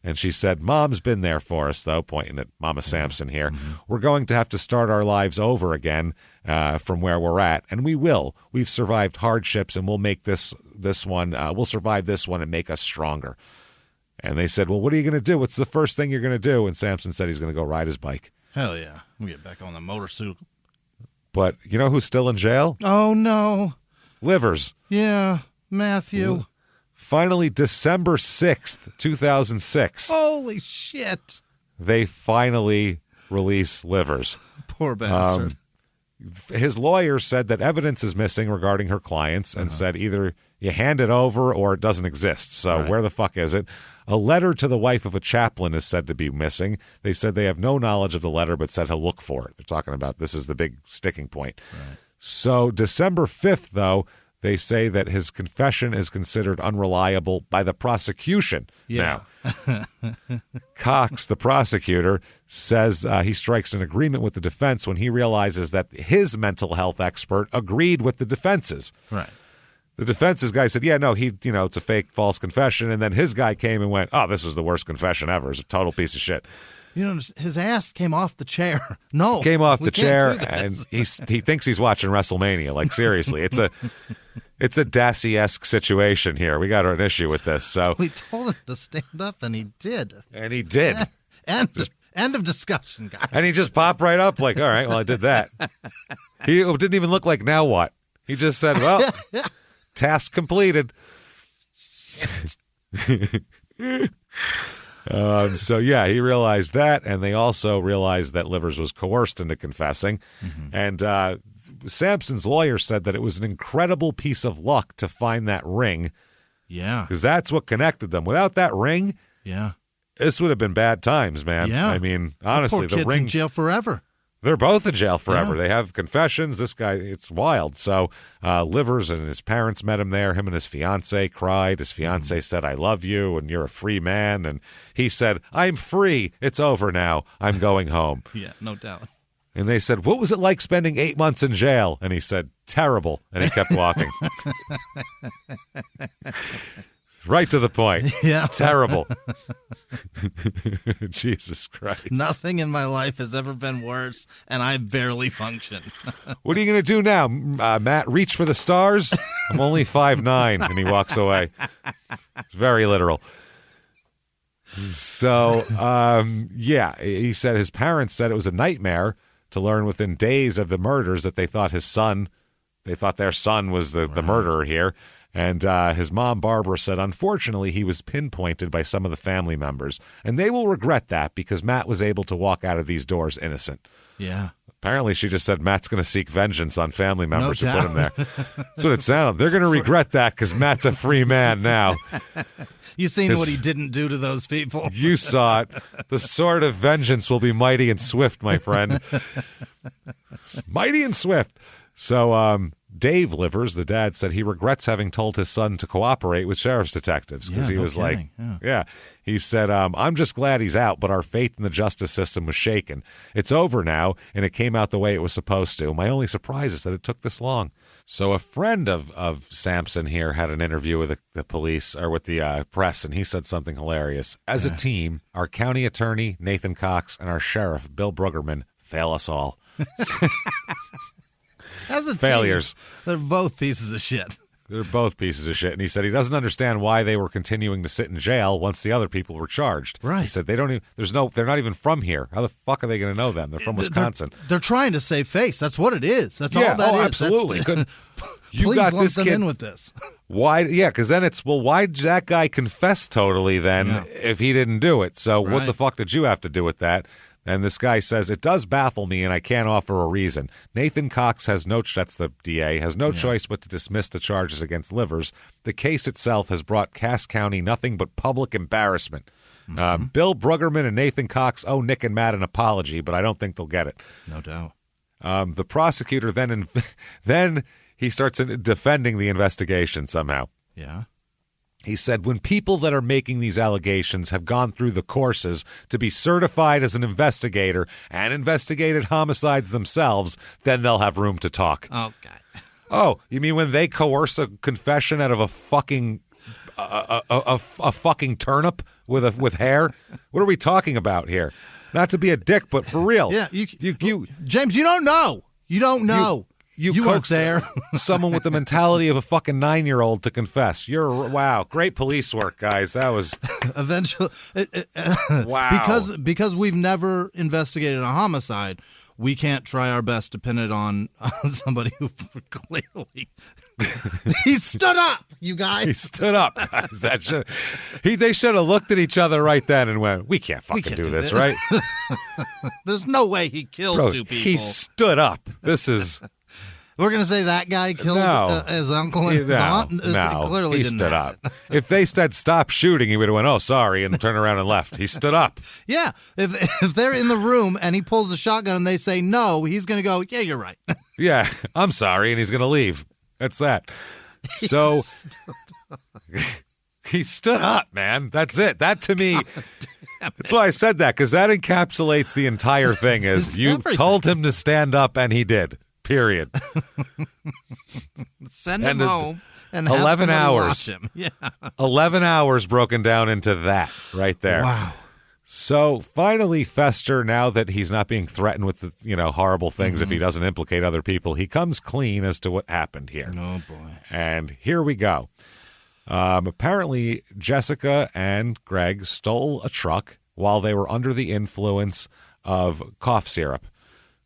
And she said, Mom's been there for us, though, pointing at Mama Sampson here. Mm-hmm. We're going to have to start our lives over again from where we're at. And we will. We've survived hardships, and we'll make this one, we'll survive this one and make us stronger. And they said, well, what are you going to do? What's the first thing you're going to do? And Sampson said he's going to go ride his bike. Hell yeah. We get back on the motorcycle. But you know who's still in jail? Oh, no. Livers. Yeah, Matthew. Finally, December 6th, 2006. Holy shit. They finally release Livers. Poor bastard. His lawyer said that evidence is missing regarding her clients and said either you hand it over or it doesn't exist. So where the fuck is it? A letter to the wife of a chaplain is said to be missing. They said they have no knowledge of the letter but said he'll look for it. They're talking about this is the big sticking point. Right. So December 5th, though, they say that his confession is considered unreliable by the prosecution. Yeah. Now, Cox, the prosecutor, says he strikes an agreement with the defense when he realizes that his mental health expert agreed with the defense's. Right. The defense's guy said, yeah, no, it's a fake false confession. And then his guy came and went, oh, this was the worst confession ever. It's a total piece of shit. His ass came off the chair. No. Came off the chair, and he thinks he's watching WrestleMania. Like, seriously, it's a Dassey-esque situation here. We got an issue with this. So we told him to stand up, and he did. And he did. End of discussion, guys. And he just popped right up like, all right, well, I did that. He didn't even look like, now what? He just said, well, task completed. He realized that, and they also realized that Livers was coerced into confessing. Mm-hmm. And Sampson's lawyer said that it was an incredible piece of luck to find that ring. Yeah. Because that's what connected them. Without that ring, this would have been bad times, man. Yeah. I mean, honestly, the poor kid's in jail forever. They're both in jail forever. Yeah. They have confessions. This guy, it's wild. So Livers and his parents met him there. Him and his fiance cried. His fiance said, I love you, and you're a free man. And he said, I'm free. It's over now. I'm going home. Yeah, no doubt. And they said, what was it like spending 8 months in jail? And he said, terrible. And he kept walking. Right to the point. Yeah. Terrible. Jesus Christ. Nothing in my life has ever been worse, and I barely function. What are you going to do now, Matt? Reach for the stars? I'm only 5'9", and he walks away. It's very literal. So, he said his parents said it was a nightmare to learn within days of the murders that they thought their son was the murderer here. And his mom, Barbara, said, unfortunately, he was pinpointed by some of the family members. And they will regret that because Matt was able to walk out of these doors innocent. Yeah. Apparently, she just said Matt's going to seek vengeance on family members who put him there. That's what it sounded. They're going to regret that because Matt's a free man now. You seen what he didn't do to those people. You saw it. The sword of vengeance will be mighty and swift, my friend. Mighty and swift. So, Dave Livers, the dad, said he regrets having told his son to cooperate with sheriff's detectives because he was kidding. like, he said, I'm just glad he's out, but our faith in the justice system was shaken. It's over now, and it came out the way it was supposed to. My only surprise is that it took this long. So a friend of Sampson here had an interview with the police or with the press, and he said something hilarious. As a team, our county attorney, Nathan Cox, and our sheriff, Bill Brueggerman, fail us all. As a Failures. team, they're both pieces of shit. They're both pieces of shit. And he said he doesn't understand why they were continuing to sit in jail once the other people were charged. Right. He said they don't even, they're not even from here. How the fuck are they going to know them? They're from Wisconsin. They're trying to save face. That's what it is. That's all that is. Absolutely. You Please got lump this them kid in with this. Why? Yeah, because then it's, well, why did that guy confess totally then if he didn't do it? So what the fuck did you have to do with that? And this guy says, it does baffle me, and I can't offer a reason. Nathan Cox has that's the DA, has no choice but to dismiss the charges against Livers. The case itself has brought Cass County nothing but public embarrassment. Bill Brueggerman and Nathan Cox owe Nick and Matt an apology, but I don't think they'll get it. No doubt. The prosecutor then he starts defending the investigation somehow. Yeah. He said, when people that are making these allegations have gone through the courses to be certified as an investigator and investigated homicides themselves, then they'll have room to talk. Oh, God. Oh, you mean when they coerce a confession out of a fucking a fucking turnip with hair? What are we talking about here? Not to be a dick, but for real. Yeah, you James, you don't know. You don't know. You weren't there. Someone with the mentality of a fucking 9-year-old to confess. Wow, great police work, guys. That was eventually wow. Because we've never investigated a homicide. We can't try our best to pin it on somebody who clearly he stood up. You guys, he stood up, guys. They should have looked at each other right then and went, "We can't fucking do this, right?" There's no way he killed two people. He stood up. This is. We're going to say that guy killed his uncle and his aunt? No, clearly he didn't stood happen. up. If they said stop shooting, he would have went, oh, sorry, and turned around and left. He stood up. Yeah. If they're in the room and he pulls the shotgun and they say no, he's going to go, yeah, you're right. Yeah, I'm sorry, and he's going to leave. That's that. So he stood up, man. That's it. That to me, that's why I said that, because that encapsulates the entire thing is you told him to stand up, and he did. Period. Send him home and 11 hours. Watch him. Yeah. 11 hours broken down into that right there. Wow. So finally, Fester, now that he's not being threatened with the, horrible things if he doesn't implicate other people, he comes clean as to what happened here. Oh, boy. And here we go. Apparently, Jessica and Greg stole a truck while they were under the influence of cough syrup.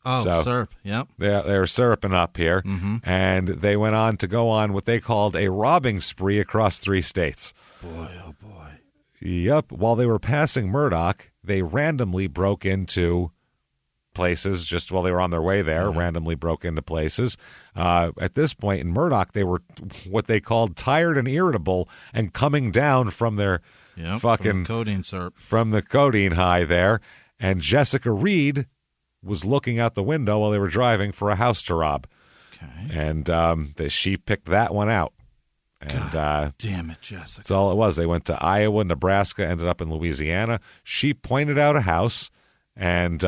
Oh, so syrup, yep. They were syruping up here, and they went on to go on what they called a robbing spree across 3 states. Boy, oh boy. Yep. While they were passing Murdock, they randomly broke into places just while they were on their way there, randomly broke into places. At this point in Murdock, they were what they called tired and irritable and coming down from their fucking codeine syrup. From the codeine high there. And Jessica Reed was looking out the window while they were driving for a house to rob. Okay. And she picked that one out. And God damn it, Jessica. That's all it was. They went to Iowa, Nebraska, ended up in Louisiana. She pointed out a house, and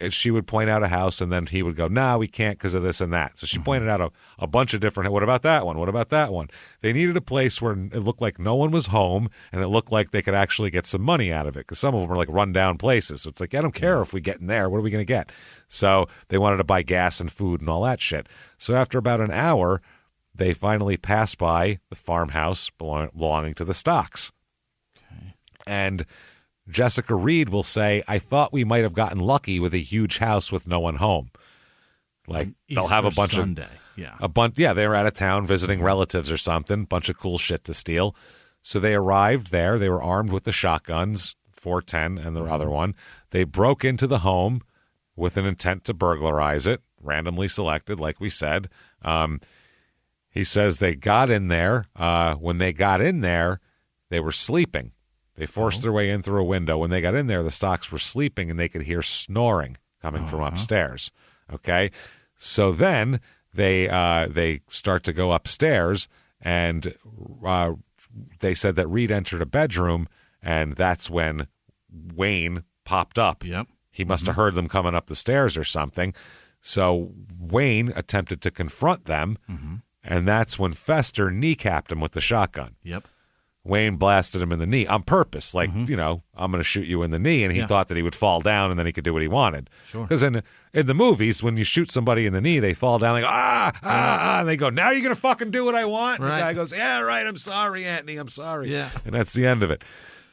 she would point out a house, and then he would go, "No, we can't because of this and that." So she pointed out a bunch of different, what about that one? What about that one? They needed a place where it looked like no one was home, and it looked like they could actually get some money out of it, because some of them are like run-down places. So it's like, I don't care if we get in there. What are we going to get? So they wanted to buy gas and food and all that shit. So after about an hour, they finally passed by the farmhouse belonging to the Stocks. Okay. And Jessica Reed will say, I thought we might have gotten lucky with a huge house with no one home. Like, they'll have a bunch Sunday. They were out of town visiting relatives or something, bunch of cool shit to steal. So they arrived there. They were armed with the shotguns, 410 and the other one. They broke into the home with an intent to burglarize it, randomly selected, like we said. He says they got in there. When they got in there, they were sleeping. They forced their way in through a window. When they got in there, the Stocks were sleeping, and they could hear snoring coming from upstairs. Okay? So then they start to go upstairs, and they said that Reed entered a bedroom, and that's when Wayne popped up. Yep. He must have heard them coming up the stairs or something. So Wayne attempted to confront them, and that's when Fester kneecapped him with the shotgun. Yep. Wayne blasted him in the knee on purpose, like, I'm going to shoot you in the knee, and he thought that he would fall down and then he could do what he wanted. Sure. Because in the movies, when you shoot somebody in the knee, they fall down, they go, and they go, now you're going to fucking do what I want? Right. And the guy goes, yeah, right, I'm sorry, Anthony, I'm sorry. Yeah. And that's the end of it.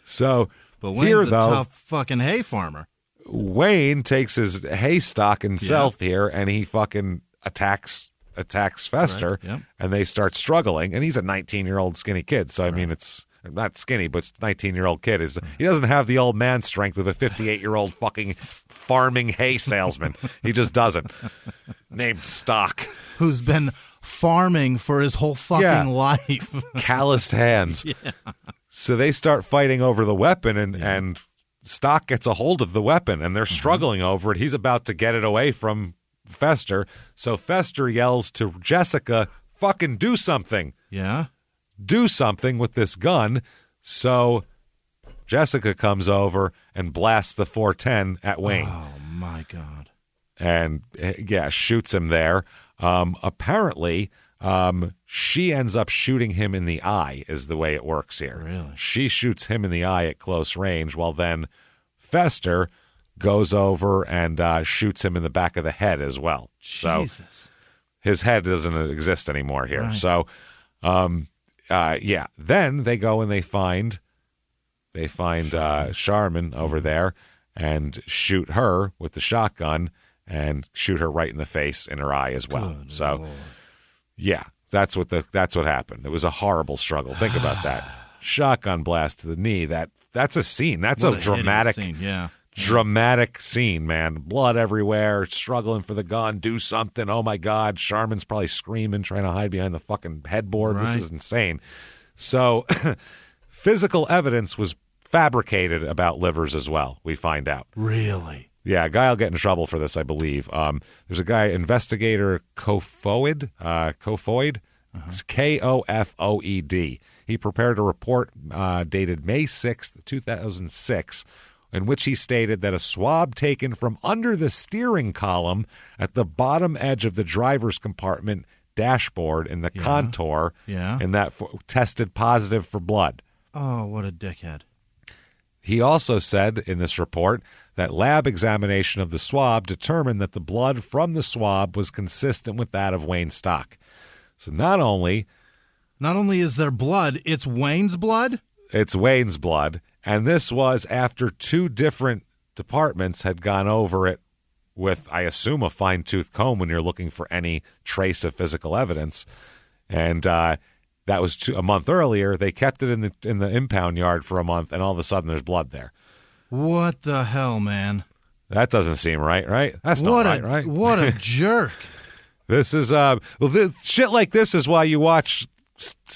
So But Wayne's here, a though, tough fucking hay farmer. Wayne takes his haystack himself here, and he fucking attacks Fester, Right, yep. and they start struggling. And he's a 19-year-old skinny kid, so I mean, it's not skinny, but 19-year-old kid he doesn't have the old man strength of a 58-year-old fucking farming hay salesman. He just doesn't. Named Stock, Who's been farming for his whole fucking life. calloused hands. So they start fighting over the weapon, and Stock gets a hold of the weapon, and they're struggling over it. He's about to get it away from Fester. So Fester yells to Jessica, fucking do something. Yeah. Do something with this gun. So Jessica comes over and blasts the 410 at Wayne. Oh, my God. And, shoots him there. Apparently, she ends up shooting him in the eye, is the way it works here. Really? She shoots him in the eye at close range, while then Fester goes over and shoots him in the back of the head as well. Jesus. So his head doesn't exist anymore here. Right. So, then they go and they find Charmin over there and shoot her with the shotgun and shoot her right in the face in her eye as well. Good so, Lord. yeah, that's what happened. It was a horrible struggle. Think about that. Shotgun blast to the knee. That's a scene. That's What a hideous dramatic scene. Yeah. dramatic scene, man. Blood everywhere, struggling for the gun, do something. Oh my God. Charmin's probably screaming, trying to hide behind the fucking headboard. This Right. is insane. So physical evidence was fabricated about Livers as well, we find out. Really? Yeah, a guy will get in trouble for this, I believe. There's a guy, investigator Kofoid. It's Kofoed. He prepared a report dated May 6th, 2006, in which he stated that a swab taken from under the steering column at the bottom edge of the driver's compartment dashboard in the contour, and that tested positive for blood. Oh, what a dickhead. He also said in this report that lab examination of the swab determined that the blood from the swab was consistent with that of Wayne Stock. So not only is there blood, it's Wayne's blood? It's Wayne's blood. And this was after two different departments had gone over it with, I assume, a fine-tooth comb when you're looking for any trace of physical evidence. And that was a month earlier. They kept it in the impound yard for a month, and all of a sudden there's blood there. What the hell, man? That doesn't seem right? That's not right? What a jerk. This is shit like this is why you watch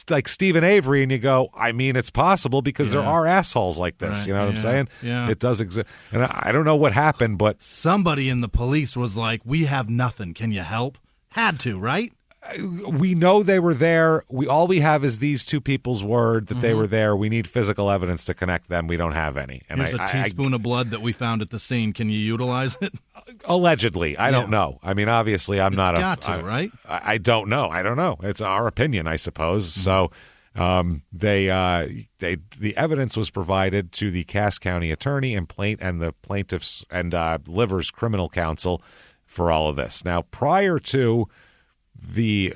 like Stephen Avery and you go, I mean, it's possible because there are assholes like this. Right, You know what I'm saying? yeah. It does exist. And I don't know what happened, but Somebody in the police was like, we have nothing. Can you help? Had to, right? we know they were there. All we have is these two people's word that they were there. We need physical evidence to connect them. We don't have any. And Here's a teaspoon of blood that we found at the scene. Can you utilize it? Allegedly. I don't know. I mean, obviously, I'm not right? I don't know. I don't know. It's our opinion, I suppose. So the evidence was provided to the Cass County attorney and the plaintiffs and Livers Criminal Counsel for all of this. Now, prior to the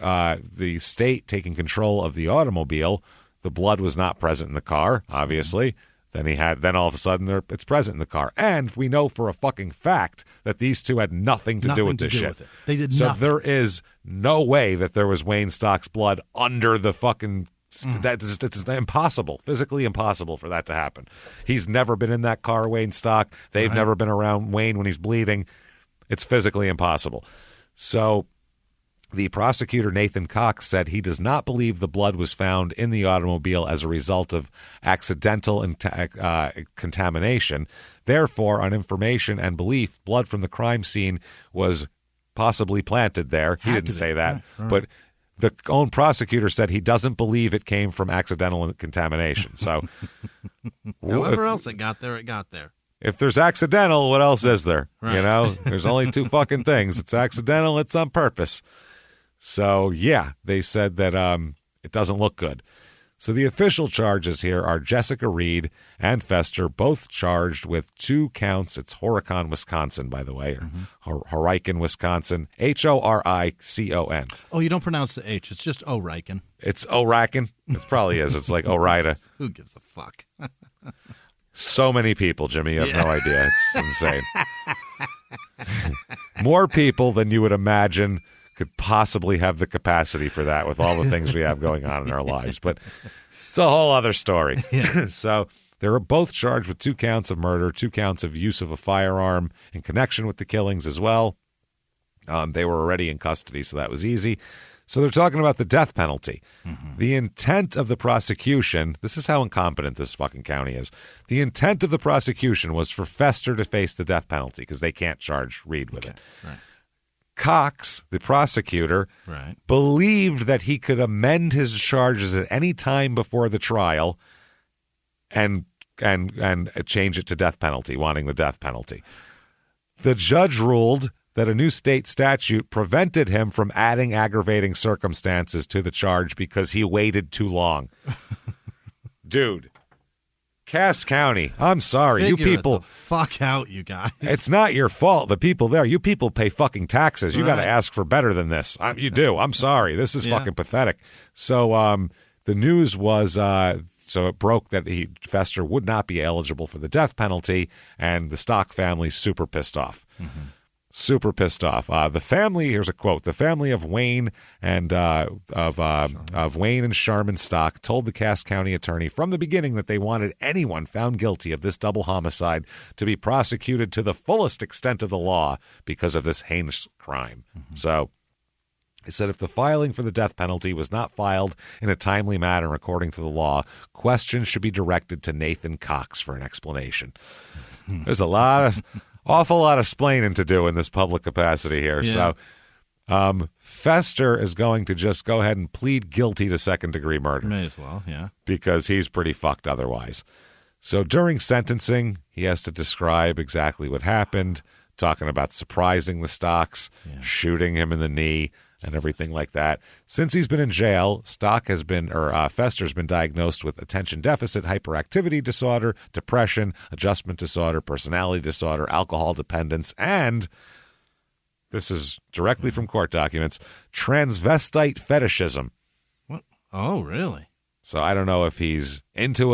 state taking control of the automobile, the blood was not present in the car, obviously. Then all of a sudden it's present in the car. And we know for a fucking fact that these two had nothing to do with this shit. They did so nothing. there is no way that there was Wayne Stock's blood under the fucking it's impossible, physically impossible for that to happen. He's never been in that car, Wayne Stock. They've never been around Wayne when he's bleeding. It's physically impossible. So the prosecutor, Nathan Cox, said he does not believe the blood was found in the automobile as a result of accidental contamination. Therefore, on information and belief, blood from the crime scene was possibly planted there. He Had didn't to say be. that. Right. But the own prosecutor said he doesn't believe it came from accidental contamination. So However else it got there, it got there. if there's accidental, what else is there? Right. You know, there's only two fucking things. It's accidental, it's on purpose. So, yeah, they said that it doesn't look good. So the official charges here are Jessica Reed and Fester, both charged with 2 counts. It's Horicon, Wisconsin, by the way, or Horicon, Wisconsin, Horicon. Oh, you don't pronounce the H. It's just O'Riken. It's O'Racken. It probably is. It's like Orida. Who gives a fuck? So many people, Jimmy. You have no idea. It's insane. More people than you would imagine could possibly have the capacity for that with all the things we have going on in our lives. But it's a whole other story. So they were both charged with 2 counts of murder, 2 counts of use of a firearm in connection with the killings as well. They were already in custody, so that was easy. So they're talking about the death penalty. The intent of the prosecution, this is how incompetent this fucking county is. The intent of the prosecution was for Fester to face the death penalty because they can't charge Reed with it. Right. Cox, the prosecutor, Right. believed that he could amend his charges at any time before the trial and change it to death penalty, wanting the death penalty. The judge ruled that a new state statute prevented him from adding aggravating circumstances to the charge because he waited too long. Dude, Cass County, I'm sorry. Figure you it people, the fuck out, you guys. it's not your fault. The people there, you people pay fucking taxes. You got to Right. ask for better than this. You do. I'm sorry. This is Yeah. fucking pathetic. So the news was, so it broke that Fester would not be eligible for the death penalty, and the Stock family super pissed off. Super pissed off. The family, here's a quote: the family of Wayne and of Wayne and Sharman Stock told the Cass County attorney from the beginning that they wanted anyone found guilty of this double homicide to be prosecuted to the fullest extent of the law because of this heinous crime. So he said if the filing for the death penalty was not filed in a timely manner according to the law, questions should be directed to Nathan Cox for an explanation. There's awful lot of splaining to do in this public capacity here. Yeah. So Fester is going to just go ahead and plead guilty to second-degree murder May as well, yeah. because he's pretty fucked otherwise. So during sentencing, he has to describe exactly what happened, talking about surprising the Stocks, shooting him in the knee, and everything like that. Since he's been in jail, Fester's been diagnosed with attention deficit hyperactivity disorder, depression, adjustment disorder, personality disorder, alcohol dependence, and, this is directly from court documents, transvestite fetishism. What? Oh, really? So I don't know if he's into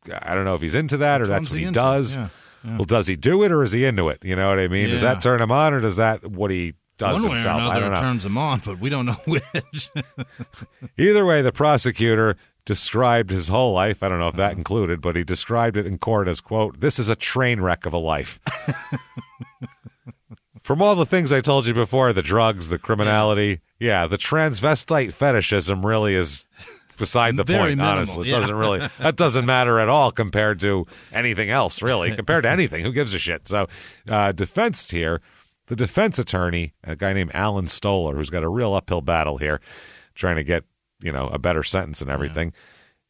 that or Which that's one's what he he into? does. Yeah, yeah. Well, does he do it or is he into it? You know what I mean? Does Yeah. that turn him on or does that what he does One way himself? or I another, don't it know. turns them on, but we don't know which. Either way, the prosecutor described his whole life. I don't know if that included, but he described it in court as, quote, "This is a train wreck of a life." From all the things I told you before, the drugs, the criminality, the transvestite fetishism really is beside the Very point, minimal, honestly. yeah. That doesn't matter at all compared to anything else, really. Compared to anything, who gives a shit? So defense here, the defense attorney, a guy named Alan Stoller, who's got a real uphill battle here, trying to get, a better sentence and everything.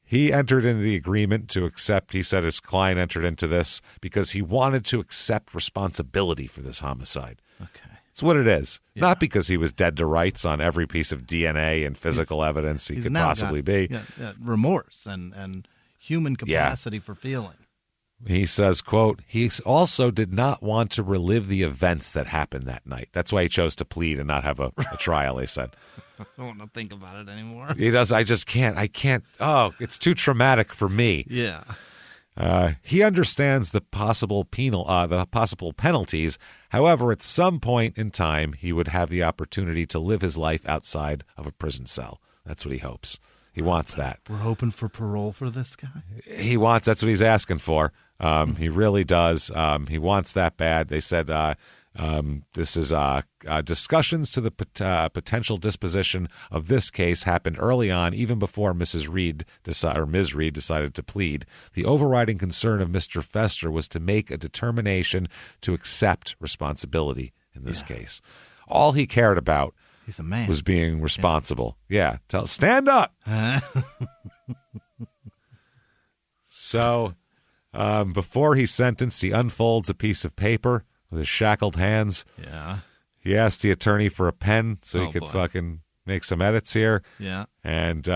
He entered into the agreement to accept, he said his client entered into this because he wanted to accept responsibility for this homicide. Okay. It's what it is. Not because he was dead to rights on every piece of DNA and physical evidence he He's could now possibly got, be. remorse and human capacity for feeling. He says, quote, he also did not want to relive the events that happened that night. That's why he chose to plead and not have a trial, he said. I don't want to think about it anymore. He does. I just can't. I can't. Oh, it's too traumatic for me. Yeah. He understands the possible penalties. However, at some point in time, he would have the opportunity to live his life outside of a prison cell. That's what he hopes. He wants that. We're hoping for parole for this guy. That's what he's asking for. He really does. He wants that bad. They said this is discussions to the potential disposition of this case happened early on, even before Ms. Reed decided to plead. The overriding concern of Mr. Fester was to make a determination to accept responsibility in this case. All he cared about He's a man. was being responsible. Yeah. Stand up. So before he's sentenced, he unfolds a piece of paper with his shackled hands. Yeah. He asked the attorney for a pen so he could boy. fucking make some edits here. Yeah. And,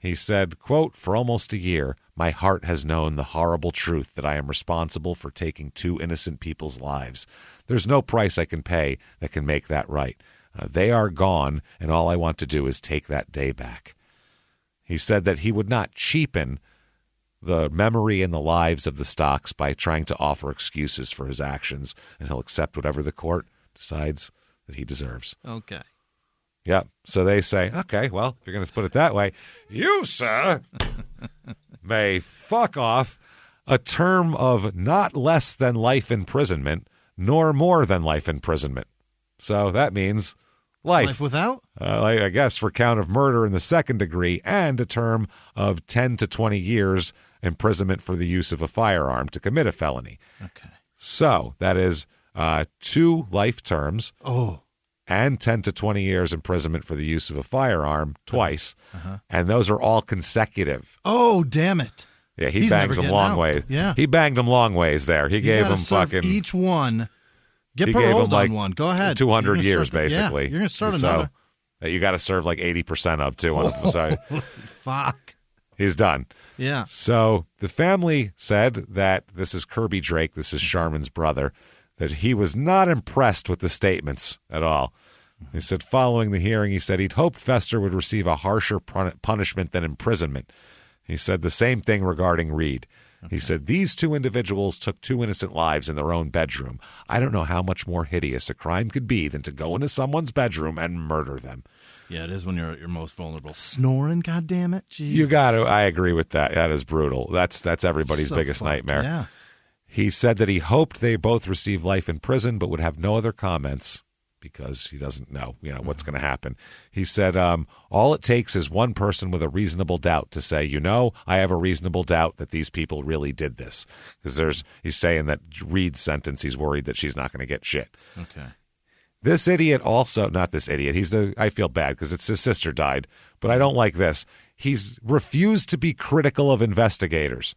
he said, quote, "For almost a year, my heart has known the horrible truth that I am responsible for taking 2 innocent people's lives. There's no price I can pay that can make that right. They are gone, and all I want to do is take that day back." He said that he would not cheapen the memory and the lives of the Stocks by trying to offer excuses for his actions, and he'll accept whatever the court decides that he deserves. Okay. Yeah. So they say, okay, well, if you're going to put it that way, you, sir, may fuck off a term of not less than life imprisonment, nor more than life imprisonment. So that means life. Life without? I guess for count of murder in the second degree, and a term of 10 to 20 years imprisonment for the use of a firearm to commit a felony. Okay. So that is 2 life terms. Oh. And 10 to 20 years imprisonment for the use of a firearm twice. And those are all consecutive. Oh, damn it. Yeah, he He's bangs never them getting long out. ways. Yeah. He banged them long ways there. He You gave gotta them serve fucking each one. Get he gave paroled them like on one. Go ahead. 200 You're gonna years, start- basically. Yeah, you're going to start So, another. that you got to serve like 80% of, too. So Fuck. he's done. Yeah. So the family said that this is Kirby Drake, this is Sharman's brother, that he was not impressed with the statements at all. He said following the hearing, he said he'd hoped Fester would receive a harsher punishment than imprisonment. He said the same thing regarding Reed. He said, these 2 individuals took 2 innocent lives in their own bedroom. I don't know how much more hideous a crime could be than to go into someone's bedroom and murder them. Yeah, it is when you're at your most vulnerable. Snoring, goddammit. Jesus. You got to. I agree with that. That is brutal. That's everybody's So biggest fucked, nightmare. Yeah. He said that he hoped they both receive life in prison, but would have no other comments because he doesn't know, what's going to happen. He said, all it takes is one person with a reasonable doubt to say, I have a reasonable doubt that these people really did this. Because he's saying that Reed's sentence, he's worried that she's not going to get shit. Okay. This idiot also, not this idiot, I feel bad because it's his sister died, but I don't like this. He's refused to be critical of investigators.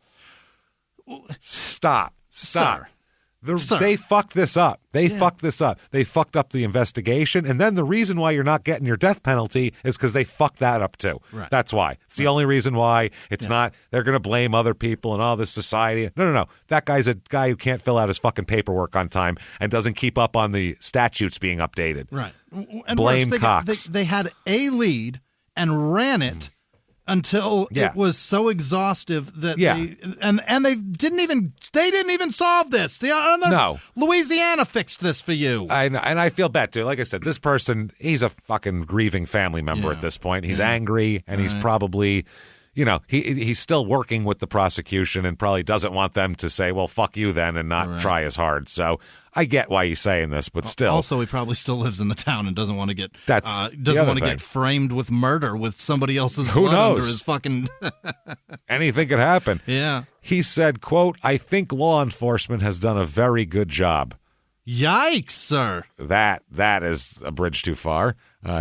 Stop. Sir. They fucked this up. They fucked this up. They fucked up the investigation. And then the reason why you're not getting your death penalty is because they fucked that up too. Right. That's why. It's the only reason why. It's not, they're going to blame other people and all this society. No. That guy's a guy who can't fill out his fucking paperwork on time and doesn't keep up on the statutes being updated. Right. And Blame worse, Cox. They had a lead and ran it until it was so exhaustive that they didn't even solve this. No. Louisiana fixed this for you. And I feel bad too. Like I said, this person, he's a fucking grieving family member at this point. He's angry and he's probably, he's still working with the prosecution and probably doesn't want them to say, well, fuck you then and not try as hard. So I get why he's saying this, but still. Also, he probably still lives in the town and doesn't want to get get framed with murder with somebody else's Who blood knows? under his fucking. Anything could happen. Yeah. He said, quote, I think law enforcement has done a very good job. Yikes, sir. That is a bridge too far.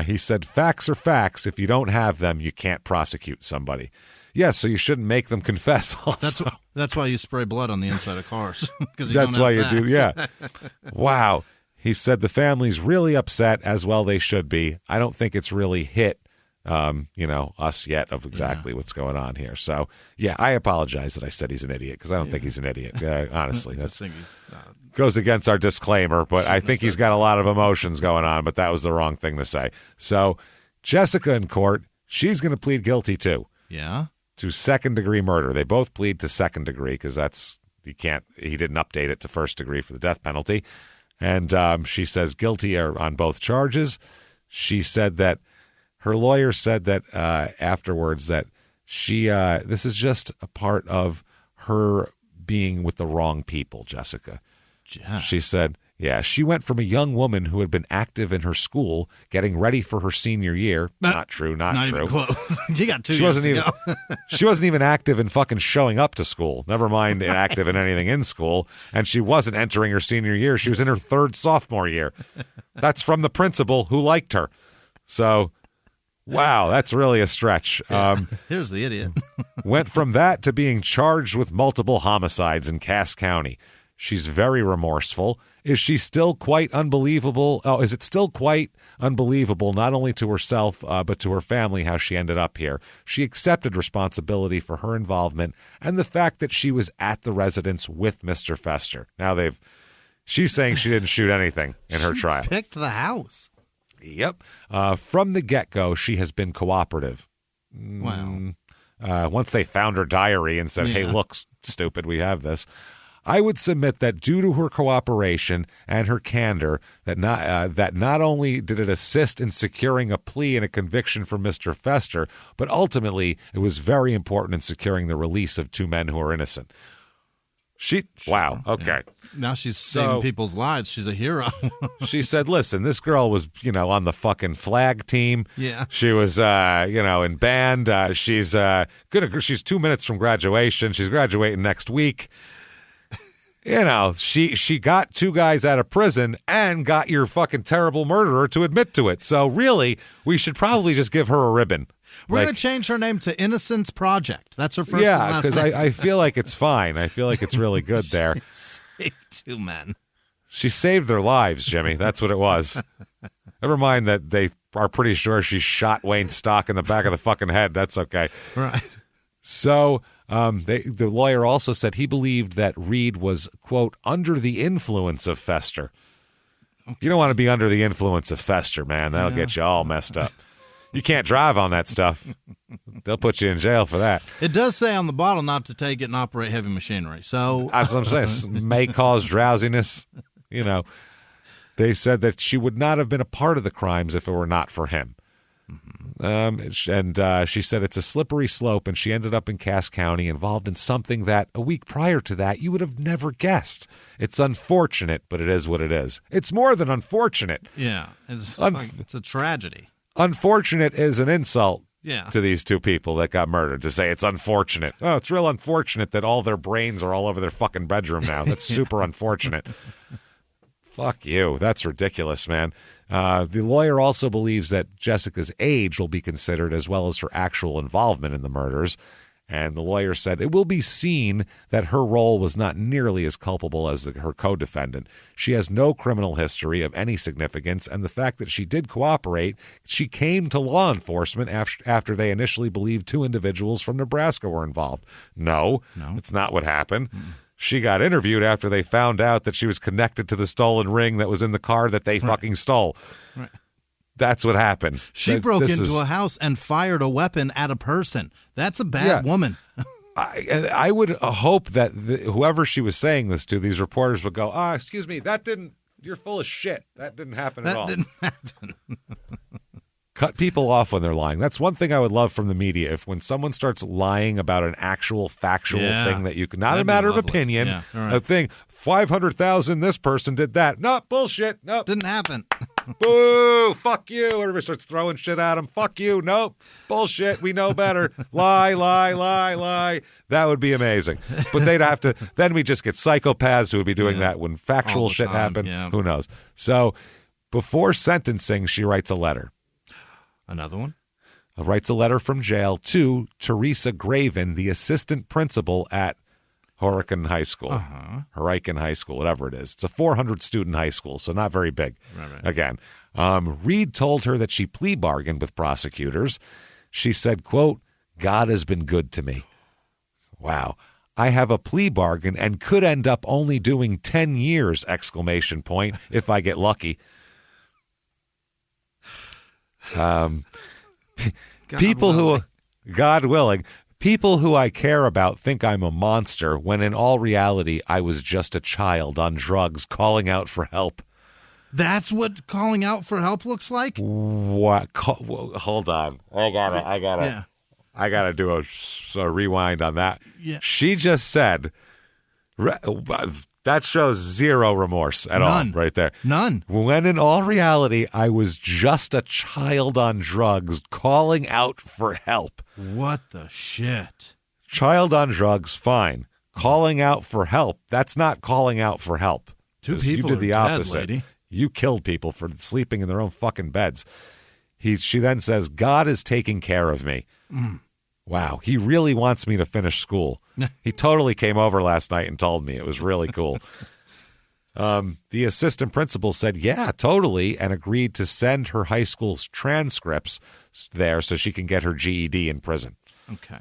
He said, facts are facts. If you don't have them, you can't prosecute somebody. Yes, so you shouldn't make them confess also. That's why you spray blood on the inside of cars. That's why you do, yeah. Wow. He said the family's really upset, as well they should be. I don't think it's really hit, us yet of exactly what's going on here. So, yeah, I apologize that I said he's an idiot, because I don't think he's an idiot. Honestly, that's goes against our disclaimer, but I think he's got a lot of emotions going on, but that was the wrong thing to say. So, Jessica in court, she's going to plead guilty too. Yeah. To second-degree murder. They both plead to second degree because he didn't update it to first degree for the death penalty. And she says guilty on both charges. She said that her lawyer said that afterwards that this is just a part of her being with the wrong people, Jessica. Yeah. She said, she went from a young woman who had been active in her school, getting ready for her senior year. Not true. Not even close. You got 2 years to go. She wasn't even active in fucking showing up to school. Never mind active in anything in school. And she wasn't entering her senior year. She was in her 3rd sophomore year. That's from the principal who liked her. So, wow, that's really a stretch. Here's the idiot. Went from that to being charged with multiple homicides in Cass County. She's very remorseful. Is she still quite unbelievable? Oh, is it still quite unbelievable, not only to herself, but to her family, how she ended up here? She accepted responsibility for her involvement and the fact that she was at the residence with Mr. Fester. Now she's saying she didn't shoot anything in her trial. Picked the house. Yep. From the get-go, she has been cooperative. Wow. Once they found her diary and said, hey, look, stupid, we have this. I would submit that due to her cooperation and her candor, that not only did it assist in securing a plea and a conviction for Mr. Fester, but ultimately it was very important in securing the release of two men who are innocent. Wow, okay. Yeah. Now she's saving people's lives. She's a hero. She said, listen, this girl was, on the fucking flag team. Yeah. She was, in band. She's 2 minutes from graduation. She's graduating next week. She got two guys out of prison and got your fucking terrible murderer to admit to it. So really, we should probably just give her a ribbon. We're going to change her name to Innocence Project. That's her first and last because name. I feel like it's fine. I feel like it's really good there. Saved two men. She saved their lives, Jimmy. That's what it was. Never mind that they are pretty sure she shot Wayne Stock in the back of the fucking head. That's okay. Right. So the lawyer also said he believed that Reed was, quote, under the influence of Fester. Okay. You don't want to be under the influence of Fester, man. That'll get you all messed up. You can't drive on that stuff. They'll put you in jail for that. It does say on the bottle not to take it and operate heavy machinery. So that's what I'm saying. May cause drowsiness. They said that she would not have been a part of the crimes if it were not for him. And she said it's a slippery slope, and she ended up in Cass County involved in something that a week prior to that you would have never guessed. It's unfortunate, but it is what it is. It's more than unfortunate. Yeah, it's a tragedy. Unfortunate is an insult Yeah. to these two people that got murdered, to say it's unfortunate. Oh, it's real unfortunate that all their brains are all over their fucking bedroom now. That's super unfortunate. Fuck you. That's ridiculous, man. The lawyer also believes that Jessica's age will be considered as well as her actual involvement in the murders. And the lawyer said it will be seen that her role was not nearly as culpable as her co-defendant. She has no criminal history of any significance, and the fact that she did cooperate, she came to law enforcement after they initially believed two individuals from Nebraska were involved. No, it's not what happened. She got interviewed after they found out that she was connected to the stolen ring that was in the car that they fucking stole. Right. That's what happened. She broke into a house and fired a weapon at a person. That's a bad woman. I would hope that whoever she was saying this to, these reporters would go, excuse me, you're full of shit. That didn't happen at all. That didn't happen. Cut people off when they're lying. That's one thing I would love from the media. If when someone starts lying about an actual factual thing that you can, not a matter of opinion, a thing, 500,000, this person did that. No, bullshit. No, didn't happen. Boo, fuck you. Everybody starts throwing shit at him. Fuck you. Nope. Bullshit. We know better. Lie, lie, lie, lie. That would be amazing. But they'd have to, then we just get psychopaths who would be doing that when factual shit happened. Yeah. Who knows? So before sentencing, she writes a letter. Another one? Writes a letter from jail to Teresa Graven, the assistant principal at Horican High School, Horican High School, whatever it is. It's a 400-student high school, so not very big. Right. Again, Reed told her that she plea bargained with prosecutors. She said, quote, God has been good to me. Wow. I have a plea bargain and could end up only doing 10 years, ! If I get lucky. God willing, people who I care about think I'm a monster when in all reality, I was just a child on drugs calling out for help. That's what calling out for help looks like? What? Hold on. I gotta do a rewind on that. Yeah. She just said, that shows zero remorse at all right there. None. When in all reality, I was just a child on drugs calling out for help. What the shit? Child on drugs, fine. Calling out for help, that's not calling out for help. Two people you did the are opposite. Dead, lady. You killed people for sleeping in their own fucking beds. She then says, God is taking care of me. Wow, he really wants me to finish school. He totally came over last night and told me. It was really cool. The assistant principal said, yeah, totally, and agreed to send her high school's transcripts there so she can get her GED in prison. Okay.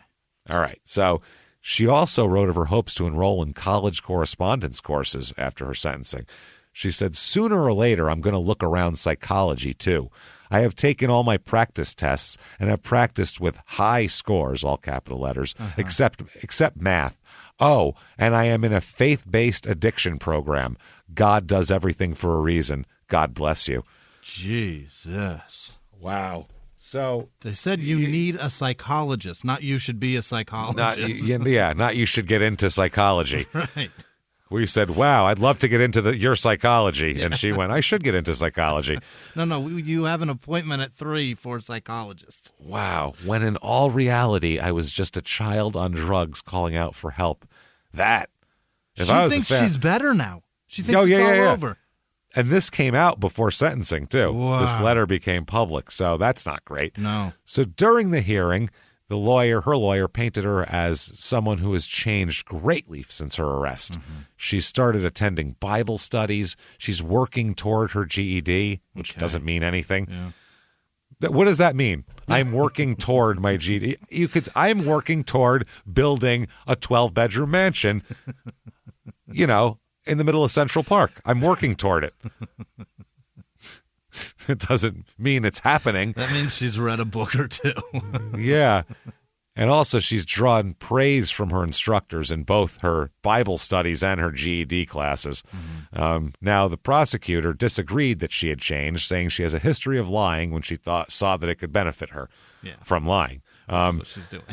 All right. So she also wrote of her hopes to enroll in college correspondence courses after her sentencing. She said, sooner or later, I'm going to look around psychology, too. I have taken all my practice tests and have practiced with high scores, all capital letters, except math. Oh, and I am in a faith-based addiction program. God does everything for a reason. God bless you. Jesus. Wow. So they said you need a psychologist, not you should be a psychologist. Not you should get into psychology. Right. We said, wow, I'd love to get into your psychology. Yeah. And she went, I should get into psychology. No, you have an appointment at 3 for a psychologist. Wow. When in all reality, I was just a child on drugs calling out for help. She thinks she's better now. She thinks it's all over. And this came out before sentencing, too. Wow. This letter became public, so that's not great. No. So during the hearing, her lawyer, painted her as someone who has changed greatly since her arrest. Mm-hmm. She started attending Bible studies. She's working toward her GED, which doesn't mean anything. Yeah. What does that mean? I'm working toward my GED. I'm working toward building a 12-bedroom mansion, in the middle of Central Park. I'm working toward it. It doesn't mean it's happening. That means she's read a book or two. Yeah. And also she's drawn praise from her instructors in both her Bible studies and her GED classes. Mm-hmm. Now, the prosecutor disagreed that she had changed, saying she has a history of lying when she saw that it could benefit her from lying. That's what she's doing.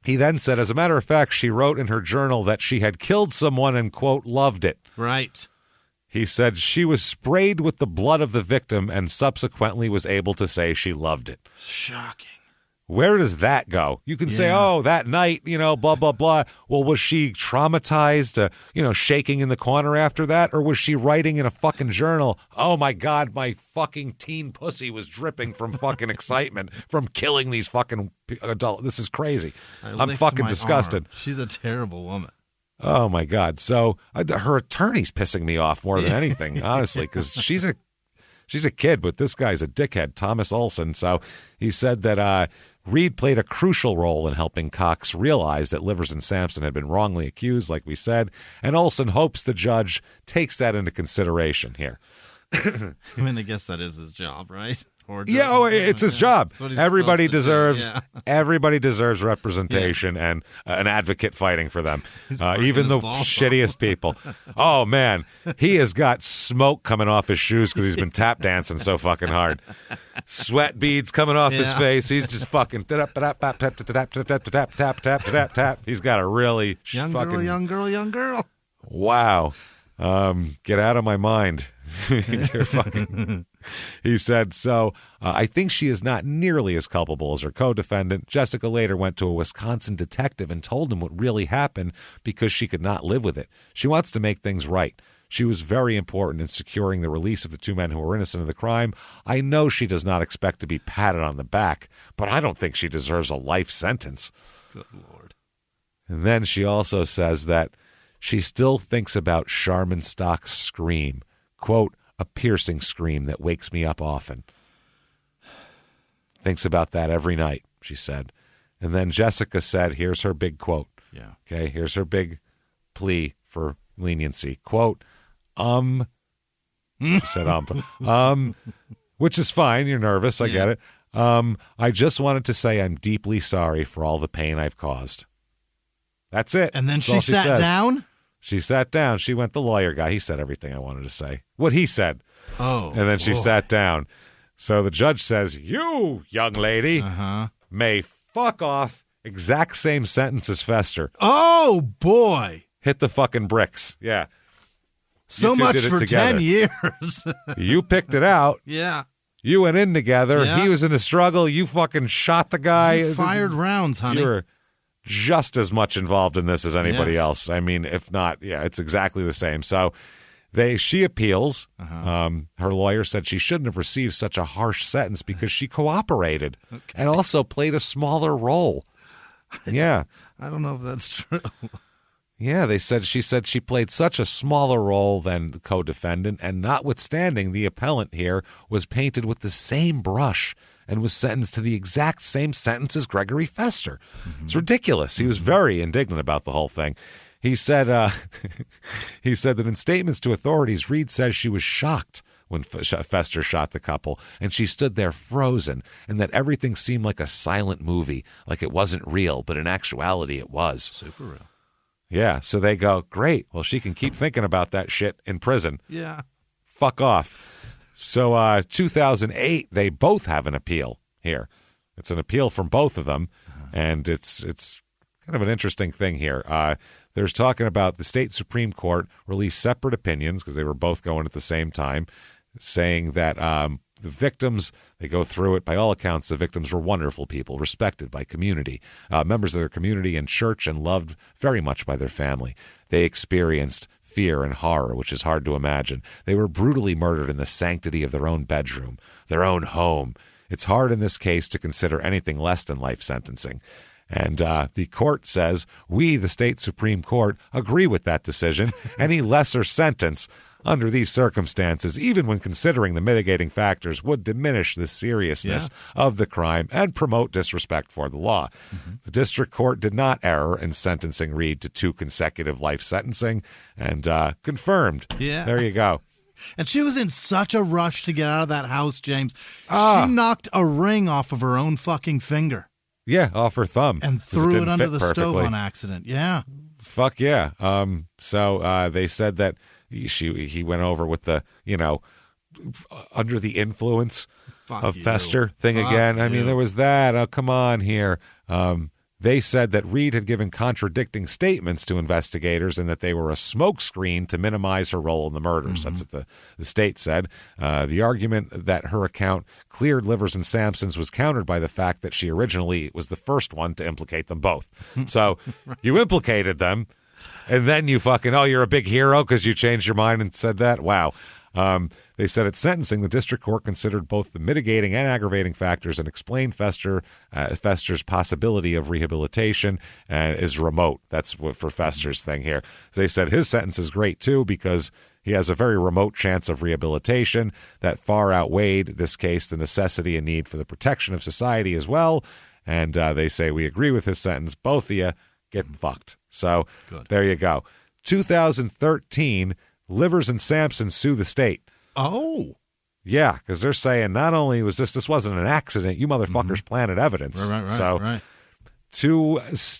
He then said, as a matter of fact, she wrote in her journal that she had killed someone and, quote, loved it. Right. He said she was sprayed with the blood of the victim and subsequently was able to say she loved it. Shocking. Where does that go? You can say, oh, that night, blah, blah, blah. Well, was she traumatized, shaking in the corner after that? Or was she writing in a fucking journal, oh, my God, my fucking teen pussy was dripping from fucking excitement from killing these fucking adults. This is crazy. I'm fucking disgusted. She's a terrible woman. Oh, my God. So her attorney's pissing me off more than anything, honestly, because she's a kid, but this guy's a dickhead, Thomas Olson. So he said that Reed played a crucial role in helping Cox realize that Livers and Sampson had been wrongly accused, like we said, and Olson hopes the judge takes that into consideration here. I mean, I guess that is his job, right? It's his job. Everybody deserves representation Yeah. and an advocate fighting for them, even the shittiest people. Oh, man, he has got smoke coming off his shoes because he's been tap dancing so fucking hard. Sweat beads coming off his face. He's just fucking tap, tap, tap, tap, tap, tap, tap, tap, tap, tap. He's got a really young girl. Wow. Get out of my mind. You're fucking... He said, I think she is not nearly as culpable as her co-defendant. Jessica later went to a Wisconsin detective and told him what really happened because she could not live with it. She wants to make things right. She was very important in securing the release of the two men who were innocent of the crime. I know she does not expect to be patted on the back, but I don't think she deserves a life sentence. Good Lord. And then she also says that she still thinks about Sharman Stock's scream, quote, a piercing scream that wakes me up often. Thinks about that every night, she said. And then Jessica said, here's her big quote. Yeah. Okay, here's her big plea for leniency. Quote, she said, which is fine. You're nervous. I get it. I just wanted to say I'm deeply sorry for all the pain I've caused. That's it. And then That's she sat down? She sat down. She went the lawyer guy. He said everything I wanted to say. What he said. Oh. And then she sat down. So the judge says, you, young lady, may fuck off. Exact same sentence as Fester. Oh, boy. Hit the fucking bricks. Yeah. So much for together. 10 years. You picked it out. Yeah. You went in together. Yeah. He was in a struggle. You fucking shot the guy. You fired rounds, honey. You were just as much involved in this as anybody else. I mean, if not, it's exactly the same. So She appeals. Her lawyer said she shouldn't have received such a harsh sentence because she cooperated and also played a smaller role. Yeah. I don't know if that's true. Yeah, she said she played such a smaller role than the co-defendant, and notwithstanding, the appellant here was painted with the same brush and was sentenced to the exact same sentence as Gregory Fester. It's ridiculous. He was very indignant about the whole thing. He said he said that in statements to authorities, Reed says she was shocked when Fester shot the couple, and she stood there frozen, and that everything seemed like a silent movie, like it wasn't real, but in actuality it was. Super real. Yeah, so they go, great, well, she can keep thinking about that shit in prison. Yeah. Fuck off. So 2008, they both have an appeal here. It's an appeal from both of them, and it's kind of an interesting thing here. There's talking about the state Supreme Court released separate opinions, because they were both going at the same time, saying that the victims, they go through it, by all accounts, the victims were wonderful people, respected by community, members of their community and church, and loved very much by their family. They experienced fear and horror, which is hard to imagine. They were brutally murdered in the sanctity of their own bedroom, their own home. It's hard in this case to consider anything less than life sentencing. And the court says, we, the state Supreme Court, agree with that decision. Any lesser sentence under these circumstances, even when considering the mitigating factors, would diminish the seriousness of the crime and promote disrespect for the law. The district court did not err in sentencing Reed to 2 consecutive life sentencing, and confirmed. Yeah. There you go. And she was in such a rush to get out of that house, James. She knocked a ring off of her own fucking finger. Yeah, off her thumb. And threw it under the stove on accident. Yeah. Fuck yeah. So they said that he went over with the, under the influence of Fester thing again. I mean, there was that. Oh, come on here. They said that Reed had given contradicting statements to investigators and that they were a smokescreen to minimize her role in the murders. That's what the state said. The argument that her account cleared Livers and Sampson's was countered by the fact that she originally was the first one to implicate them both. So you implicated them, and then you fucking, you're a big hero because you changed your mind and said that? Wow. They said at sentencing, the district court considered both the mitigating and aggravating factors and explained Fester's possibility of rehabilitation is remote. That's what for Fester's thing here. They said his sentence is great, too, because he has a very remote chance of rehabilitation that far outweighed this case the necessity and need for the protection of society as well. And they say, we agree with his sentence. Both of you get fucked. So There you go. 2013, Livers and Sampson sue the state. Oh. Yeah, because they're saying not only was this wasn't an accident, you motherfuckers planted evidence. Right.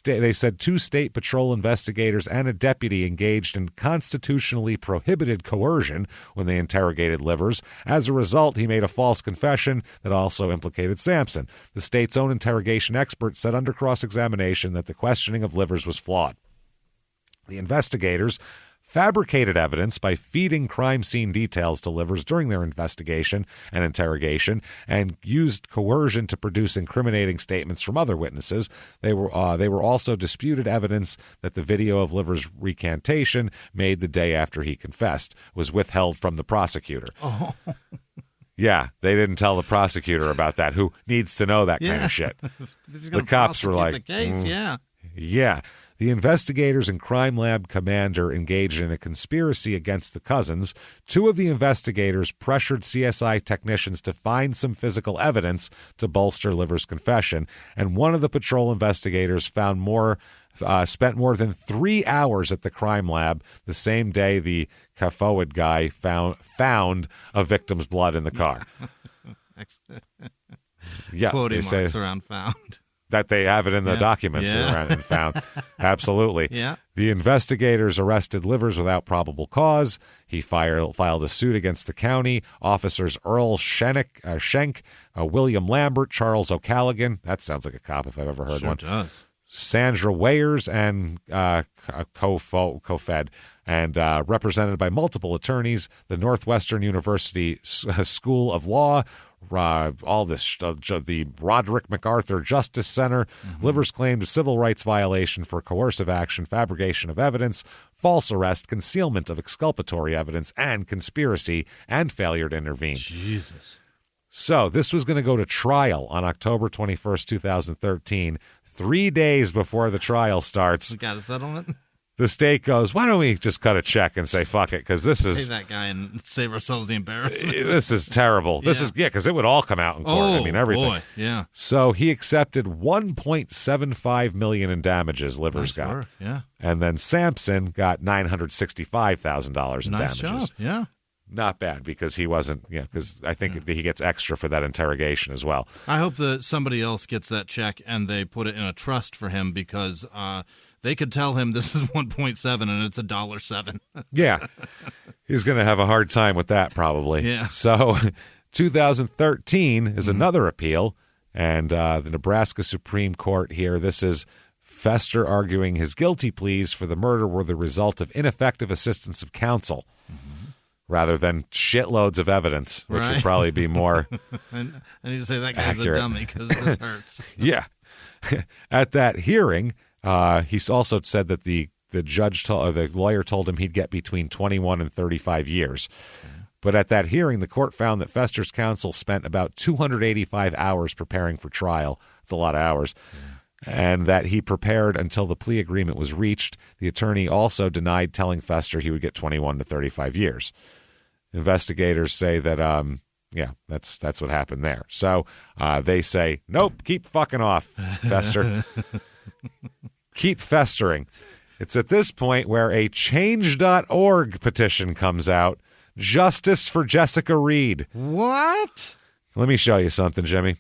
They said 2 state patrol investigators and a deputy engaged in constitutionally prohibited coercion when they interrogated Livers. As a result, he made a false confession that also implicated Sampson. The state's own interrogation expert said under cross-examination that the questioning of Livers was flawed. The investigators fabricated evidence by feeding crime scene details to Livers during their investigation and interrogation, and used coercion to produce incriminating statements from other witnesses. They were also disputed evidence that the video of Livers' recantation made the day after he confessed was withheld from the prosecutor. Oh. Yeah, they didn't tell the prosecutor about that. Who needs to know that kind of shit? The cops were like, the case, yeah. The investigators and crime lab commander engaged in a conspiracy against the cousins. 2 of the investigators pressured CSI technicians to find some physical evidence to bolster Livers' confession, and one of the patrol investigators spent more than 3 hours at the crime lab the same day the Cafoid guy found a victim's blood in the car. Yeah, quoting they say marks around found. That they have it in the documents around and found. Absolutely. Yeah. The investigators arrested Livers without probable cause. He filed a suit against the county. Officers Earl Schenk, William Lambert, Charles O'Callaghan. That sounds like a cop if I've ever heard one. Sure does. Sandra Wayers and co-fed, and represented by multiple attorneys, the Northwestern University School of Law all this, the Roderick MacArthur Justice Center. Livers claimed a civil rights violation for coercive action, fabrication of evidence, false arrest, concealment of exculpatory evidence, and conspiracy and failure to intervene. Jesus. So this was going to go to trial on October 21st, 2013. 3 days before the trial starts, We got a settlement? the state goes, why don't we just cut a check and say, fuck it, because this Pay is that guy and save ourselves the embarrassment. this is terrible. This is because it would all come out in court. I mean, everything. Boy. Yeah. So he accepted $1.75 million in damages. Livers Nice got, work. Yeah. and then Sampson got $965,000 in Nice damages. job. Yeah. Not bad because he wasn't. Because I think he gets extra for that interrogation as well. I hope that somebody else gets that check and they put it in a trust for him because they could tell him this is 1.7 and it's $1.07. Yeah, he's going to have a hard time with that probably. Yeah. So 2013 is another appeal, and the Nebraska Supreme Court here, this is Fester arguing his guilty pleas for the murder were the result of ineffective assistance of counsel rather than shitloads of evidence, which would Right. probably be more And I need to say that guy's accurate. a dummy because this hurts. Yeah. At that hearing, he's also said that the judge or the lawyer told him he'd get between 21 and 35 years. But at that hearing, the court found that Fester's counsel spent about 285 hours preparing for trial. It's a lot of hours. And that he prepared until the plea agreement was reached. The attorney also denied telling Fester he would get 21 to 35 years. Investigators say that, that's what happened there. So they say, nope, keep fucking off, Fester. Keep festering. It's at this point where a change.org petition comes out. Justice for Jessica Reed. What? Let me show you something, Jimmie.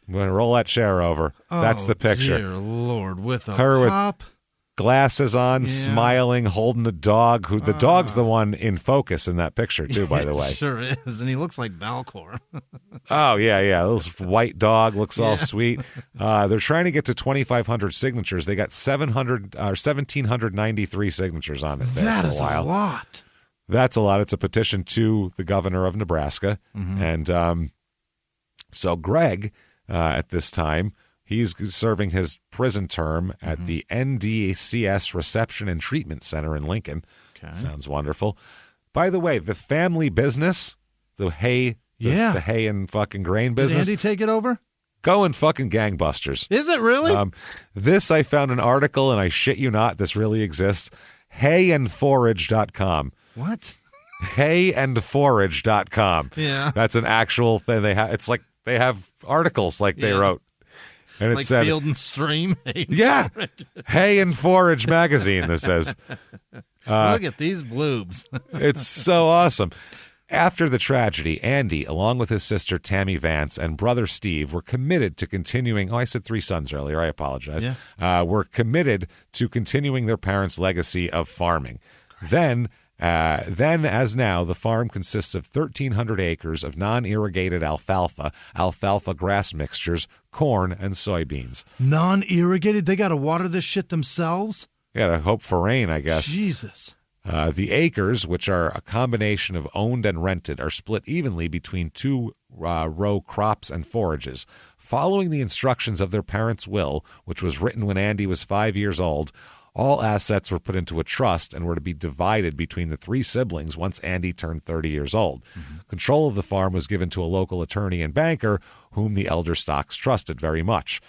I'm going to roll that chair over. That's the picture. Dear Lord, with a Her with pop. Glasses on, Yeah. smiling, holding a dog. Who the dog's the one in focus in that picture, too, by the way. Sure is, and he looks like Valcor. Oh, yeah. This white dog looks all sweet. They're trying to get to 2,500 signatures. They got 1,793 signatures on it there That for is a while. a lot. That's a lot. It's a petition to the governor of Nebraska. And so Greg, at this time, he's serving his prison term at the NDCS Reception and Treatment Center in Lincoln. Okay. Sounds wonderful. By the way, the family business, the hay and fucking grain Did business, Andy take it over? going fucking gangbusters. Is it really? This, I found an article, and I shit you not, this really exists. Hayandforage.com. What? Hayandforage.com. Yeah. That's an actual thing. It's like they have articles like they Yeah. wrote. And it Like said, Field and Stream? yeah, Hay and Forage magazine, this says. Look at these bloobs. It's so awesome. After the tragedy, Andy, along with his sister Tammy Vance and brother Steve, were committed to continuing. Oh, I said 3 sons earlier. I apologize. Yeah. Were committed to continuing their parents' legacy of farming. Then, as now, the farm consists of 1,300 acres of non-irrigated alfalfa grass mixtures, corn, and soybeans. Non-irrigated? They got to water this shit themselves? You gotta hope for rain, I guess. Jesus. The acres, which are a combination of owned and rented, are split evenly between 2 row crops and forages. Following the instructions of their parents' will, which was written when Andy was 5 years old, all assets were put into a trust and were to be divided between the 3 siblings once Andy turned 30 years old. Control of the farm was given to a local attorney and banker whom the elder Stocks trusted very much.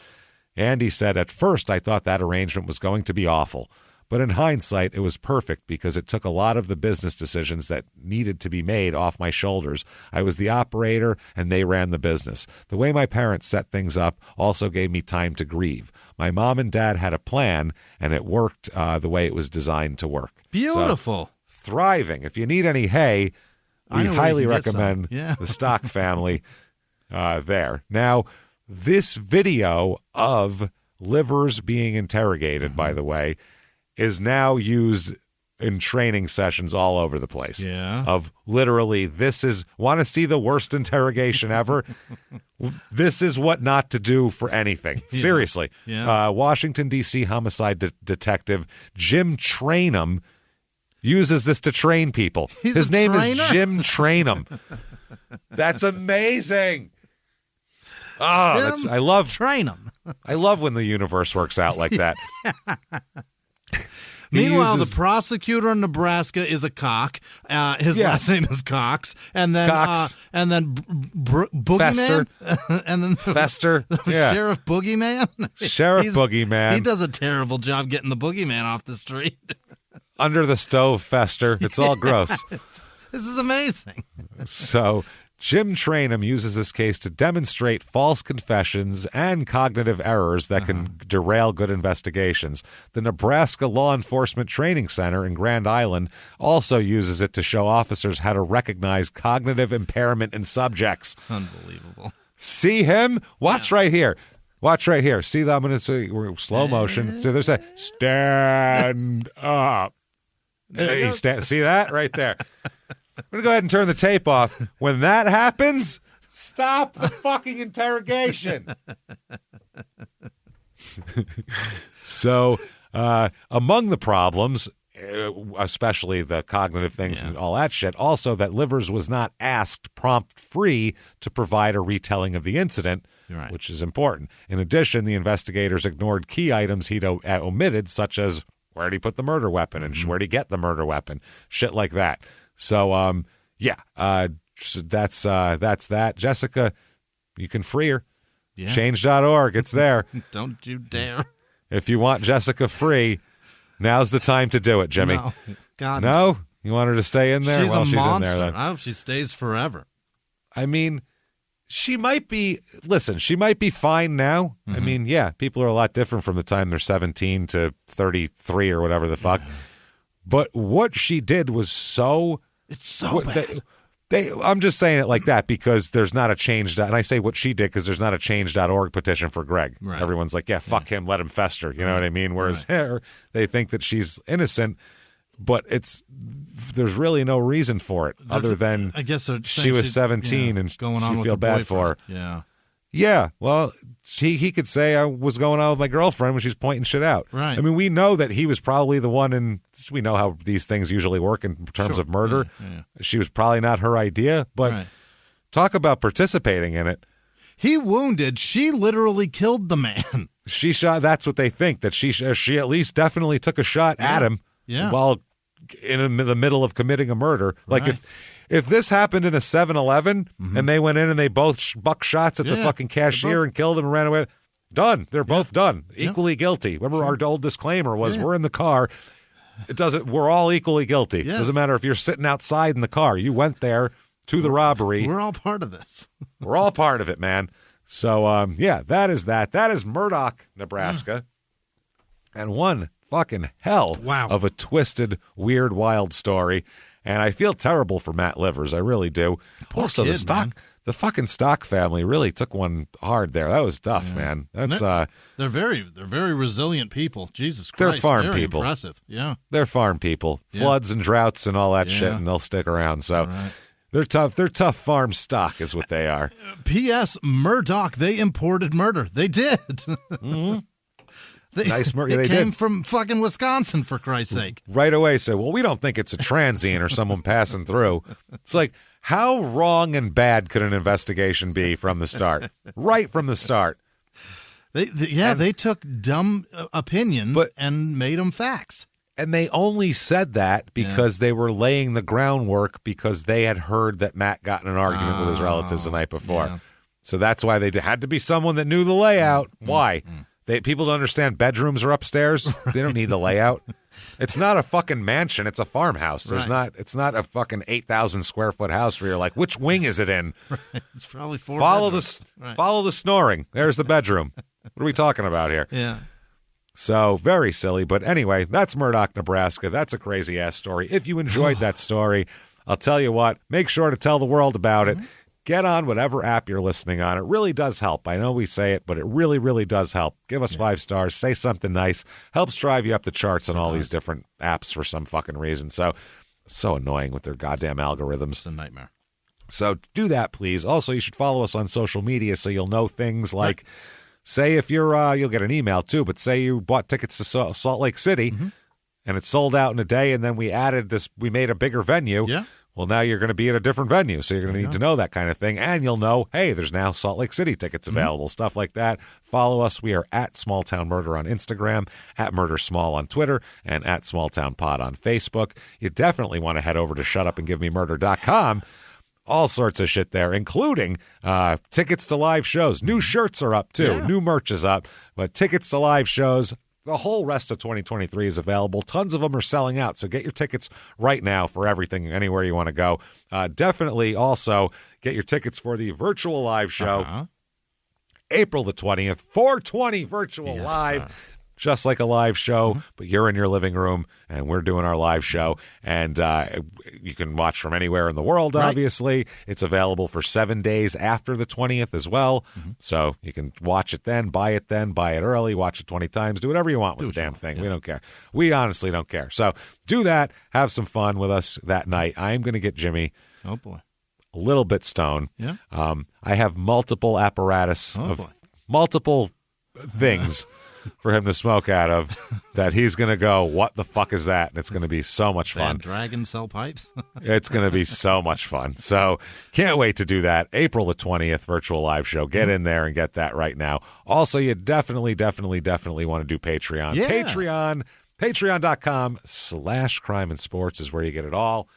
Andy said, "At first I thought that arrangement was going to be awful. But in hindsight, it was perfect because it took a lot of the business decisions that needed to be made off my shoulders. I was the operator and they ran the business. The way my parents set things up also gave me time to grieve. My mom and dad had a plan and it worked the way it was designed to work." Beautiful. So, thriving. If you need any hay, we highly recommend Yeah. the Stock family there. Now, this video of livers being interrogated, by the way, is now used in training sessions all over the place. Yeah. Of literally, this is, want to see the worst interrogation ever? This is what not to do for anything. Seriously. Yeah. Washington, D.C. homicide detective Jim Trainum uses this to train people. He's His a name trainer? is Jim Trainum. That's amazing. Oh, Jim, train him. I love when the universe works out like that. Meanwhile, the prosecutor in Nebraska is a cock. His last name is Cox, and then Boogeyman, and then Fester, Sheriff Boogeyman. Sheriff Boogeyman. He does a terrible job getting the Boogeyman off the street. Under the stove, Fester. It's all gross. This is amazing. So Jim Trainum uses this case to demonstrate false confessions and cognitive errors that can derail good investigations. The Nebraska Law Enforcement Training Center in Grand Island also uses it to show officers how to recognize cognitive impairment in subjects. Unbelievable. See him? Watch right here. Watch right here. See that? I'm going to say we're slow motion. So there's a stand up. See that right there? I'm going to go ahead and turn the tape off. When that happens, stop the fucking interrogation. So, among the problems, especially the cognitive things and all that shit, also that Livers was not asked prompt-free to provide a retelling of the incident, which is important. In addition, the investigators ignored key items he'd omitted, such as where'd he put the murder weapon and where'd he get the murder weapon, shit like that. So, so that's that. Jessica, you can free her. Yeah. Change.org, it's there. Don't you dare. If you want Jessica free, now's the time to do it, Jimmie. No, God. No? You want her to stay in there? She's a monster. In there, I hope she stays forever. I mean, she might be fine now. I mean, people are a lot different from the time they're 17 to 33 or whatever the fuck. But what she did was so... It's so bad. I'm just saying it like that because there's not a change. And I say what she did because there's not a change.org petition for Greg. Right. Everyone's like, fuck him, let him fester. You know what I mean? Whereas her, they think that she's innocent, but there's really no reason for it other than I guess she was 17 and going on she with feel bad boyfriend. for her. Yeah. Yeah, well, he could say I was going on with my girlfriend when she's pointing shit out. Right. I mean, we know that he was probably the one, and we know how these things usually work in terms of murder. Yeah. She was probably not her idea, but talk about participating in it. He wounded. She literally killed the man. She shot. That's what they think, that she at least definitely took a shot at him while in the middle of committing a murder. Like if this happened in a 7-Eleven and they went in and they both buck shots at the fucking cashier and killed him and ran away, done. They're both done. Equally guilty. Remember our old disclaimer was we're in the car. We're all equally guilty. Yes. Doesn't matter if you're sitting outside in the car. You went there to the robbery. We're all part of this. We're all part of it, man. So, that is that. That is Murdock, Nebraska. And one fucking hell of a twisted, weird, wild story. And I feel terrible for Matt Livers. I really do. Poor also, kid, the fucking Stock family really took one hard there. That was tough, man. That's they're very resilient people. Jesus Christ, they're farm very people. Impressive. Yeah, they're farm people. Floods and droughts and all that shit, and they'll stick around. So they're tough. They're tough farm stock, is what they are. P.S. Murdock, they imported murder. They did. Mm-hmm. Nice murder. It came from fucking Wisconsin, for Christ's sake. Right away say, well, we don't think it's a transient or someone passing through. It's like, how wrong and bad could an investigation be from the start? Right from the start. They took dumb opinions and made them facts. And they only said that because they were laying the groundwork because they had heard that Matt got in an argument with his relatives the night before. Yeah. So that's why they had to be someone that knew the layout. Why? People don't understand bedrooms are upstairs. They don't need the layout. It's not a fucking mansion. It's a farmhouse. It's not a fucking 8,000 square foot house where you're like, which wing is it in? It's probably 4 Follow bedrooms. Follow the snoring. There's the bedroom. What are we talking about here? Yeah. So very silly. But anyway, that's Murdock, Nebraska. That's a crazy ass story. If you enjoyed that story, I'll tell you what, make sure to tell the world about it. Get on whatever app you're listening on. It really does help. I know we say it, but it really, really does help. Give us 5 stars. Say something nice. Helps drive you up the charts on all these different apps for some fucking reason. So annoying with their goddamn algorithms. It's a nightmare. So do that, please. Also, you should follow us on social media so you'll know things like, say if you're, you'll get an email too, but say you bought tickets to Salt Lake City and it sold out in a day and then we made a bigger venue. Yeah. Well, now you're going to be at a different venue, so you're going to need to know that kind of thing, and you'll know, hey, there's now Salt Lake City tickets available, stuff like that. Follow us. We are at Small Town Murder on Instagram, at Murder Small on Twitter, and at Small Town Pod on Facebook. You definitely want to head over to shutupandgivememurder.com. All sorts of shit there, including tickets to live shows. New shirts are up, too. New merch is up, but tickets to live shows. The whole rest of 2023 is available. Tons of them are selling out, so get your tickets right now for everything, anywhere you want to go. Definitely also get your tickets for the virtual live show, April the 20th, 420 virtual live. Just like a live show, but you're in your living room, and we're doing our live show. And you can watch from anywhere in the world, obviously. It's available for 7 days after the 20th as well. So you can watch it then, buy it early, watch it 20 times, do whatever you want with the damn thing. Yeah. We don't care. We honestly don't care. So do that. Have some fun with us that night. I'm going to get Jimmie. Oh, boy. A little bit stoned. Yeah. I have multiple apparatus of multiple things for him to smoke out of that he's going to go, what the fuck is that? And it's going to be so much fun. Dragon cell pipes? It's going to be so much fun. So can't wait to do that. April the 20th, virtual live show. Get in there and get that right now. Also, you definitely want to do Patreon. Yeah. Patreon.com/crime and sports is where you get it all.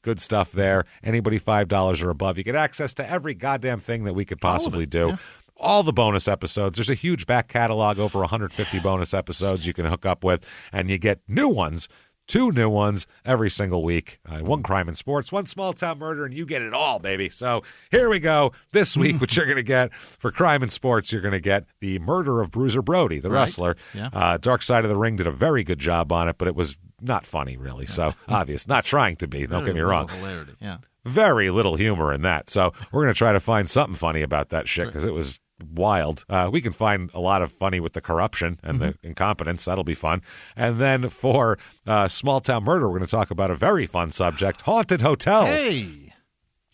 Good stuff there. Anybody $5 or above, you get access to every goddamn thing that we could possibly do. Yeah. All the bonus episodes. There's a huge back catalog, over 150 bonus episodes you can hook up with, and you get new ones, 2 new ones every single week. 1 crime and sports, 1 small town murder, and you get it all, baby. So here we go. This week, what you're going to get for crime and sports, you're going to get the murder of Bruiser Brody, the wrestler. Yeah. Dark Side of the Ring did a very good job on it, but it was not funny, really. So obvious. Not trying to be. Don't get me wrong. Hilarity. Yeah. Very little humor in that. So we're going to try to find something funny about that shit because it was wild. We can find a lot of funny with the corruption and the incompetence. That'll be fun. And then for Small Town Murder, we're going to talk about a very fun subject, haunted hotels. Hey!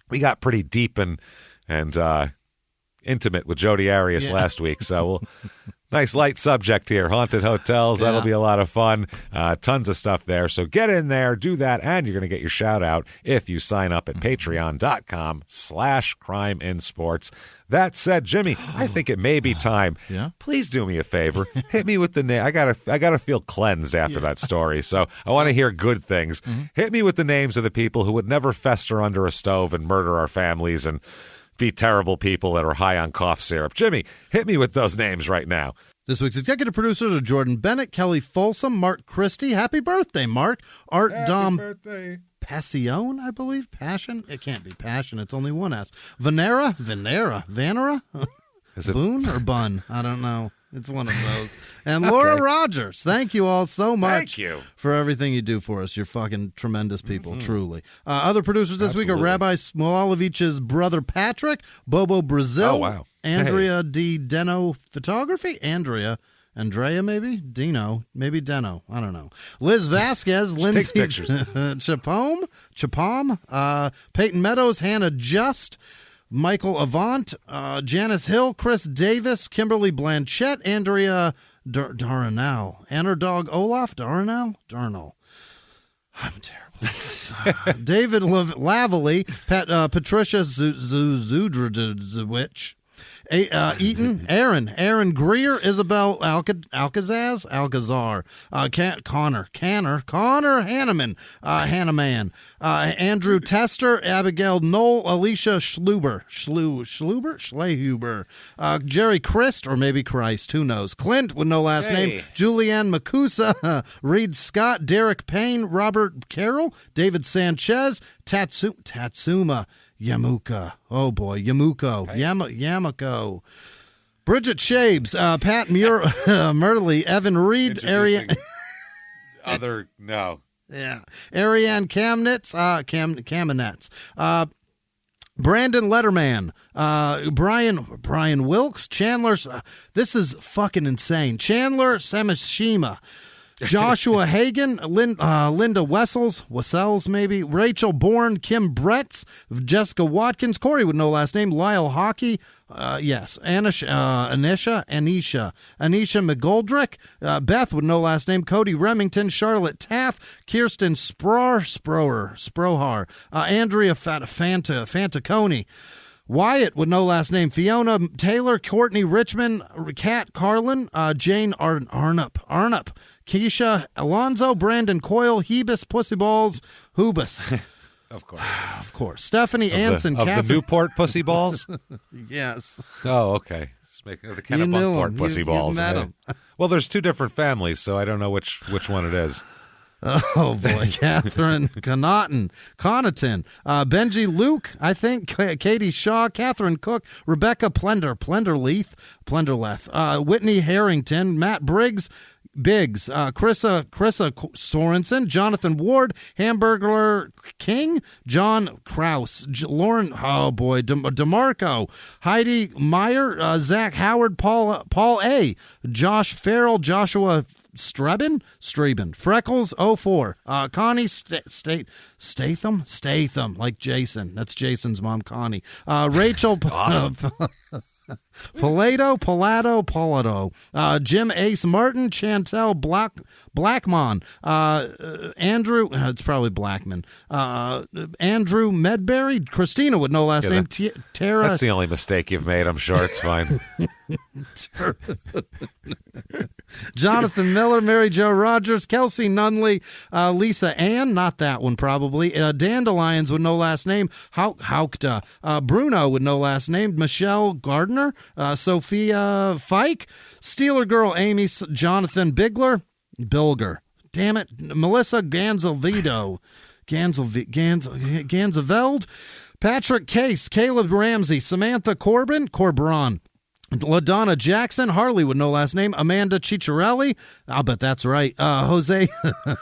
We got pretty deep and intimate with Jodi Arias last week, so we'll... Nice light subject here, haunted hotels. Yeah. That'll be a lot of fun. Tons of stuff there. So get in there, do that, and you're going to get your shout out if you sign up at patreon.com/crimeinsports. That said, Jimmie, I think it may be time. Yeah? Please do me a favor. Hit me with the name. I gotta feel cleansed after that story. So I want to hear good things. Hit me with the names of the people who would never fester under a stove and murder our families and be terrible people that are high on cough syrup. Jimmie, hit me with those names right now. This week's executive producers are Jordan Bennett, Kelly Folsom, Mark Christie. Happy birthday, Mark. Art Dom Passion, I believe. Passion? It can't be passion. It's only one S. Vanera? Is it Boone or Bun? I don't know. It's one of those. And Laura Rogers, thank you all so much for everything you do for us. You're fucking tremendous people, truly. Other producers this week are Rabbi Smolovich's brother Patrick, Bobo Brazil, Andrea D. Deno Photography, Andrea maybe? Dino, maybe Deno. I don't know. Liz Vasquez, Lindsay Chapom, Peyton Meadows, Hannah Just, Michael Avant, Janice Hill, Chris Davis, Kimberly Blanchett, Andrea Darnell, Dog Olaf Darnell. I'm terrible at this. David Lavely, Patricia Zudrowicz, Eaton, Aaron Greer, Isabel Alcazar, Connor Hanneman, Hanneman, Andrew Tester, Abigail Knoll, Alicia Schlehuber, Jerry Christ, or maybe Christ, who knows, Clint with no last name, Julianne Makusa, Reed Scott, Derek Payne, Robert Carroll, David Sanchez, Tatsuma Yamuka. Oh, boy. Yamuko. Yamako. Bridget Shabes. Pat Murley. Evan Reed. Ariane. No. Yeah. Ariane Kamnitz. Kamenetz. Brandon Letterman. Brian Wilkes. Chandler. This is fucking insane. Chandler Samashima. Joshua Hagan, Linda Wessels maybe, Rachel Bourne, Kim Bretz, Jessica Watkins, Corey with no last name, Lyle Hockey, yes, Anisha McGoldrick, Beth with no last name, Cody Remington, Charlotte Taff, Kirsten Sprohar, Andrea Fantaconi, Wyatt with no last name, Fiona Taylor, Courtney Richmond, Kat Carlin, Jane Arnup, Keisha Alonzo, Brandon Coyle, Hebus, Pussyballs, Hubus. Of course. Stephanie Anson, of the Newport Pussy Balls? Yes. Oh, okay. Just making the Kennebunkport Pussy Balls. You met him. Well, there's two different families, so I don't know which one it is. Oh, boy. Catherine Connaughton, Benji Luke, I think, Katie Shaw, Catherine Cook, Rebecca Plenderleith, Whitney Harrington, Matt Biggs, Chrissa Sorensen, Jonathan Ward, Hamburglar King, John Kraus, Lauren, DeMarco, Heidi Meyer, Zach Howard, Paul A, Josh Farrell, Joshua Straben, Freckles 04, Connie Statham, like Jason. That's Jason's mom, Connie. Rachel awesome. Pallado, Jim Ace Martin, Chantel Blackmon, Andrew, it's probably Blackman, Andrew Medberry, Christina with no last name, Tara. That's the only mistake you've made. I'm sure it's fine. Jonathan Miller, Mary Jo Rogers, Kelsey Nunley, Lisa Ann, not that one probably, Dandelions with no last name, Haukta, Bruno with no last name, Michelle Gardner, Sophia Fike, Steeler Girl Amy, Jonathan Bilger, damn it, Melissa Ganzaveld, Patrick Case, Caleb Ramsey, Samantha Corbron, LaDonna Jackson, Harley with no last name, Amanda Ciccarelli, I'll bet that's right, Jose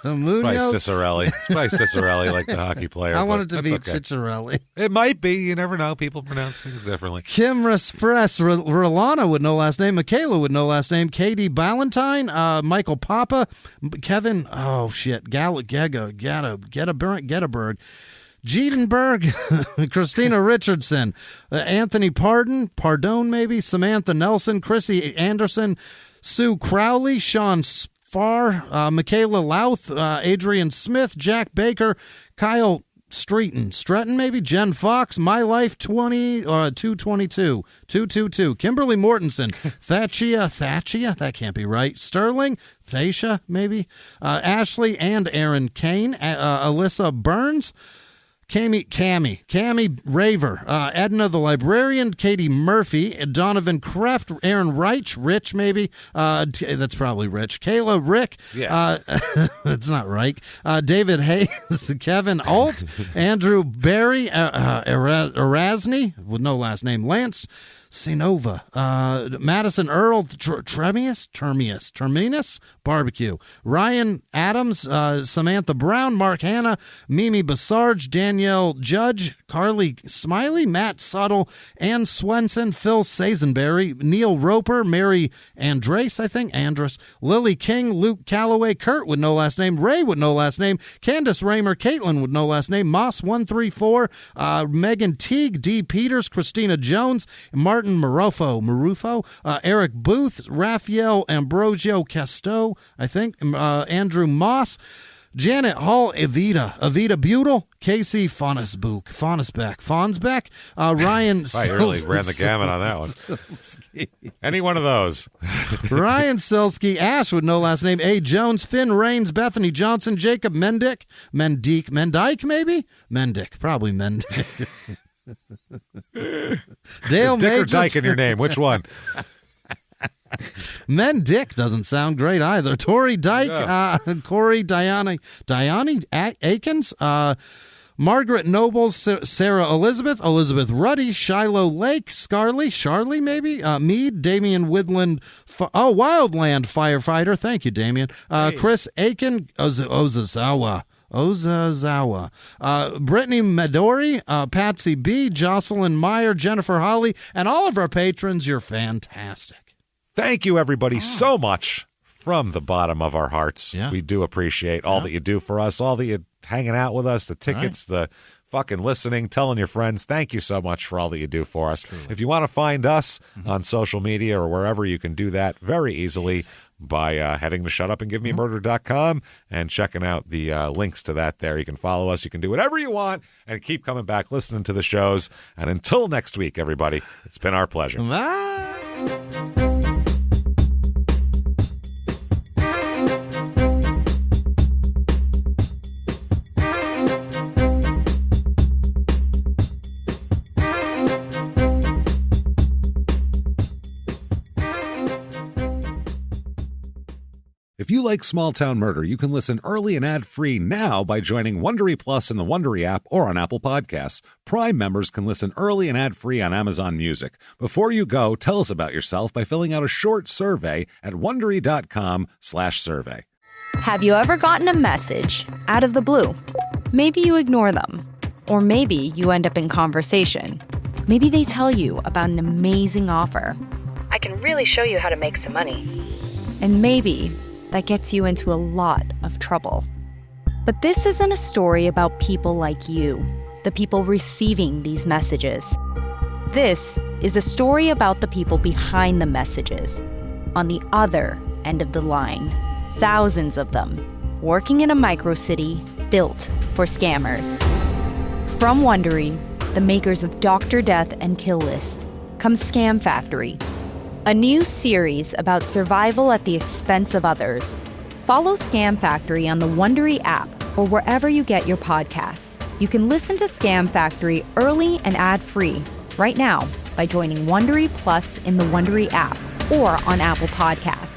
Munoz. It's probably Cicerelli, like the hockey player. I want it to be okay. Ciccarelli. It might be. You never know. People pronounce things differently. Kim Respress, Rolana with no last name, Michaela with no last name, Katie Ballantyne, Michael Papa, Kevin, Getterberg, Jedenberg, Christina Richardson, Anthony Pardone maybe, Samantha Nelson, Chrissy Anderson, Sue Crowley, Sean Farr, Michaela Louth, Adrian Smith, Jack Baker, Kyle Stretton maybe, Jen Fox, My Life 222, Kimberly Mortensen, Thachia, that can't be right, Sterling, Thacia maybe, Ashley and Aaron Kane, Alyssa Burns, Cammy Raver, Edna the Librarian, Katie Murphy, Donovan Kreft, Aaron Rich maybe, that's probably Rich, Kayla Rick, that's not right, David Hayes, Kevin Alt, Andrew Barry, Erasny, with no last name, Lance Sinova, Madison Earl, Terminus, Barbecue, Ryan Adams, Samantha Brown, Mark Hanna, Mimi Basarge, Danielle Judge, Carly Smiley, Matt Suttle, Ann Swenson, Phil Sazenberry, Neil Roper, Mary Andres, Lily King, Luke Calloway, Kurt with no last name, Ray with no last name, Candace Raymer, Caitlin with no last name, Moss 134, Megan Teague, D. Peters, Christina Jones, Martin Marufo, Eric Booth, Raphael Ambrosio Casto, I think, Andrew Moss, Janet Hall, Evita Butel, Casey Fonsbeck, Ryan I really ran the gamut on that one. Any one of those. Ryan Silsky, Ash with no last name, A. Jones, Finn Rains, Bethany Johnson, Jacob Mendyke maybe? Probably Mendyke. Dale Is Dick Major, or Dyke in your name? Which one? Mendyke doesn't sound great either. Tori Dyke, Corey Diane Akins, Margaret Nobles, Sarah Elizabeth Ruddy, Shiloh Lake, Charlie maybe, Mead, Damian Woodland, Wildland Firefighter, thank you, Damian, Chris Aiken, Ozazawa, Brittany Midori, Patsy B, Jocelyn Meyer, Jennifer Holly, and all of our patrons. You're fantastic. Thank you, everybody, so much from the bottom of our hearts. Yeah. We do appreciate all that you do for us, all that you hanging out with us, the tickets, the fucking listening, telling your friends. Thank you so much for all that you do for us. Truly. If you want to find us on social media or wherever, you can do that very easily by heading to shutupandgivememurder.com and checking out the links to that there. You can follow us. You can do whatever you want and keep coming back, listening to the shows. And until next week, everybody, it's been our pleasure. Bye. If you like Small Town Murder, you can listen early and ad-free now by joining Wondery Plus in the Wondery app or on Apple Podcasts. Prime members can listen early and ad-free on Amazon Music. Before you go, tell us about yourself by filling out a short survey at Wondery.com/survey. Have you ever gotten a message out of the blue? Maybe you ignore them. Or maybe you end up in conversation. Maybe they tell you about an amazing offer. I can really show you how to make some money. And maybe that gets you into a lot of trouble. But this isn't a story about people like you, the people receiving these messages. This is a story about the people behind the messages, on the other end of the line. Thousands of them, working in a microcity built for scammers. From Wondery, the makers of Dr. Death and Kill List, comes Scam Factory, a new series about survival at the expense of others. Follow Scam Factory on the Wondery app or wherever you get your podcasts. You can listen to Scam Factory early and ad-free right now by joining Wondery Plus in the Wondery app or on Apple Podcasts.